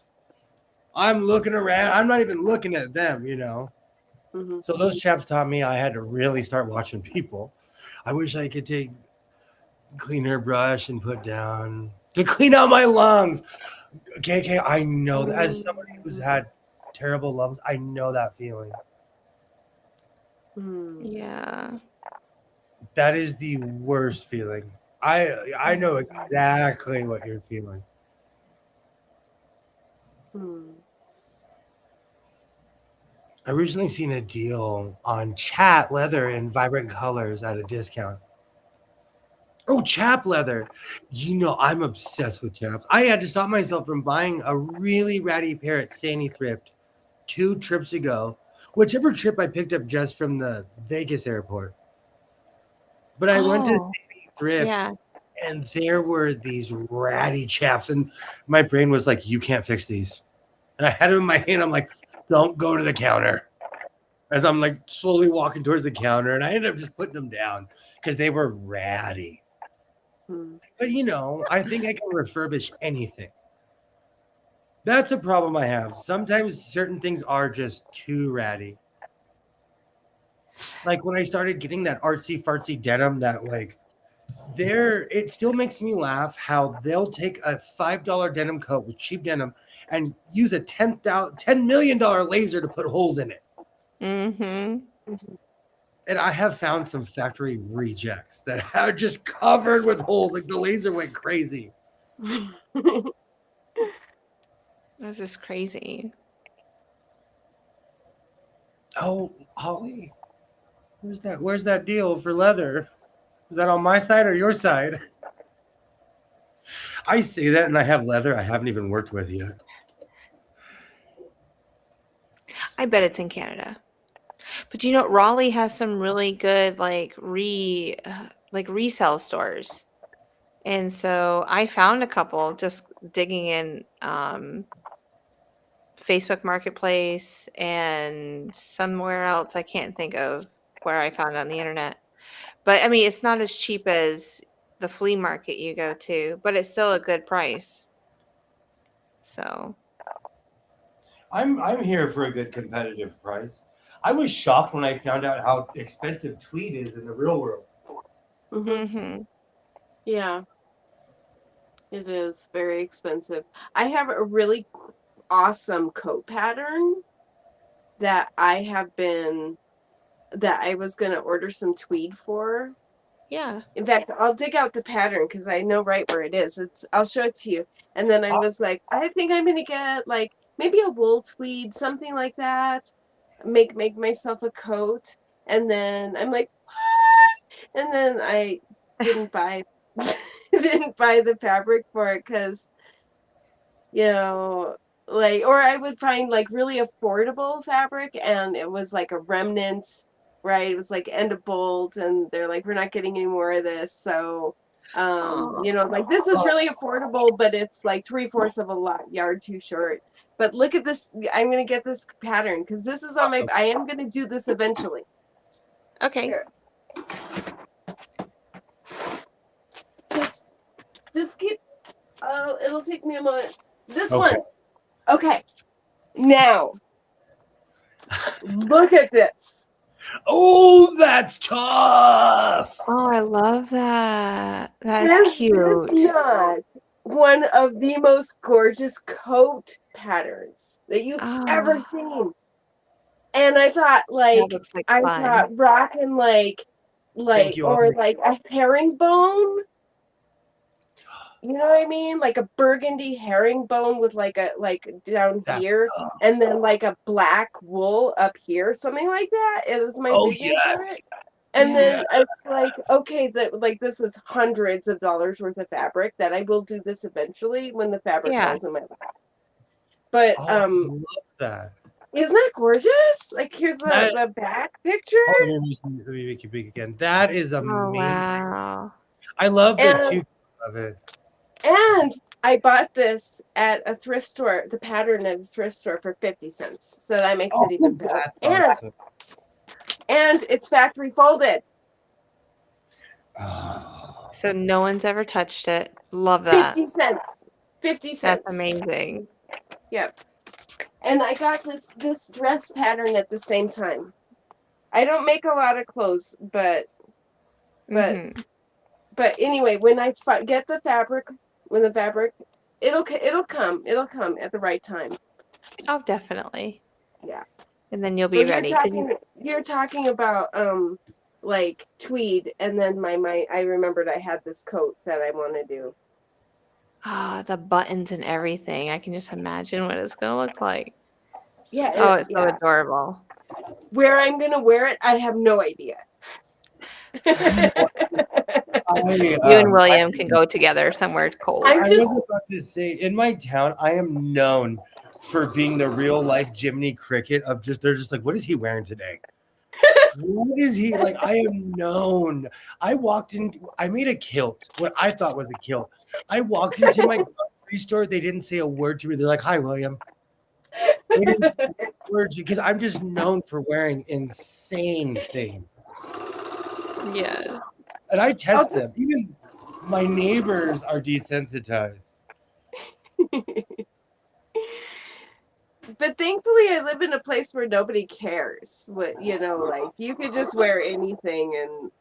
I'm looking around. I'm not even looking at them, Mm-hmm. So those chaps taught me I had to really start watching people. I wish I could take cleaner brush and put down to clean out my lungs. KK, I know that as somebody who's had terrible lungs, I know that feeling. Yeah. That is the worst feeling. I know exactly what you're feeling. I recently seen a deal on chat leather in vibrant colors at a discount. Oh, chap leather. I'm obsessed with chaps. I had to stop myself from buying a really ratty pair at Sandy Thrift 2 trips ago. Whichever trip I picked up just from the Vegas airport. But I went to Sandy Thrift and there were these ratty chaps. And my brain was like, you can't fix these. And I had them in my hand. I'm like, don't go to the counter. as I'm like slowly walking towards the counter, and I ended up just putting them down because they were ratty. But I think I can refurbish anything. That's a problem I have. Sometimes certain things are just too ratty. Like when I started getting that artsy fartsy denim that like it still makes me laugh how they'll take a $5 denim coat with cheap denim and use a $10 million laser to put holes in it. Mm-hmm. And I have found some factory rejects that are just covered with holes. Like the laser went crazy. That's just crazy. Oh, Holly, where's that deal for leather? Is that on my side or your side? I say that and I have leather I haven't even worked with yet. I bet it's in Canada. But Raleigh has some really good resale stores. And so I found a couple just digging in Facebook Marketplace and somewhere else. I can't think of where I found it on the internet. But I mean, it's not as cheap as the flea market you go to, but it's still a good price. So I'm here for a good competitive price. I was shocked when I found out how expensive tweed is in the real world. Mm-hmm. Yeah, it is very expensive. I have a really awesome coat pattern that I was going to order some tweed for. Yeah. In fact, I'll dig out the pattern because I know right where it is. I'll show it to you. And then I was like, I think I'm going to get like maybe a wool tweed, something like that. Make myself a coat. And then I'm like, what? And then I didn't buy the fabric for it because, or I would find like really affordable fabric and it was like a remnant, right? It was like end of bolt and they're like, we're not getting any more of this. So, like this is really affordable, but it's like 3/4 of a yard too short. But look at this. I'm going to get this pattern because this is on I am going to do this eventually. Okay. Here. So just keep, it'll take me a moment. This one. Okay. Now, look at this. Oh, that's tough. Oh, I love that. That's cute. This is not one of the most gorgeous coat patterns that you've ever seen. And I thought rocking like a herringbone. You know what I mean? Like a burgundy herringbone with like down here and then like a black wool up here, something like that. It was my vision for it. And then it's like, okay, this is hundreds of dollars worth of fabric that I will do this eventually when the fabric falls in my lap. But I love that. Isn't that gorgeous? Like here's the back picture. Let me make you big again. That is amazing. Oh, wow. I love the two of it. And I bought this at a thrift store, the pattern at a thrift store for 50 cents. So that makes it even better. And it's factory folded. So no one's ever touched it. Love that. 50 cents. 50 cents. That's amazing. Yep. And I got this dress pattern at the same time. I don't make a lot of clothes, but anyway, when I get the fabric, it'll come at the right time. Oh, definitely. Yeah. And then you'll be ready. You're talking about like tweed, and then I remembered I had this coat that I want to do. The buttons and everything. I can just imagine what it's gonna look like. Yeah. Oh, it's so adorable. Where I'm gonna wear it, I have no idea. You and William can go together somewhere cold. I was about to say, in my town, I am known for being the real life Jiminy Cricket of they're just like, what is he wearing today? What is he like? I am known. I made a kilt, what I thought was a kilt. I walked into my grocery store. They didn't say a word to me. They're like, hi, William. It is gorgeous because I'm just known for wearing insane things. Yes. And I test them. Even my neighbors are desensitized. But thankfully, I live in a place where nobody cares. What like you could just wear anything and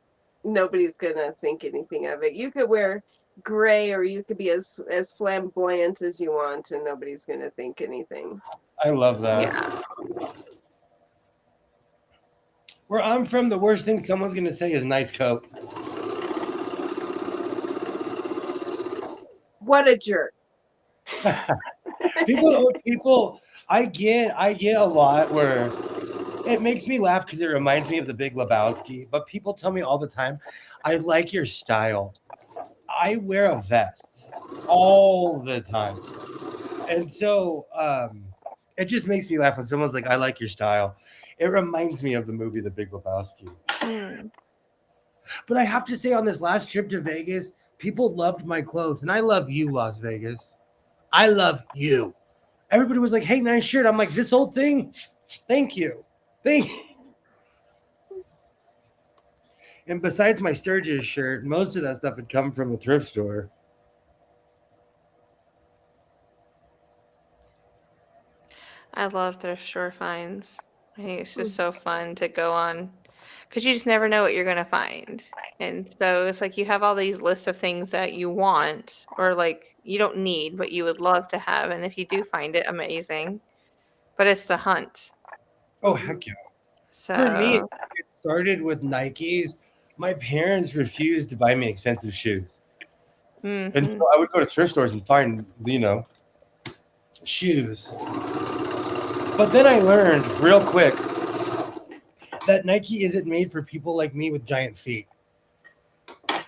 nobody's gonna think anything of it. You could wear gray, or you could be as flamboyant as you want, and nobody's gonna think anything. I love that. Yeah. Where I'm from, the worst thing someone's gonna say is nice coat. What a jerk. people I get a lot where it makes me laugh because it reminds me of the Big Lebowski, but people tell me all the time, I like your style. I wear a vest all the time. And so it just makes me laugh when someone's like, I like your style. It reminds me of the movie The Big Lebowski. But I have to say, on this last trip to Vegas, people loved my clothes, and I love you, Las Vegas. I love you. Everybody was like, hey, nice shirt. I'm like, this whole thing, thank you. Thank you. And besides my Sturgis shirt, most of that stuff had come from the thrift store. I love thrift store finds. I think it's just so fun to go on because you just never know what you're going to find. And so it's like you have all these lists of things that you want or like you don't need, but you would love to have. And if you do find it, amazing. But it's the hunt. Oh, heck yeah. So for me, it started with Nikes. My parents refused to buy me expensive shoes. And so I would go to thrift stores and find, shoes. But then I learned real quick that Nike isn't made for people like me with giant feet.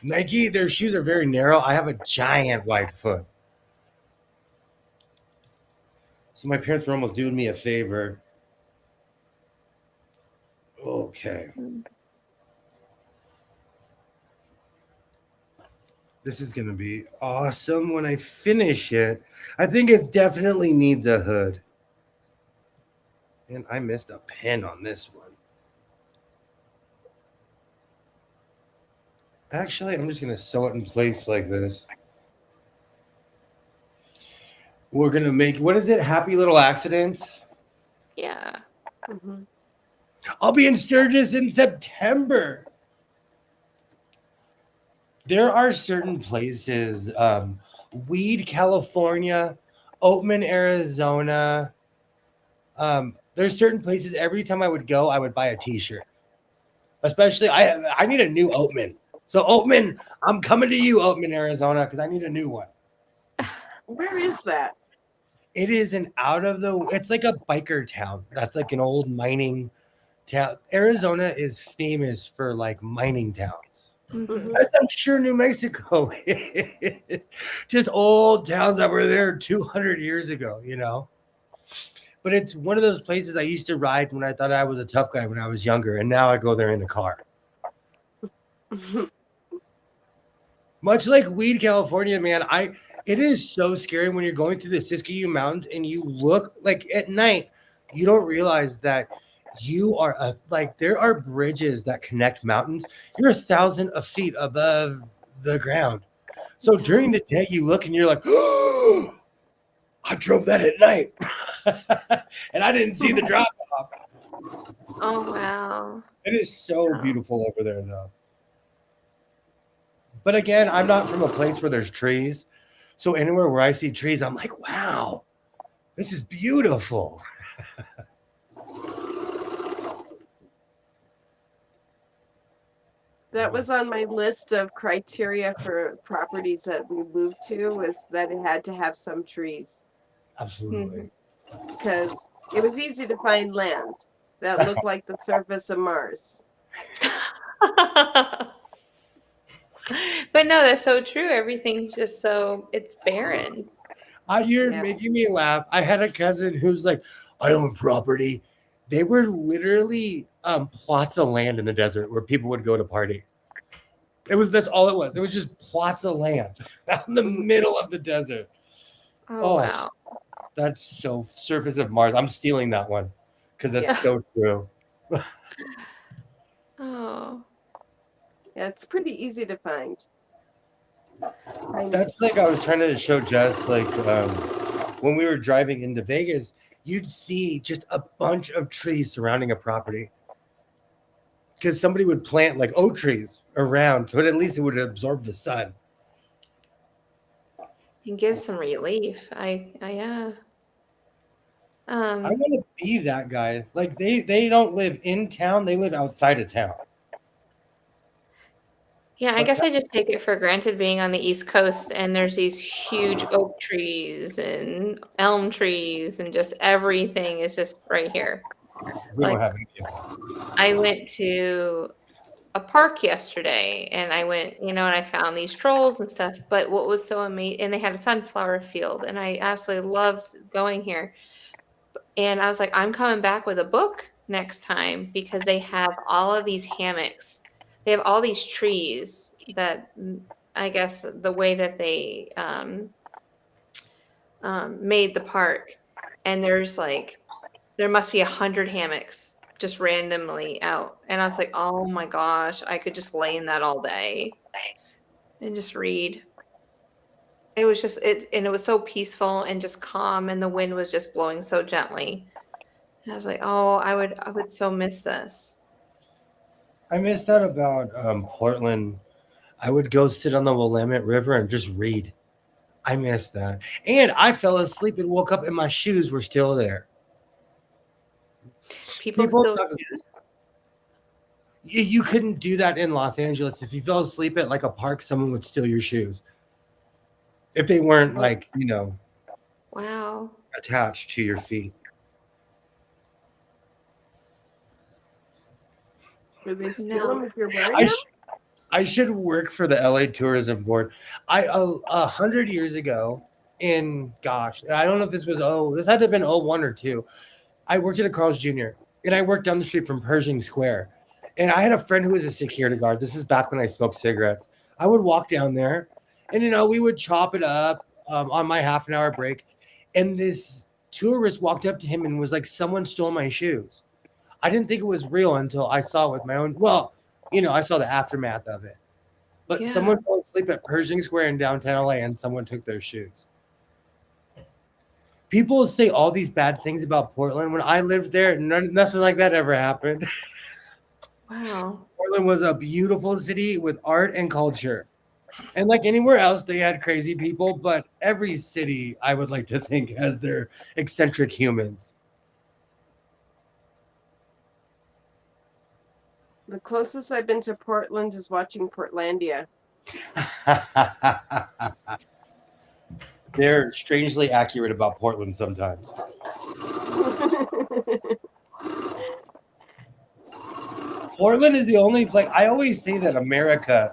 Nike, their shoes are very narrow. I have a giant wide foot. So my parents were almost doing me a favor. Okay. This is going to be awesome when I finish it. I think it definitely needs a hood. And I missed a pin on this one. Actually, I'm just going to sew it in place like this. We're going to make, what is it? Happy Little Accidents? Yeah. I'll be in Sturgis in September. There are certain places, Weed, California, Oatman, Arizona. There's certain places every time I would go, I would buy a t-shirt. Especially, I need a new Oatman. So Oatman, I'm coming to you, Oatman, Arizona, because I need a new one. Where is that? It is it's like a biker town. That's like an old mining town. Arizona is famous for like mining towns. As I'm sure New Mexico is. Just old towns that were there 200 years ago, But it's one of those places I used to ride when I thought I was a tough guy when I was younger, and now I go there in a car. Much like Weed, California, man, it is so scary when you're going through the Siskiyou Mountains and you look like at night, you don't realize that you are there are bridges that connect mountains. You're 1,000 feet above the ground. So during the day, you look and you're like, oh, I drove that at night. And I didn't see the drop off. Oh, wow. It is so beautiful over there, though. But again, I'm not from a place where there's trees. So anywhere where I see trees, I'm like, wow, this is beautiful. That was on my list of criteria for properties that we moved to, was that it had to have some trees. Absolutely. Because it was easy to find land that looked like the surface of Mars. But no, that's so true. Everything's just it's barren. You're making me laugh. I had a cousin who's like, I own property. They were literally plots of land in the desert where people would go to party. That's all it was. It was just plots of land out in the middle of the desert. Oh, wow. That's so surface of Mars. I'm stealing that one because that's so true. Oh. Yeah, it's pretty easy to find. That's like I was trying to show Jess, like when we were driving into Vegas, you'd see just a bunch of trees surrounding a property. Because somebody would plant like oak trees around, so at least it would absorb the sun. And give some relief. Yeah. I want to be that guy. Like they don't live in town; they live outside of town. Yeah, I guess I just take it for granted being on the East Coast, and there's these huge oak trees and elm trees, and just everything is just right here. We Like, don't have any. I went to a park yesterday, and I went, and I found these trolls and stuff. But what was so amazing, and they had a sunflower field, and I absolutely loved going here. And I was like, I'm coming back with a book next time because they have all of these hammocks. They have all these trees that I guess the way that they made the park, and there must be 100 hammocks just randomly out. And I was like, oh my gosh, I could just lay in that all day and just read. It was just and it was so peaceful and just calm, and the wind was just blowing so gently. And I was like, oh, I would so miss this. I miss that about Portland. I would go sit on the Willamette River and just read. I miss that. And I fell asleep and woke up and my shoes were still there. People still you couldn't do that in Los Angeles. If you fell asleep at like a park, someone would steal your shoes. If they weren't like, wow, attached to your feet. Did they steal them if you're wearing them? I should work for the LA Tourism Board. 100 years ago, I don't know if this had to have been 01 or 2. I worked at a Carl's Jr. and I worked down the street from Pershing Square. And I had a friend who was a security guard. This is back when I smoked cigarettes. I would walk down there and, we would chop it up on my half an hour break. And this tourist walked up to him and was like, someone stole my shoes. I didn't think it was real until I saw it with my own. Well, I saw the aftermath of it. But someone fell asleep at Pershing Square in downtown LA and someone took their shoes. People say all these bad things about Portland. When I lived there, nothing like that ever happened. Wow. Portland was a beautiful city with art and culture. And like anywhere else, they had crazy people. But every city, I would like to think, has their eccentric humans. The closest I've been to Portland is watching Portlandia. They're strangely accurate about Portland sometimes. Portland is the only place. I always say that America,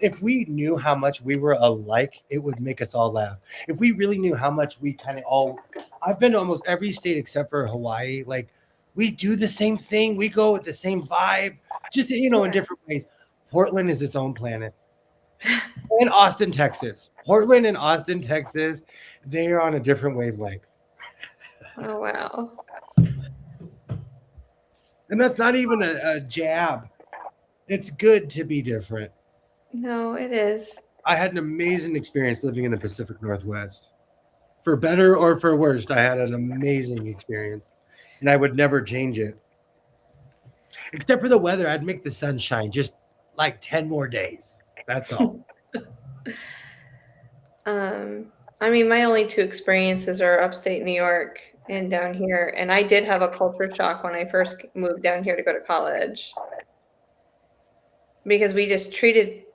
if we knew how much we were alike, it would make us all laugh. If we really knew how much we kind of all, I've been to almost every state except for Hawaii. Like, we do the same thing. We go with the same vibe, just, in different ways. Portland is its own planet. And Austin, Texas. Portland and Austin, Texas, they are on a different wavelength. Oh, wow. And that's not even a jab. It's good to be different. No, it is. I had an amazing experience living in the Pacific Northwest. For better or for worse, I had an amazing experience. And I would never change it. Except for the weather, I'd make the sun shine just like 10 more days. That's all. I mean, my only 2 experiences are upstate New York and down here. And I did have a culture shock when I first moved down here to go to college. Because we just treated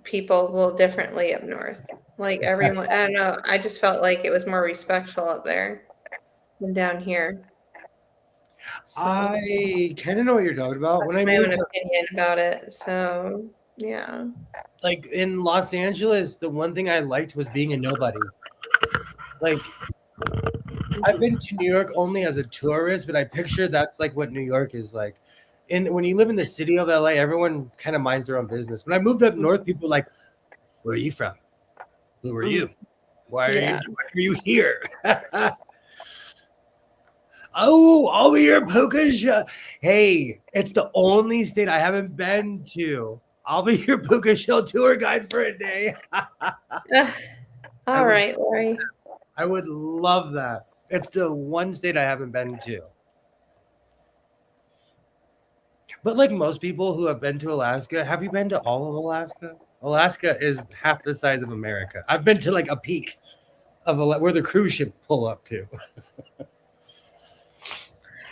people a little differently up north. Like everyone, I don't know. I just felt like it was more respectful up there than down here. So, I kind of know what you're talking about. When I my own opinion about it. So, yeah. Like in Los Angeles, the one thing I liked was being a nobody. Like, I've been to New York only as a tourist, but I picture that's like what New York is like. And when you live in the city of LA, everyone kind of minds their own business. When I moved up north, people were like, where are you from? Who are you? Why are you here? Oh, over here, Puka. Hey, it's the only state I haven't been to. I'll be your Puka Shell tour guide for a day. All right, Lori. I would love that. It's the one state I haven't been to. But like most people who have been to Alaska, have you been to all of Alaska? Alaska is half the size of America. I've been to like a peak of where the cruise ship pull up to.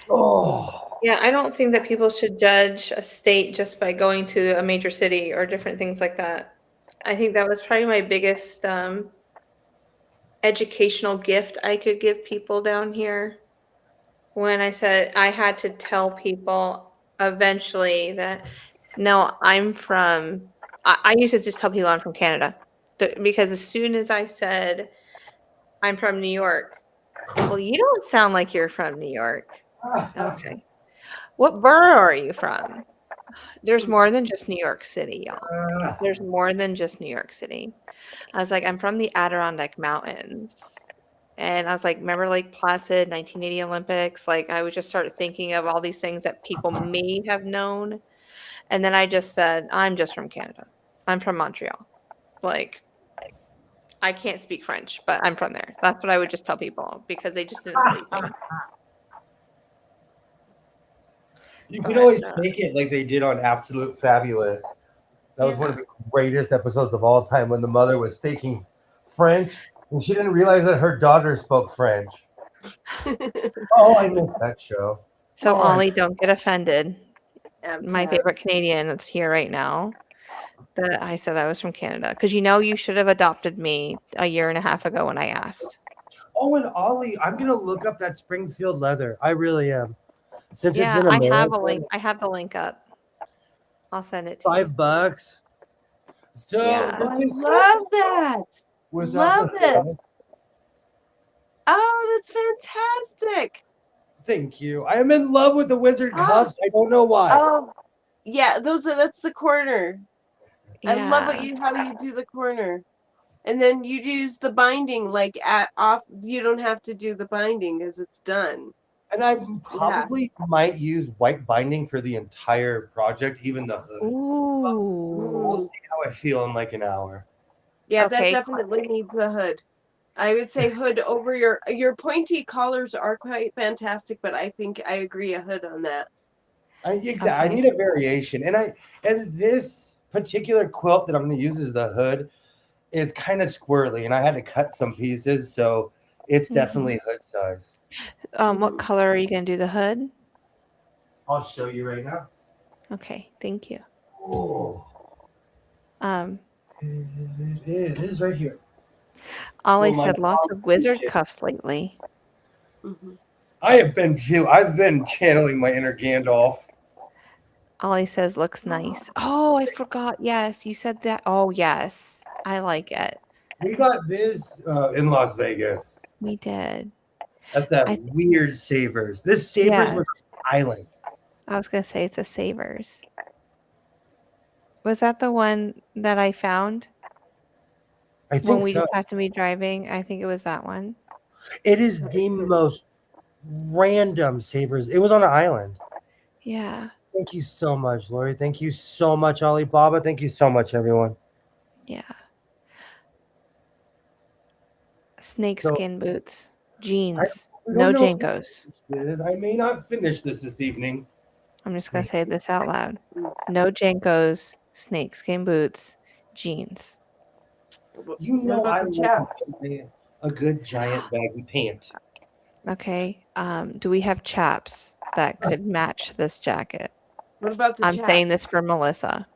Oh. Yeah, I don't think that people should judge a state just by going to a major city or different things like that. I think that was probably my biggest educational gift I could give people down here. When I said I had to tell people eventually that, no, I'm from, I used to just tell people I'm from Canada. Because as soon as I said I'm from New York, well, you don't sound like you're from New York. Okay. What borough are you from? There's more than just New York City, y'all. There's more than just New York City. I was like, I'm from the Adirondack Mountains. And I was like, remember Lake Placid, 1980 Olympics? Like, I would just start thinking of all these things that people may have known. And then I just said, I'm just from Canada. I'm from Montreal. Like, I can't speak French, but I'm from there. That's what I would just tell people because they just didn't believe me. You can always fake it like they did on Absolute Fabulous. That was one of the greatest episodes of all time when the mother was faking French and she didn't realize that her daughter spoke French. Oh, I missed that show. So, Ollie, don't get offended. My Tab. favorite Canadian that's here right now, that I said I was from Canada. Because you should have adopted me a year and a half ago when I asked. Oh, and Ollie, I'm going to look up that Springfield leather. I really am. Since Yeah, it's in America, I have a link. I have the link up. I'll send it to you. $5. So Yeah. I love that. Love it. Oh, that's fantastic. Thank you. I am in love with the wizard cuffs. I don't know why. Oh, yeah, that's the corner. Yeah. I love how you do the corner. And then you use the binding like you don't have to do the binding because it's done. And I probably might use white binding for the entire project, even the hood. Ooh. We'll see how I feel in like an hour. Yeah, Okay. that definitely needs a hood. I would say hood over your pointy collars are quite fantastic, but I think I agree a hood on that. Exactly. I need a variation. And this particular quilt that I'm going to use as the hood is kind of squirrely, and I had to cut some pieces, so it's definitely hood size. What color are you going to do the hood? I'll show you right now. Okay, thank you. Oh. It is right here. Ollie said lots of wizard cuffs lately. Mm-hmm. I've been channeling my inner Gandalf. Ollie says looks nice. Oh, I forgot. Yes, you said that. Oh, yes. I like it. We got this in Las Vegas. We did. At that weird Savers. This Savers was an island. I was going to say it's a Savers. Was that the one that I found? I think when we just happened to be driving. I think it was that one. It is the most random Savers. It was on an island. Yeah. Thank you so much, Lori. Thank you so much, Alibaba. Thank you so much, everyone. Yeah. Snakeskin boots, jeans, no Jankos. I may not finish this evening. I'm just going to say this out loud. No Jankos, snakeskin boots, jeans. You know I love a good giant baggy pant. Okay. Do we have chaps that could match this jacket? What about the chaps? I'm saying this for Melissa.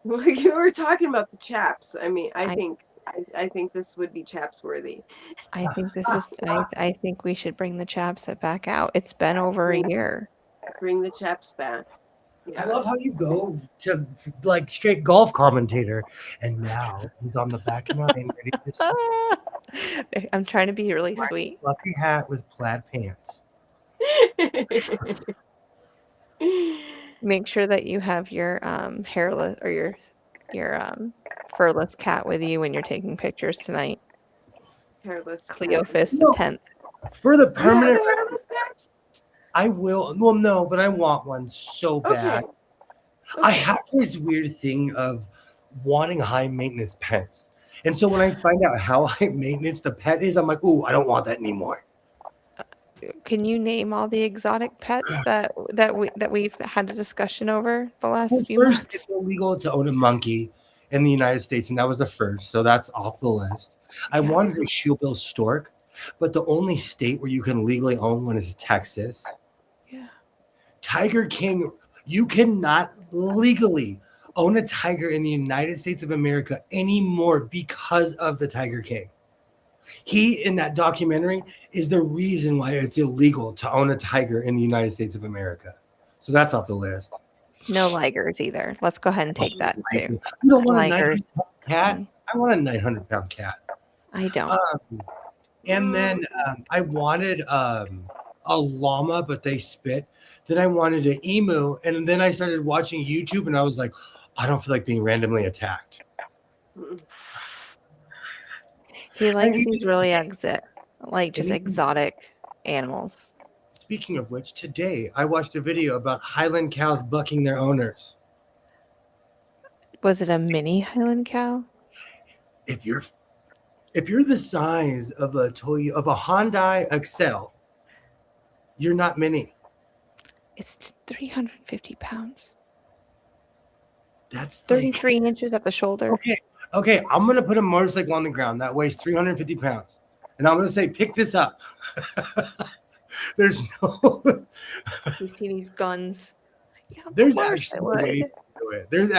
Well, you were talking about the chaps. I mean, I think this would be chaps worthy. I think this is. I think we should bring the chaps back out. It's been over a year. Bring the chaps back. Yeah. I love how you go to like straight golf commentator, and now he's on the back nine ready to. I'm trying to be really sweet. Fluffy hat with plaid pants. Make sure that you have your hairless or your furless cat with you when you're taking pictures tonight. hairless cat. Cleophas the 10th. For the Do you have a permanent, hairless cat? I will. Well, no, but I want one so bad. Okay. I have this weird thing of wanting high maintenance pets. And so when I find out how high maintenance the pet is, I'm like, ooh, I don't want that anymore. Can you name all the exotic pets that we've had a discussion over the last few First, months? it's illegal to own a monkey in the United States, and that was the first. So that's off the list. I wanted a shoebill stork, but the only state where you can legally own one is Texas. Yeah. Tiger King, you cannot legally own a tiger in the United States of America anymore because of the Tiger King. He, in that documentary, is the reason why it's illegal to own a tiger in the United States of America. So that's off the list. No ligers either. Let's go ahead and take that too. You don't want a Ligers. 900-pound cat? I want a 900-pound cat. I don't. And then I wanted a llama, but they spit. Then I wanted an emu, and then I started watching YouTube, and I was like, I don't feel like being randomly attacked. He likes these really exotic animals. Speaking of which, today I watched a video about Highland cows bucking their owners. Was it a mini Highland cow? If you're the size of a Hyundai Excel, you're not mini. It's 350 pounds. That's 33 inches at the shoulder. Okay, I'm going to put a motorcycle on the ground that weighs 350 pounds. And I'm going to say, pick this up. There's no... You see these guns. Yeah, there's actually a way to do it. There's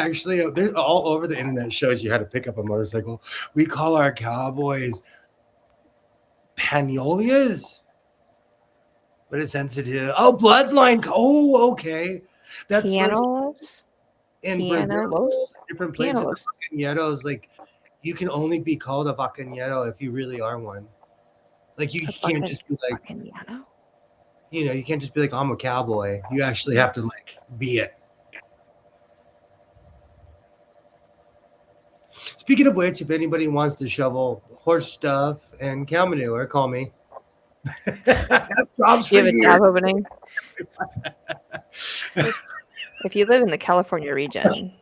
all over the internet shows you how to pick up a motorcycle. We call our cowboys panolias. But it's sensitive. Oh, bloodline. Oh, okay. That's pianos. In Brazil, different places. Vaqueros, like you can only be called a vaqueiro if you really are one. Like you can't just be like, vaqueiro? You can't just be like, I'm a cowboy. You actually have to like be it. Speaking of which, if anybody wants to shovel horse stuff and cow manure, call me. Jobs you have a job opening. If you live in the California region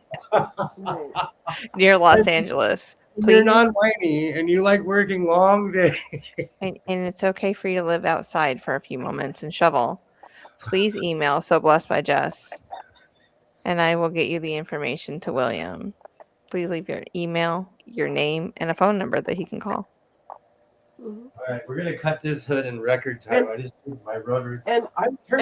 near Los Angeles, please. You're non-whiny and you like working long days. And it's okay for you to live outside for a few moments and shovel. Please email So Blessed by Jess, and I will get you the information to William. Please leave your email, your name, and a phone number that he can call. All right, we're gonna cut this hood in record time. I just need my rotary. And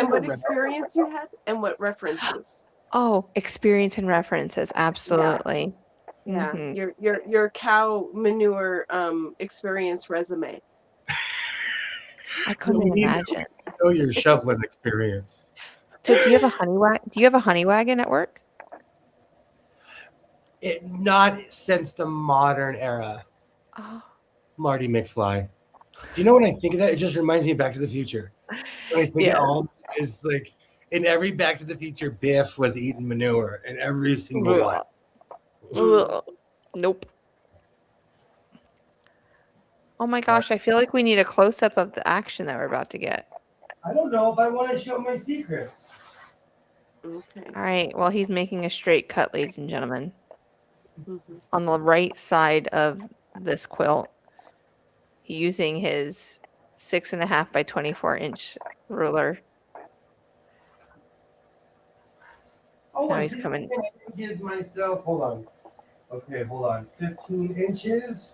what experience you had, and what references? Oh, experience and references, absolutely. Yeah, your cow manure experience resume. I couldn't imagine. Know your shoveling experience. So, do you have a honey wagon at work? Not since the modern era. Oh. Marty McFly. Do you know when I think of that? It just reminds me of Back to the Future. When I think of all is like in every Back to the Future, Biff was eating manure in every single one. Nope. Oh my gosh, I feel like we need a close-up of the action that we're about to get. I don't know if I want to show my secrets. Okay. All right, well, he's making a straight cut, ladies and gentlemen. On the right side of this quilt, using his 6.5 by 24 inch ruler. Oh, now he's coming. Give myself. Hold on. Okay, hold on. 15 inches.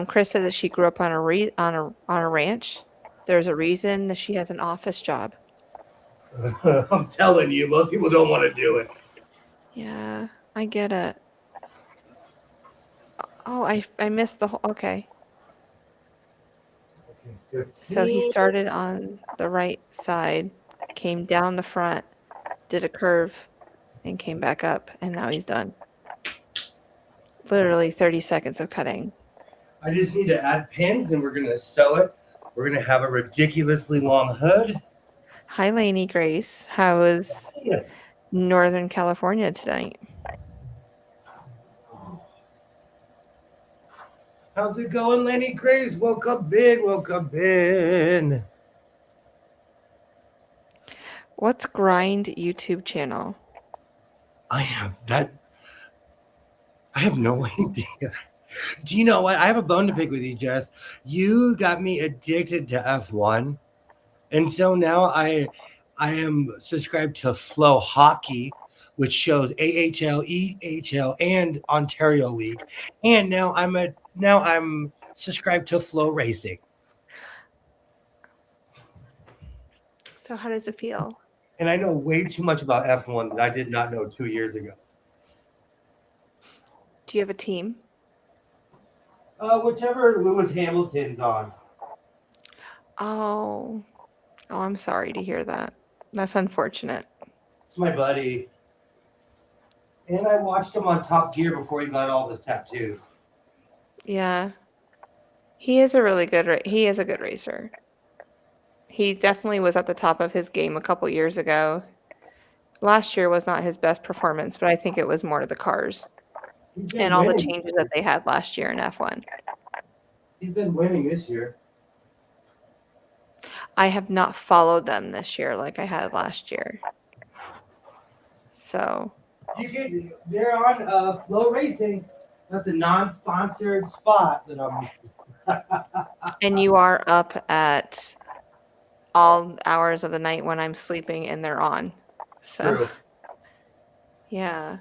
Chris said that she grew up on a ranch. There's a reason that she has an office job. I'm telling you, most people don't want to do it. Yeah, I get it. Oh, I missed the whole. Okay. So he started on the right side, came down the front, did a curve, and came back up, and now he's done. Literally 30 seconds of cutting. I just need to add pins, and we're going to sew it. We're going to have a ridiculously long hood. Hi, Lainey Grace. How was Northern California tonight? How's it going, Lenny Grace? Welcome in. What's Grind YouTube channel? I have no idea. Do you know what? I have a bone to pick with you, Jess. You got me addicted to F1. And so now I am subscribed to Flow Hockey, which shows AHL, EHL, and Ontario League. And now I'm subscribed to Flow Racing. So how does it feel? And I know way too much about F1 that I did not know 2 years ago. Do you have a team? Whichever Lewis Hamilton's on. Oh, I'm sorry to hear that. That's unfortunate. It's my buddy. And I watched him on Top Gear before he got all his tattoos. Yeah. He is a really good he is a good racer. He definitely was at the top of his game a couple years ago. Last year was not his best performance, but I think it was more to the cars and all the changes that they had last year in F1. He's been winning this year. I have not followed them this year like I had last year. So they're on Flow Racing. That's a non-sponsored spot that I'm. And you are up at all hours of the night when I'm sleeping and they're on. So True. Yeah.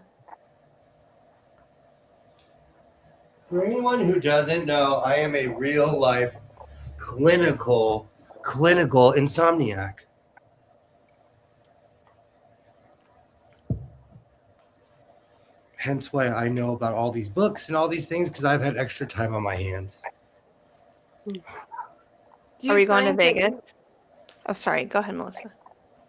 For anyone who doesn't know, I am a real life clinical insomniac. Hence why I know about all these books and all these things, because I've had extra time on my hands. Are we going to Vegas? Oh, sorry. Go ahead, Melissa.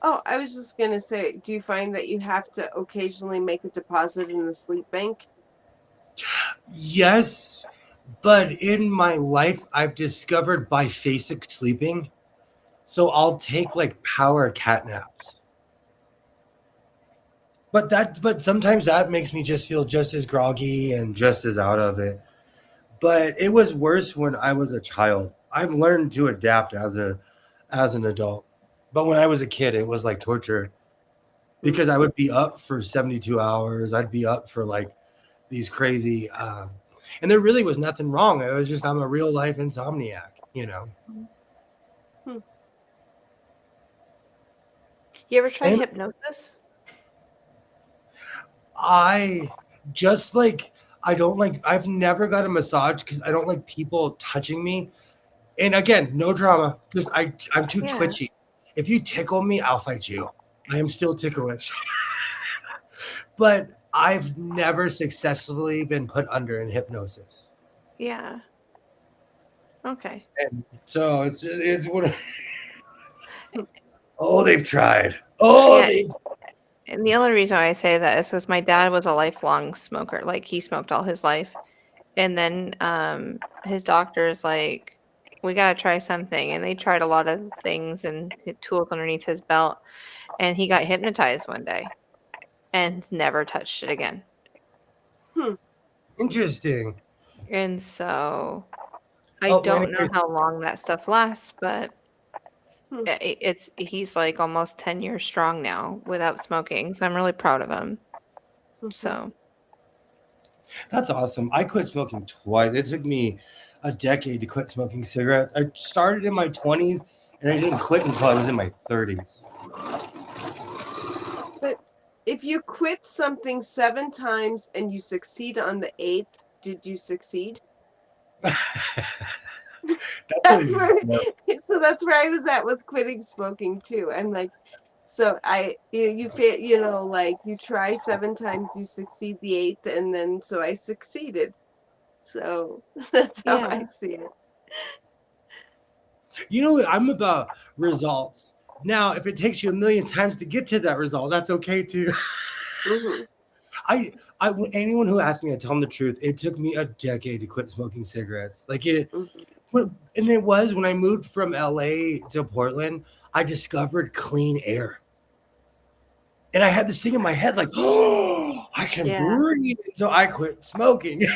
Oh, I was just going to say, do you find that you have to occasionally make a deposit in the sleep bank? Yes, but in my life, I've discovered biphasic sleeping. So I'll take like power cat naps. But sometimes that makes me just feel just as groggy and just as out of it. But it was worse when I was a child. I've learned to adapt as an adult. But when I was a kid, it was like torture because I would be up for 72 hours. I'd be up for like these crazy and there really was nothing wrong. It was just I'm a real life insomniac, you know. You ever tried hypnosis? I've never got a massage because I don't like people touching me. And again, no drama. Just I'm too twitchy. If you tickle me, I'll fight you. I am still ticklish. But I've never successfully been put under in hypnosis. Yeah. Okay. And so it's what. Oh, they've tried. Oh, yeah. And the only reason why I say that is because my dad was a lifelong smoker. Like, he smoked all his life. And then his doctor's like, we got to try something. And they tried a lot of things and tools underneath his belt. And he got hypnotized one day and never touched it again. Interesting. And so I don't know how long that stuff lasts, but he's like almost 10 years strong now without smoking. So I'm really proud of him. So that's awesome. I quit smoking twice. It took me a decade to quit smoking cigarettes. I started in my 20s and I didn't quit until I was in my 30s. But if you quit something 7 times and you succeed on the 8th, did you succeed? That's where I was at with quitting smoking too. I'm like, so you feel, like you try 7 times, you succeed the 8th, and then so I succeeded. So that's how I see it. I'm about results. Now, if it takes you 1,000,000 times to get to that result, that's okay too. Anyone who asks me, I tell them the truth. It took me a decade to quit smoking cigarettes. Like it. And it was when I moved from LA to Portland, I discovered clean air. And I had this thing in my head like, oh, I can breathe. So I quit smoking.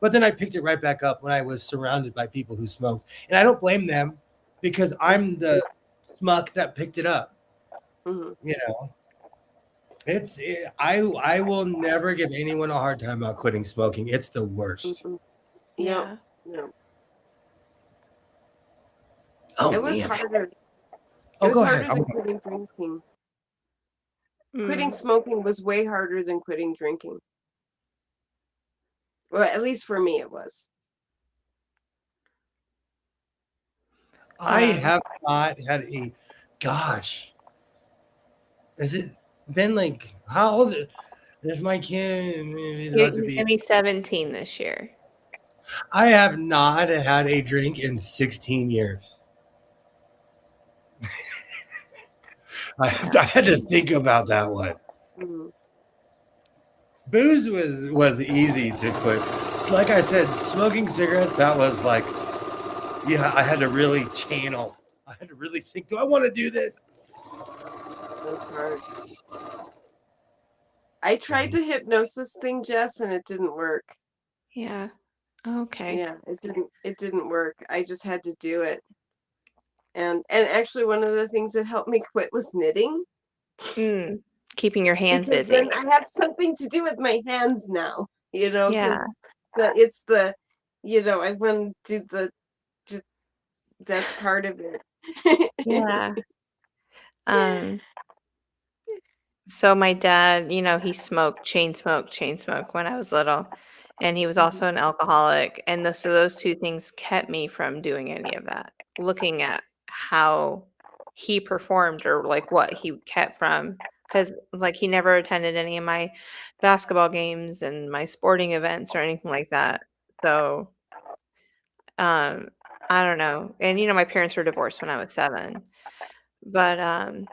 But then I picked it right back up when I was surrounded by people who smoked. And I don't blame them because I'm the smuck that picked it up. Mm-hmm. You know, I will never give anyone a hard time about quitting smoking. It's the worst. Mm-hmm. Yeah. No. Oh, It was man. harder. Oh, It was go harder ahead. than quitting drinking. Quitting Mm. smoking was way harder than quitting drinking. Well, at least for me, it was. I have not had a, gosh, has it been like, how old? There's my kid. He's about to He's be. gonna be 17 this year. I have not had a drink in 16 years. I had to think about that one. Mm-hmm. Booze was easy to quit. Like I said, smoking cigarettes, that was like, yeah, I had to really channel. I had to really think, do I want to do this? That's hard. I tried the hypnosis thing, Jess, and it didn't work. Yeah. Okay. Yeah, it didn't work. I just had to do it. And actually one of the things that helped me quit was knitting. Keeping your hands Because busy. then I have something to do with my hands now, you know, Yeah. because it's the, you know, I want to do just that's part of it. Yeah. So my dad, he smoked, chain smoked when I was little, and he was also an alcoholic, and so those two things kept me from doing any of that. Looking at how he performed or like what he kept from, because like he never attended any of my basketball games and my sporting events or anything like that. So I don't know. And my parents were divorced when I was 7. But I'm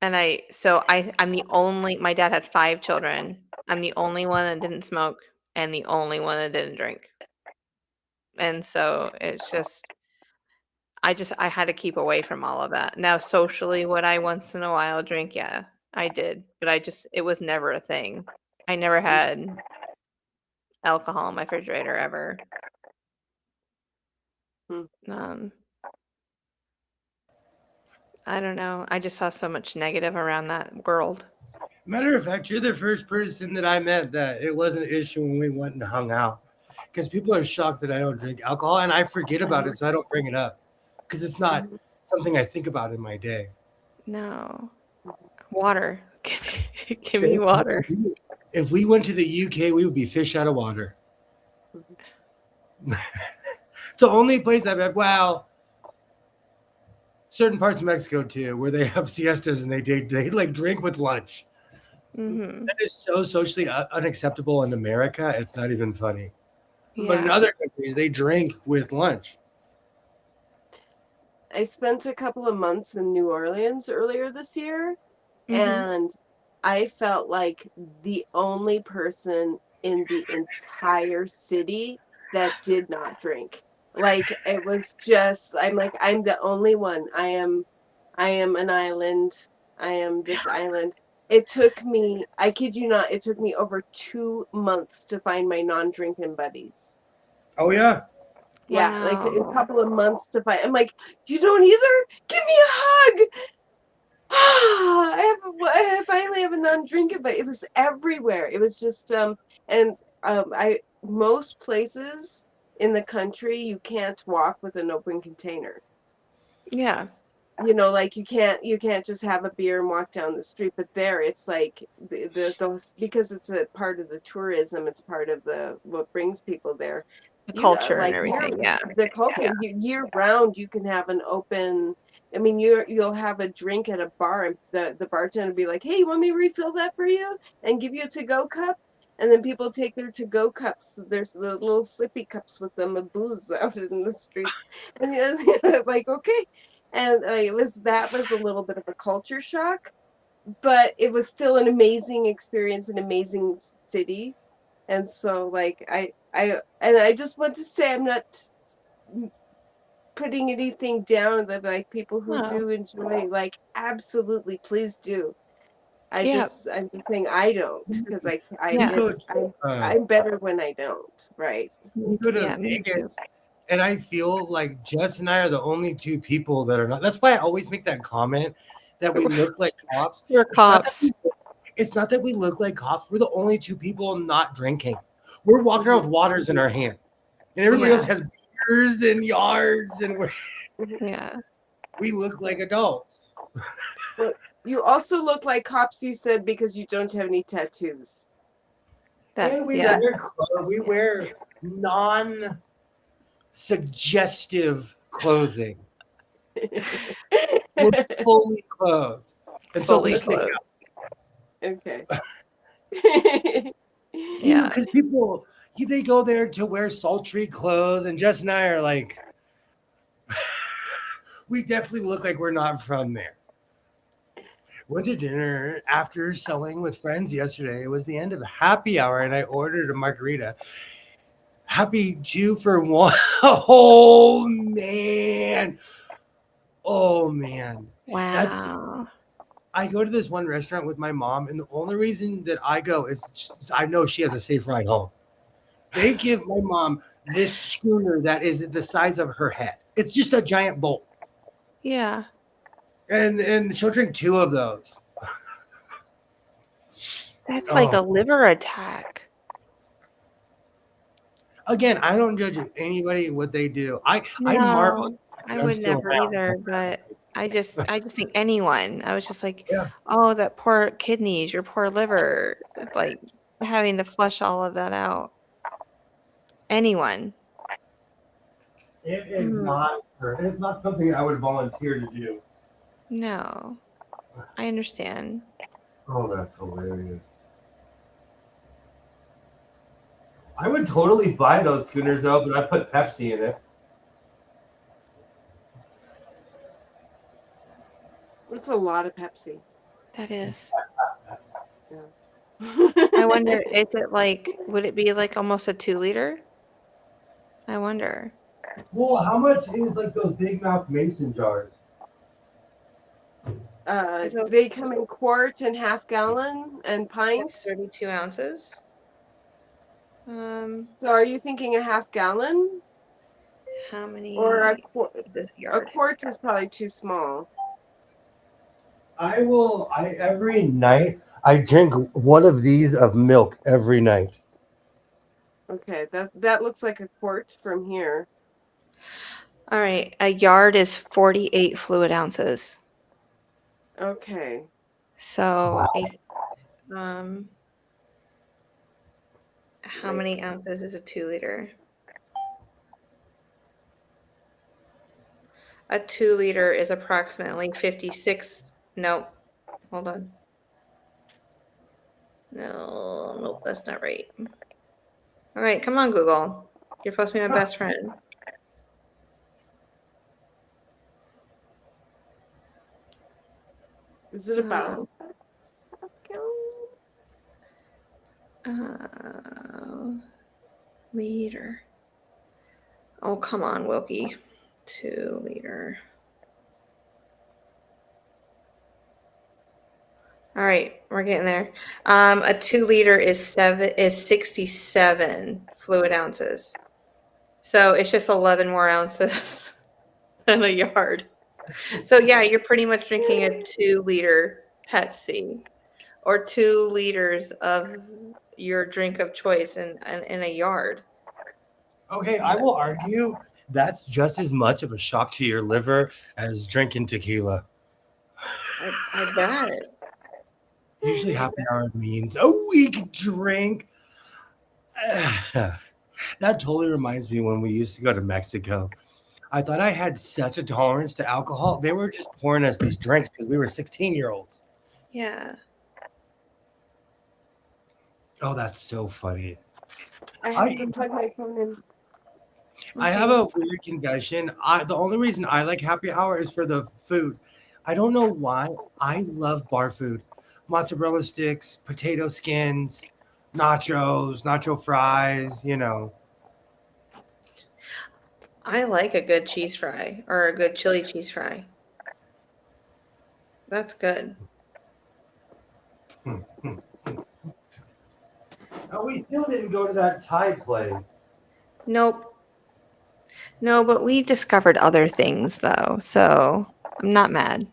the only my dad had 5 children. I'm the only one that didn't smoke and the only one that didn't drink. And so it's just I had to keep away from all of that. Now socially, would I once in a while drink? Yeah, I did, but it was never a thing. I never had alcohol in my refrigerator ever. I don't know. I just saw so much negative around that world. Matter of fact, you're the first person that I met that it wasn't an issue when we went and hung out. Because people are shocked that I don't drink alcohol, and I forget about it, so I don't bring it up. Because it's not something I think about in my day. No. Water. Give me water. If we went to the UK, we would be fish out of water. It's the only place I've had, well, certain parts of Mexico too, where they have siestas and they like drink with lunch. Mm-hmm. That is so socially unacceptable in America. It's not even funny. Yeah. But in other countries, they drink with lunch. I spent a couple of months in New Orleans earlier this year, and I felt like the only person in the entire city that did not drink. Like it was just, I'm like, I'm the only one. I am an island. I am this island. It took me, I kid you not, it took me over 2 months to find my non-drinking buddies. Oh yeah. Yeah, like a couple of months to find. I'm like, you don't either? Give me a hug. I finally have a non-drinker, but it was everywhere. It was just most places in the country you can't walk with an open container. Yeah. Like you can't just have a beer and walk down the street. But there, it's like those, because it's a part of the tourism. It's part of what brings people there. The culture and everything. Yeah. The culture year round, you can have an open. I mean, you'll have a drink at a bar, and the bartender will be like, "Hey, you want me to refill that for you and give you a to-go cup?" And then people take their to-go cups. There's the little sippy cups with them of booze out in the streets, and like, okay. And that was a little bit of a culture shock, but it was still an amazing experience, an amazing city. And so like I just want to say, I'm not putting anything down, that like people who do enjoy, like, absolutely, please do. I'm just saying I don't because I'm better when I don't. Right. We go to Vegas, and I feel like Jess and I are the only two people that are not. That's why I always make that comment that we look like cops. We're cops. It's not that we look like cops. We're the only two people not drinking. We're walking around with waters in our hand, and everybody else has beers and yards, and we look like adults. Well, you also look like cops. You said because you don't have any tattoos. And we wear non-suggestive clothing. We're fully clothed. And fully clothed. Okay. Because people, they go there to wear sultry clothes, and Jess and I are like, we definitely look like we're not from there. Went to dinner after selling with friends yesterday. It was the end of happy hour, and I ordered a margarita. Happy 2 for 1. Oh, man. Wow. I go to this one restaurant with my mom, and the only reason that I go is I know she has a safe ride home. They give my mom this schooner that is the size of her head. It's just a giant bowl. Yeah. And she'll drink 2 of those. That's like a liver attack. Again, I don't judge anybody what they do. I marvel. I would never either, but I just think anyone. I was just like, oh, that poor kidneys, your poor liver, like having to flush all of that out. Anyone. It is not. It's not something I would volunteer to do. No, I understand. Oh, that's hilarious. I would totally buy those schooners though, but I put Pepsi in it. It's a lot of Pepsi. That is. I wonder, would it be like almost a 2-liter? I wonder. Well, how much is like those big mouth mason jars? They come in quart and half gallon and pints. 32 ounces. So are you thinking a half gallon? How many? Or a quart? A quart is probably too small. Every night I drink one of these of milk every night. Okay, that looks like a quart from here. All right, a yard is 48 fluid ounces. Okay. So, how many ounces is a 2-liter? A 2-liter is approximately 56. No, hold on. Nope, that's not right. All right, come on, Google. You're supposed to be my best friend. Is it about? Liter. Oh, come on, Wilkie. 2-liter. All right, we're getting there. A 2-liter is 67 fluid ounces. So it's just 11 more ounces than a yard. So yeah, you're pretty much drinking a 2-liter Pepsi or 2 liters of your drink of choice in a yard. Okay, I will argue that's just as much of a shock to your liver as drinking tequila. I bet. Usually happy hour means a weak drink. That totally reminds me when we used to go to Mexico. I thought I had such a tolerance to alcohol. They were just pouring us these drinks because we were 16-year-olds. Yeah. Oh, that's so funny. I have to plug my phone in. I have a weird confession. The only reason I like happy hour is for the food. I don't know why. I love bar food. Mozzarella sticks, potato skins, nachos, nacho fries, I like a good cheese fry or a good chili cheese fry. That's good. Oh, we still didn't go to that Thai place. Nope. No, but we discovered other things though, so I'm not mad.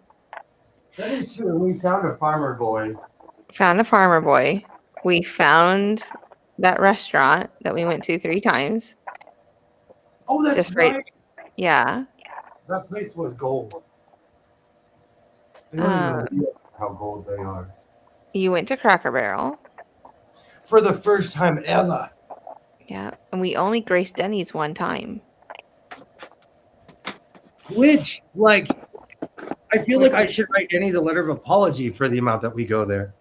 That is true. We found a farmer boys. Found a farmer boy. We found that restaurant that we went to 3 times. Oh, that's Just right. right. Yeah. That place was gold. I don't even realize how gold they are. You went to Cracker Barrel. For the first time ever. Yeah. And we only graced Denny's 1 time. Which, like, I feel like I should write Denny's a letter of apology for the amount that we go there.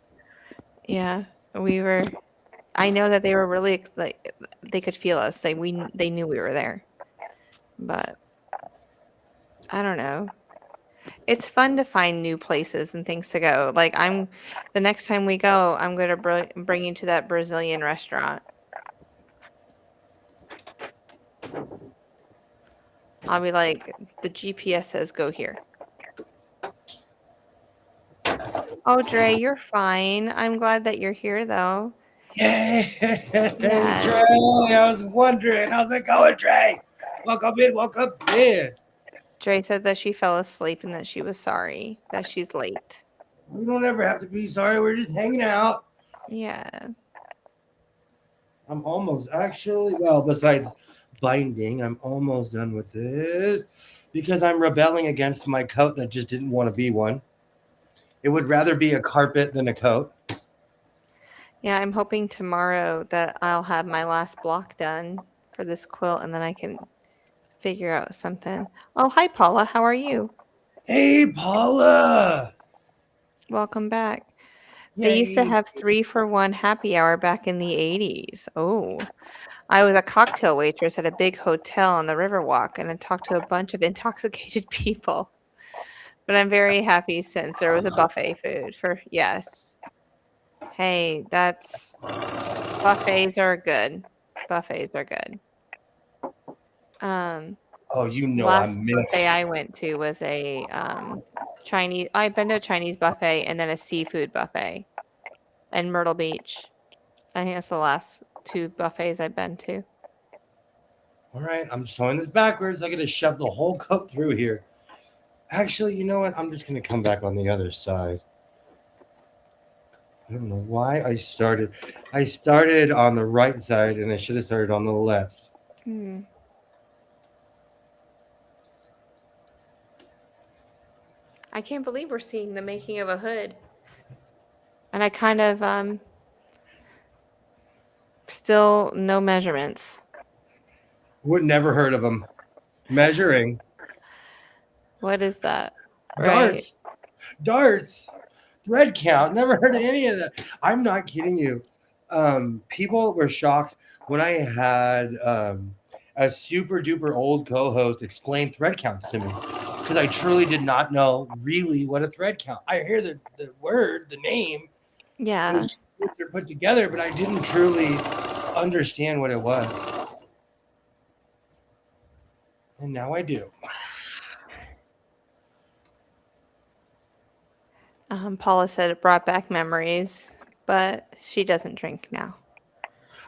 Yeah. I know that they were really, like, they could feel us. They knew we were there. But I don't know. It's fun to find new places and things to go. Like the next time we go, I'm going to bring you to that Brazilian restaurant. I'll be like, the GPS says go here. Oh, Dre, you're fine. I'm glad that you're here, though. Yay, Yeah. Dre. I was wondering. How's it going, Dre? Welcome in. Dre said that she fell asleep and that she was sorry that she's late. We don't ever have to be sorry. We're just hanging out. Yeah. I'm almost besides binding, I'm almost done with this because I'm rebelling against my coat that just didn't want to be one. It would rather be a carpet than a coat. Yeah, I'm hoping tomorrow that I'll have my last block done for this quilt and then I can figure out something. Oh, hi, Paula. How are you? Hey, Paula. Welcome back. Yay. They used to have 3-for-1 happy hour back in the 80s. Oh, I was a cocktail waitress at a big hotel on the Riverwalk and I talked to a bunch of intoxicated people. But I'm very happy since there was a buffet food for, yes. Hey, buffets are good. Buffets are good. Oh, last buffet I went to was a Chinese. I've been to a Chinese buffet and then a seafood buffet in Myrtle Beach. I think that's the last 2 buffets I've been to. All right, I'm showing this backwards. I got to shove the whole cup through here. Actually, you know what? I'm just going to come back on the other side. I don't know why I started. I started on the right side and I should have started on the left. I can't believe we're seeing the making of a hood. And I kind of still no measurements. Would never heard of them. Measuring. What is that? Darts. Right. Darts. Thread count. Never heard of any of that. I'm not kidding you. People were shocked when I had a super duper old co-host explain thread counts to me because I truly did not know really what a thread count. I hear the word, the name. Yeah. They're put together, but I didn't truly understand what it was. And now I do. Paula said it brought back memories, but she doesn't drink now.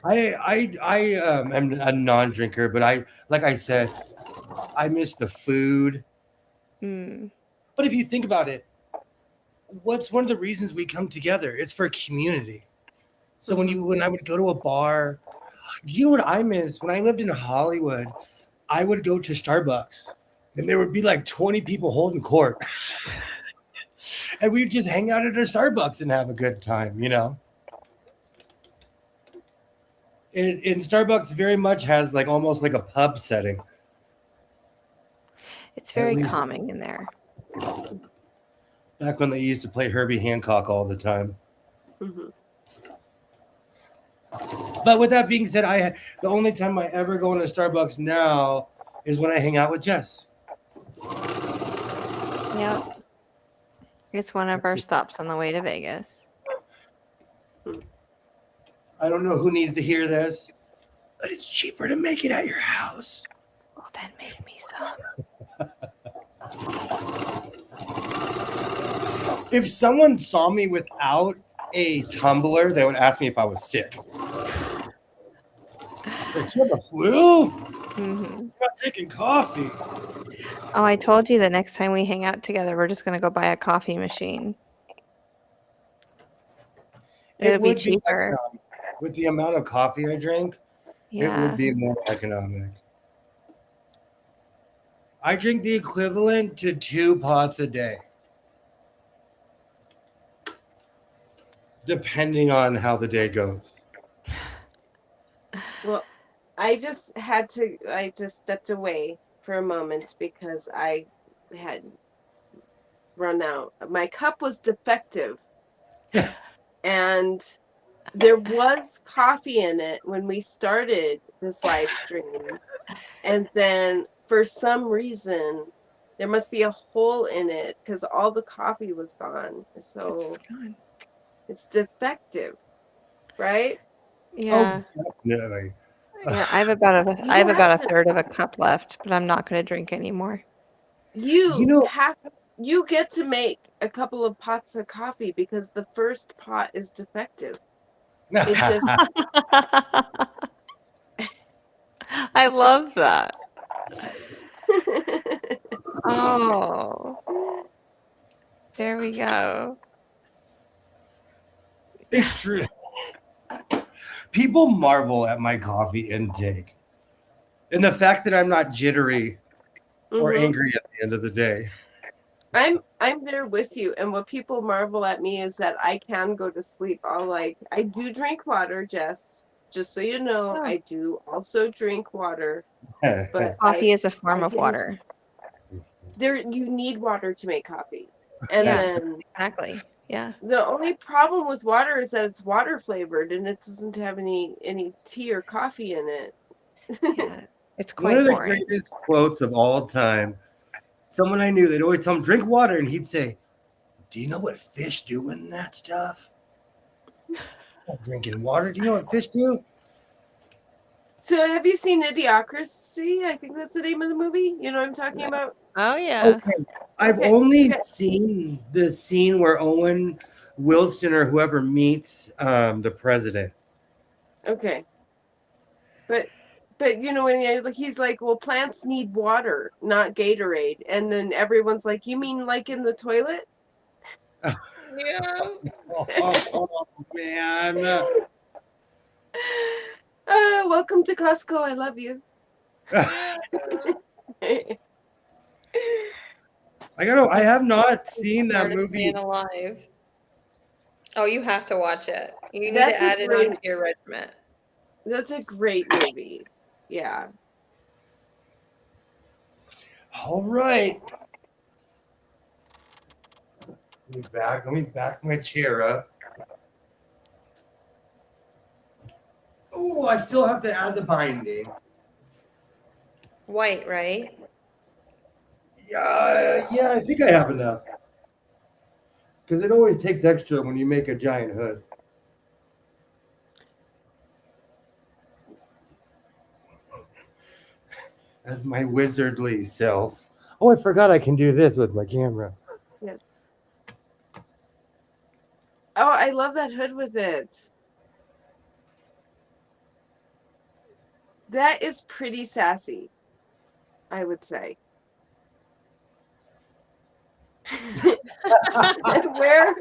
I am a non-drinker, but like I said, I miss the food. But if you think about it, what's one of the reasons we come together? It's for community. So when I would go to a bar, you know what I miss? When I lived in Hollywood, I would go to Starbucks and there would be like 20 people holding court. And we'd just hang out at our Starbucks and have a good time, you know? And Starbucks very much has like almost like a pub setting. It's very calming in there. Back when they used to play Herbie Hancock all the time. But with that being said, the only time I ever go into Starbucks now is when I hang out with Jess. Yep. It's one of our stops on the way to Vegas. I don't know who needs to hear this, but it's cheaper to make it at your house. Well, then make me some. If someone saw me without a tumbler, they would ask me if I was sick. Like, you have the flu? Mm-hmm. You're not drinking coffee. Oh, I told you the next time we hang out together, we're just gonna go buy a coffee machine. It'll be cheaper. With the amount of coffee I drink, it Yeah. would be more economic. I drink the equivalent to 2 pots a day, depending on how the day goes. Well, I just stepped away for a moment because I had run out. My cup was defective. And there was coffee in it when we started this live stream. And then for some reason, there must be a hole in it because all the coffee was gone. So it's defective, right? Yeah. Oh, definitely. Yeah, I have about a third of a cup left, but I'm not going to drink anymore. You get to make a couple of pots of coffee because the first pot is defective. It just I love that. Oh. There we go. It's true. People marvel at my coffee intake and the fact that I'm not jittery or angry at the end of the day. I'm there with you, and what people marvel at me is that I can go to sleep. I do drink water, Jess. Just so you know, I do also drink water. But coffee is a form of water. You need water to make coffee. And then exactly. Yeah. The only problem with water is that it's water flavored and it doesn't have any tea or coffee in it. Yeah. It's quite one of the boring. greatest quotes of all time. Someone I knew, they'd always tell him, drink water, and he'd say, do you know what fish do in that stuff? I'm drinking water. Do you know what fish do? So have you seen Idiocracy? I think that's the name of the movie. You know what I'm talking about? Oh, yeah. Okay. I've only seen the scene where Owen Wilson or whoever meets the president. Okay. But you know, when he's like, well, plants need water, not Gatorade. And then everyone's like, you mean like in the toilet? Yeah. Oh, man. Welcome to Costco. I love you. I have not seen that movie. Alive. Oh, you have to watch it. You need to add it onto your regiment. That's a great movie. Yeah. All right. Let me back my chair up. Oh, I still have to add the binding. White, right? Yeah, I think I have enough. Because it always takes extra when you make a giant hood. As my wizardly self. Oh, I forgot I can do this with my camera. Yes. Oh, I love that hood with it. That is pretty sassy, I would say. Where?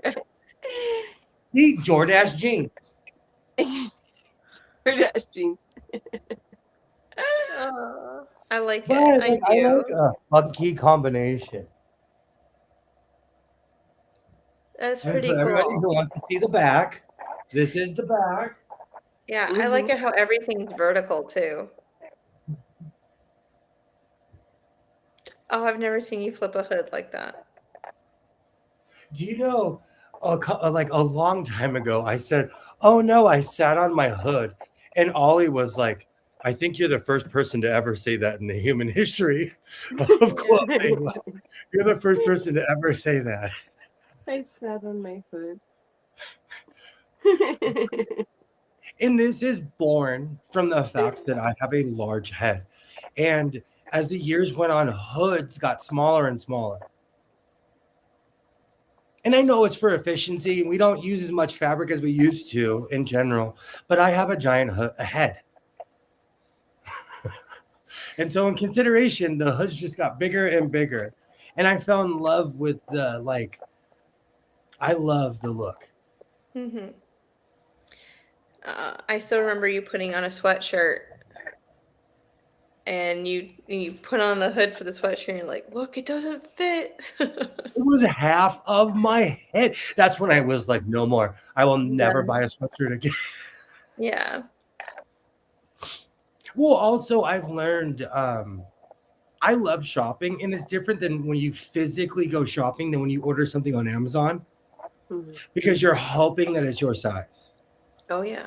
See, Jordache jeans. Jordache jeans. I like it. I like a funky combination. That's pretty cool. Everybody who wants to see the back, this is the back. Yeah, I like it how everything's vertical too. Oh, I've never seen you flip a hood like that. Do you know, like a long time ago, I said, oh no, I sat on my hood. And Ollie was like, I think you're the first person to ever say that in the human history of clothing. Like, you're the first person to ever say that. I sat on my hood. And this is born from the fact that I have a large head. And as the years went on, hoods got smaller and smaller. And I know it's for efficiency. We don't use as much fabric as we used to in general, but I have a giant head. And so in consideration, the hoods just got bigger and bigger. And I fell in love with the, like, I love the look. Mm-hmm. I still remember you putting on a sweatshirt and you put on the hood for the sweatshirt and you're like, look, it doesn't fit. It was half of my head. That's when I was like, no more. I will never buy a sweatshirt again. Yeah. Well, also I've learned I love shopping, and it's different than when you physically go shopping than when you order something on Amazon, because you're hoping that it's your size. Oh yeah.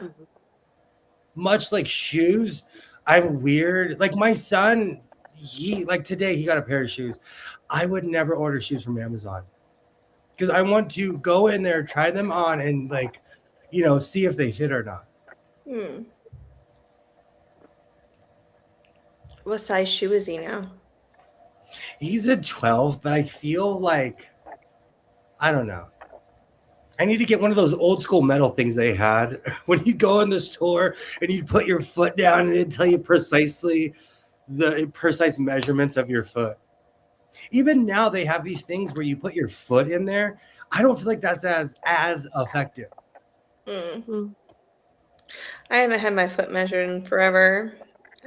Much like shoes, I'm weird. Like my son, he like today he got a pair of shoes. I would never order shoes from Amazon because I want to go in there, try them on, and like, you know, see if they fit or not. What size shoe is he now? He's a 12, but I feel like, I don't know. I need to get one of those old school metal things they had when you go in the store and you put your foot down and it'd tell you precisely the precise measurements of your foot. Even now they have these things where you put your foot in there. I don't feel like that's as effective. I haven't had my foot measured in forever.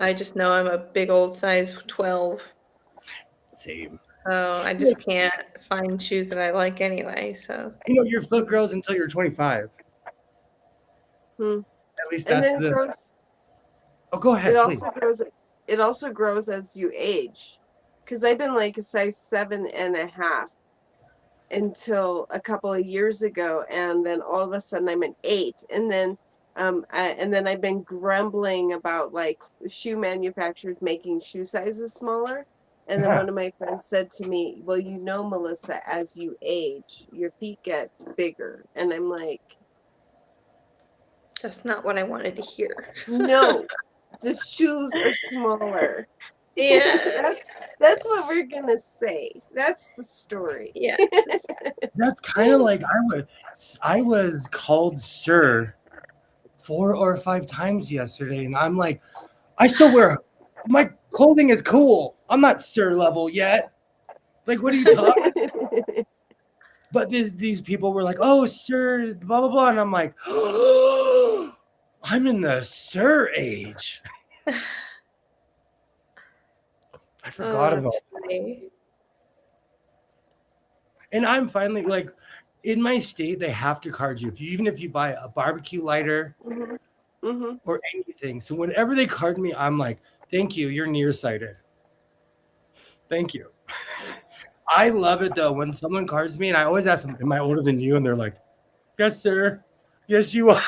I just know I'm a big old size 12. Same. So I just can't find shoes that I like anyway. So you know, your foot grows until you're 25. At least that's the. Grows, oh, go ahead. It also grows as you age, because I've been like a size 7.5 until a couple of years ago, and then all of a sudden I'm an 8, and then I've been grumbling about like shoe manufacturers making shoe sizes smaller. And then one of my friends said to me, well, you know, Melissa, as you age, your feet get bigger. And I'm like, that's not what I wanted to hear. No, the shoes are smaller. Yeah. that's what we're going to say. That's the story. Yeah. That's kind of like I was called sir 4 or 5 times yesterday. And I'm like, I still wear my clothing is cool. I'm not sir level yet. Like, what are you talking about? But these people were like, oh, sir, blah, blah, blah. And I'm like, oh, I'm in the sir age. I forgot about that. And I'm finally like, in my state, they have to card you. Even if you buy a barbecue lighter or anything. So whenever they card me, I'm like, thank you. You're nearsighted. Thank you. I love it though when someone cards me, and I always ask them, "Am I older than you?" And they're like, "Yes, sir. Yes, you are."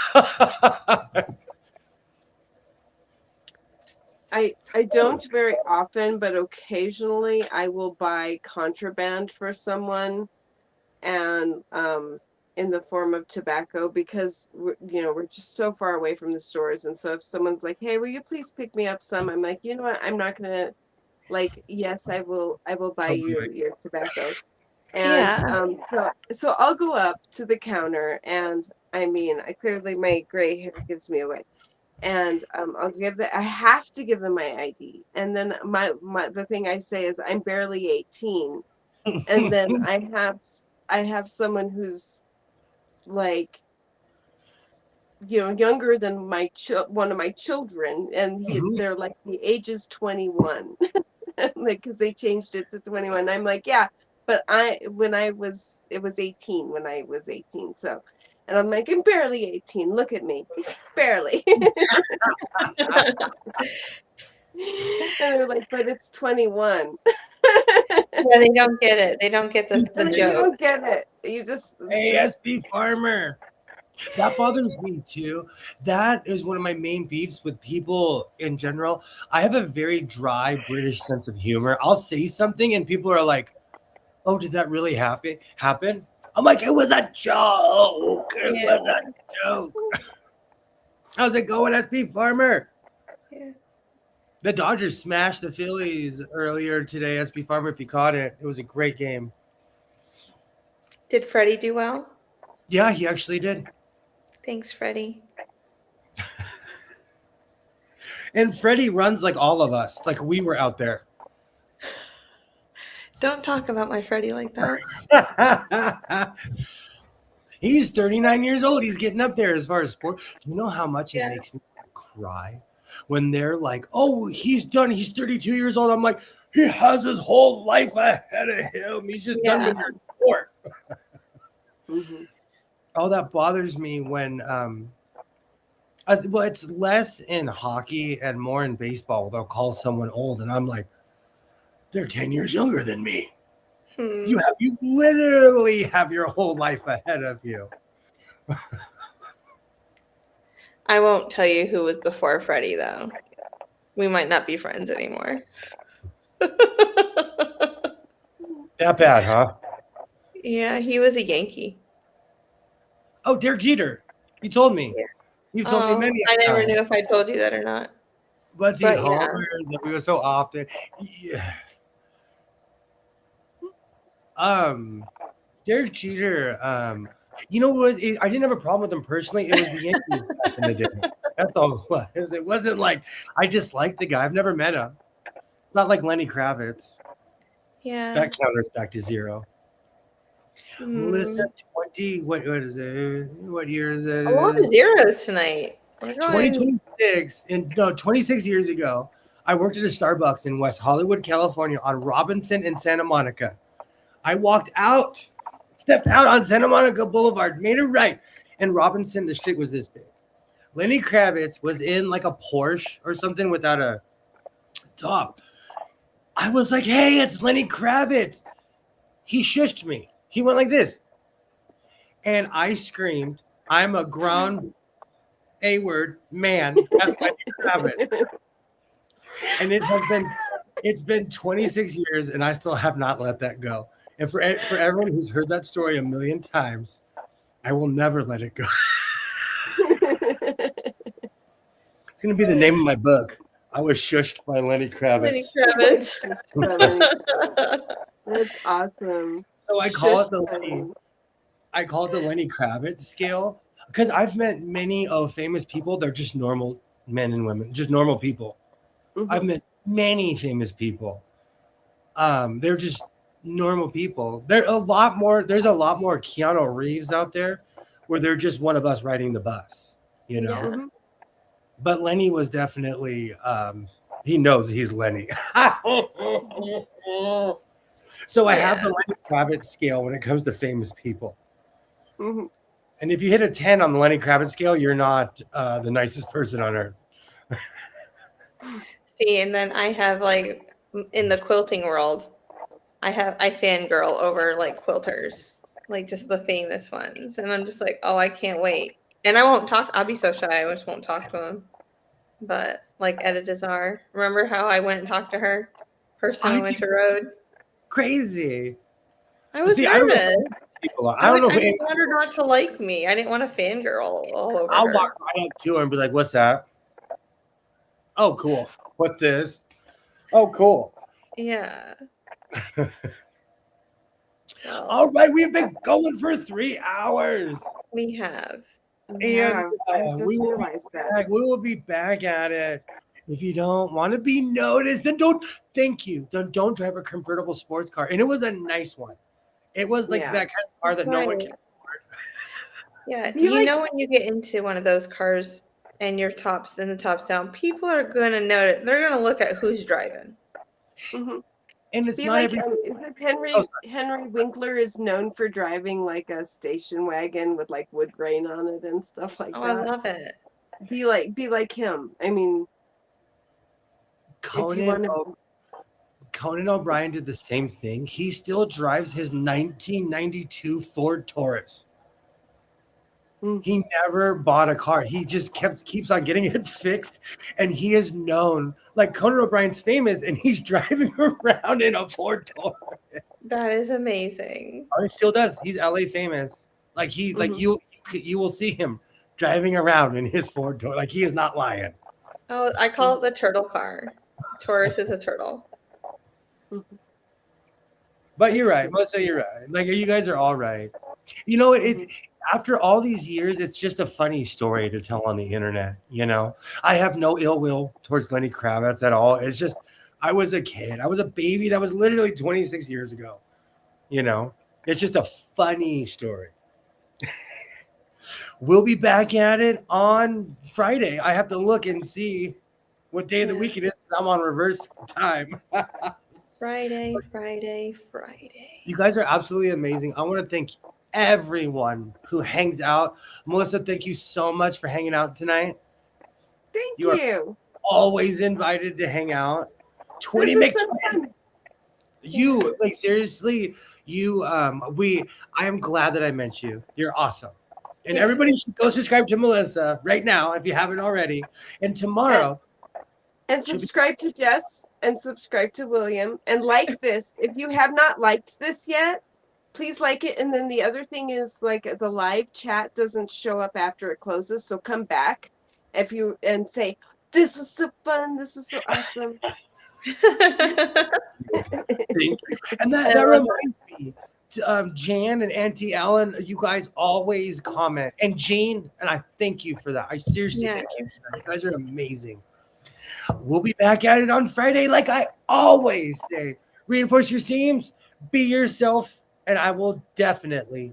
I don't very often, but occasionally I will buy contraband for someone, and in the form of tobacco, because we're just so far away from the stores. And so if someone's like, hey, will you please pick me up some, I'm like, you know what, I'm not gonna, like, yes, I will buy you your tobacco. And so I'll go up to the counter, and I mean, I clearly, my gray hair gives me away, and I have to give them my ID. And then the thing I say is, I'm barely 18. And then I have someone who's like, younger than one of my children, and they're like, the age is 21. Like, because they changed it to 21. I'm like, yeah, but it was 18 when I was 18. So, and I'm like, I'm barely 18. Look at me, barely. And they're like, but it's 21. Yeah, they don't get it. They don't get the joke. You don't get it. You just ASB farmer. That bothers me too. That is one of my main beefs with people in general. I have a very dry British sense of humor. I'll say something and people are like, "Oh, did that really happen?" I'm like, "It was a joke. It was a joke." How's it going, SP Farmer? Yeah. The Dodgers smashed the Phillies earlier today. SP Farmer, if you caught it, it was a great game. Did Freddie do well? Yeah, he actually did. Thanks, Freddie. And Freddie runs like all of us, like we were out there. Don't talk about my Freddie like that. He's 39 years old. He's getting up there as far as sport. Do you know how much it makes me cry when they're like, oh, he's done. He's 32 years old. I'm like, he has his whole life ahead of him. He's just done with your sport. Oh, that bothers me when, well, it's less in hockey and more in baseball. They'll call someone old, and I'm like, they're 10 years younger than me. You literally have your whole life ahead of you. I won't tell you who was before Freddie, though. We might not be friends anymore. That bad, huh? Yeah, he was a Yankee. Oh, Derek Jeter. He told me. Yeah. You told me many times. I never knew if I told you that or not. But he homers that we go so often. Yeah. Derek Jeter, you know what? I didn't have a problem with him personally. It was the Yankees back in the day. That's all it was. It wasn't like I disliked the guy. I've never met him. It's not like Lenny Kravitz. Yeah. That counters back to 0. Melissa, 20. What is it? What year is it? A lot of zeros tonight. 2026. And no, 26 years ago, I worked at a Starbucks in West Hollywood, California, on Robinson and Santa Monica. I stepped out on Santa Monica Boulevard, made a right, and Robinson, the street was this big. Lenny Kravitz was in like a Porsche or something without a top. I was like, hey, it's Lenny Kravitz. He shushed me. He went like this. And I screamed, I'm a grown A-word man at Lenny Kravitz. And it's been 26 years, and I still have not let that go. And for everyone who's heard that story a million times, I will never let it go. It's going to be the name of my book. I was shushed by Lenny Kravitz. Lenny Kravitz. That's awesome. So I call it the Lenny Kravitz scale because I've met many of famous people. They're just normal men and women, just normal people. I've met many famous people. They're just normal people. There's a lot more Keanu Reeves out there where they're just one of us riding the bus, you know. Yeah. But Lenny was definitely he knows he's Lenny. So I have the Lenny Kravitz scale when it comes to famous people. And if you hit a 10 on the Lenny Kravitz scale, you're not the nicest person on earth. See, and then I have like in the quilting world, I fangirl over like quilters, like just the famous ones. And I'm just like, oh, I can't wait. And I'll be so shy, I just won't talk to them. But like Edda Desar, remember how I went and talked to her first time I went to Road? Crazy. I was nervous. I don't know. I didn't want her not to like me. I didn't want to fangirl all over I'll her. walk right up to her and be like, what's that? Oh, cool. What's this? Oh, cool. Yeah. All right, we've been going for 3 hours. We have. And we will be back at it. If you don't want to be noticed, then don't drive a convertible sports car. And it was a nice one. It was like that kind of car that no one can afford. Yeah, you know when you get into one of those cars and the top's down, people are gonna notice. They're gonna look at who's driving. And it's not Henry Winkler is known for driving like a station wagon with like wood grain on it and stuff like that. I love it. Be like him. I mean, Conan O'Brien did the same thing. He still drives his 1992 Ford Taurus. He never bought a car. He just keeps on getting it fixed, and he is known. Like Conan O'Brien's famous, and he's driving around in a Ford Taurus. That is amazing. Oh, he still does. He's LA famous. Like you will see him driving around in his Ford Taurus. Like he is not lying. Oh, I call it the turtle car. Taurus is a turtle. But you're right, Melissa. You're right. Like you guys are all right. You know, it's after all these years, it's just a funny story to tell on the internet. You know, I have no ill will towards Lenny Kravitz at all. It's just I was a kid. I was a baby. That was literally 26 years ago. You know, it's just a funny story. We'll be back at it on Friday. I have to look and see what day of the week it is. I'm on reverse time. Friday. You guys are absolutely amazing. I want to thank everyone who hangs out. Melissa, thank you so much for hanging out tonight. Thank you. Always invited to hang out. 20 This is so fun. You like seriously, I am glad that I met you. You're awesome. And everybody should go subscribe to Melissa right now if you haven't already. And tomorrow. And subscribe to Jess and subscribe to William and like this. If you have not liked this yet, please like it. And then the other thing is like the live chat doesn't show up after it closes. So come back and say, this was so fun. This was so awesome. Thank you. And that reminds me, Jan and Auntie Ellen, you guys always comment. And Jane, and I thank you for that. I seriously thank you for that. You guys are amazing. We'll be back at it on Friday, like I always say. Reinforce your seams, be yourself, and I will definitely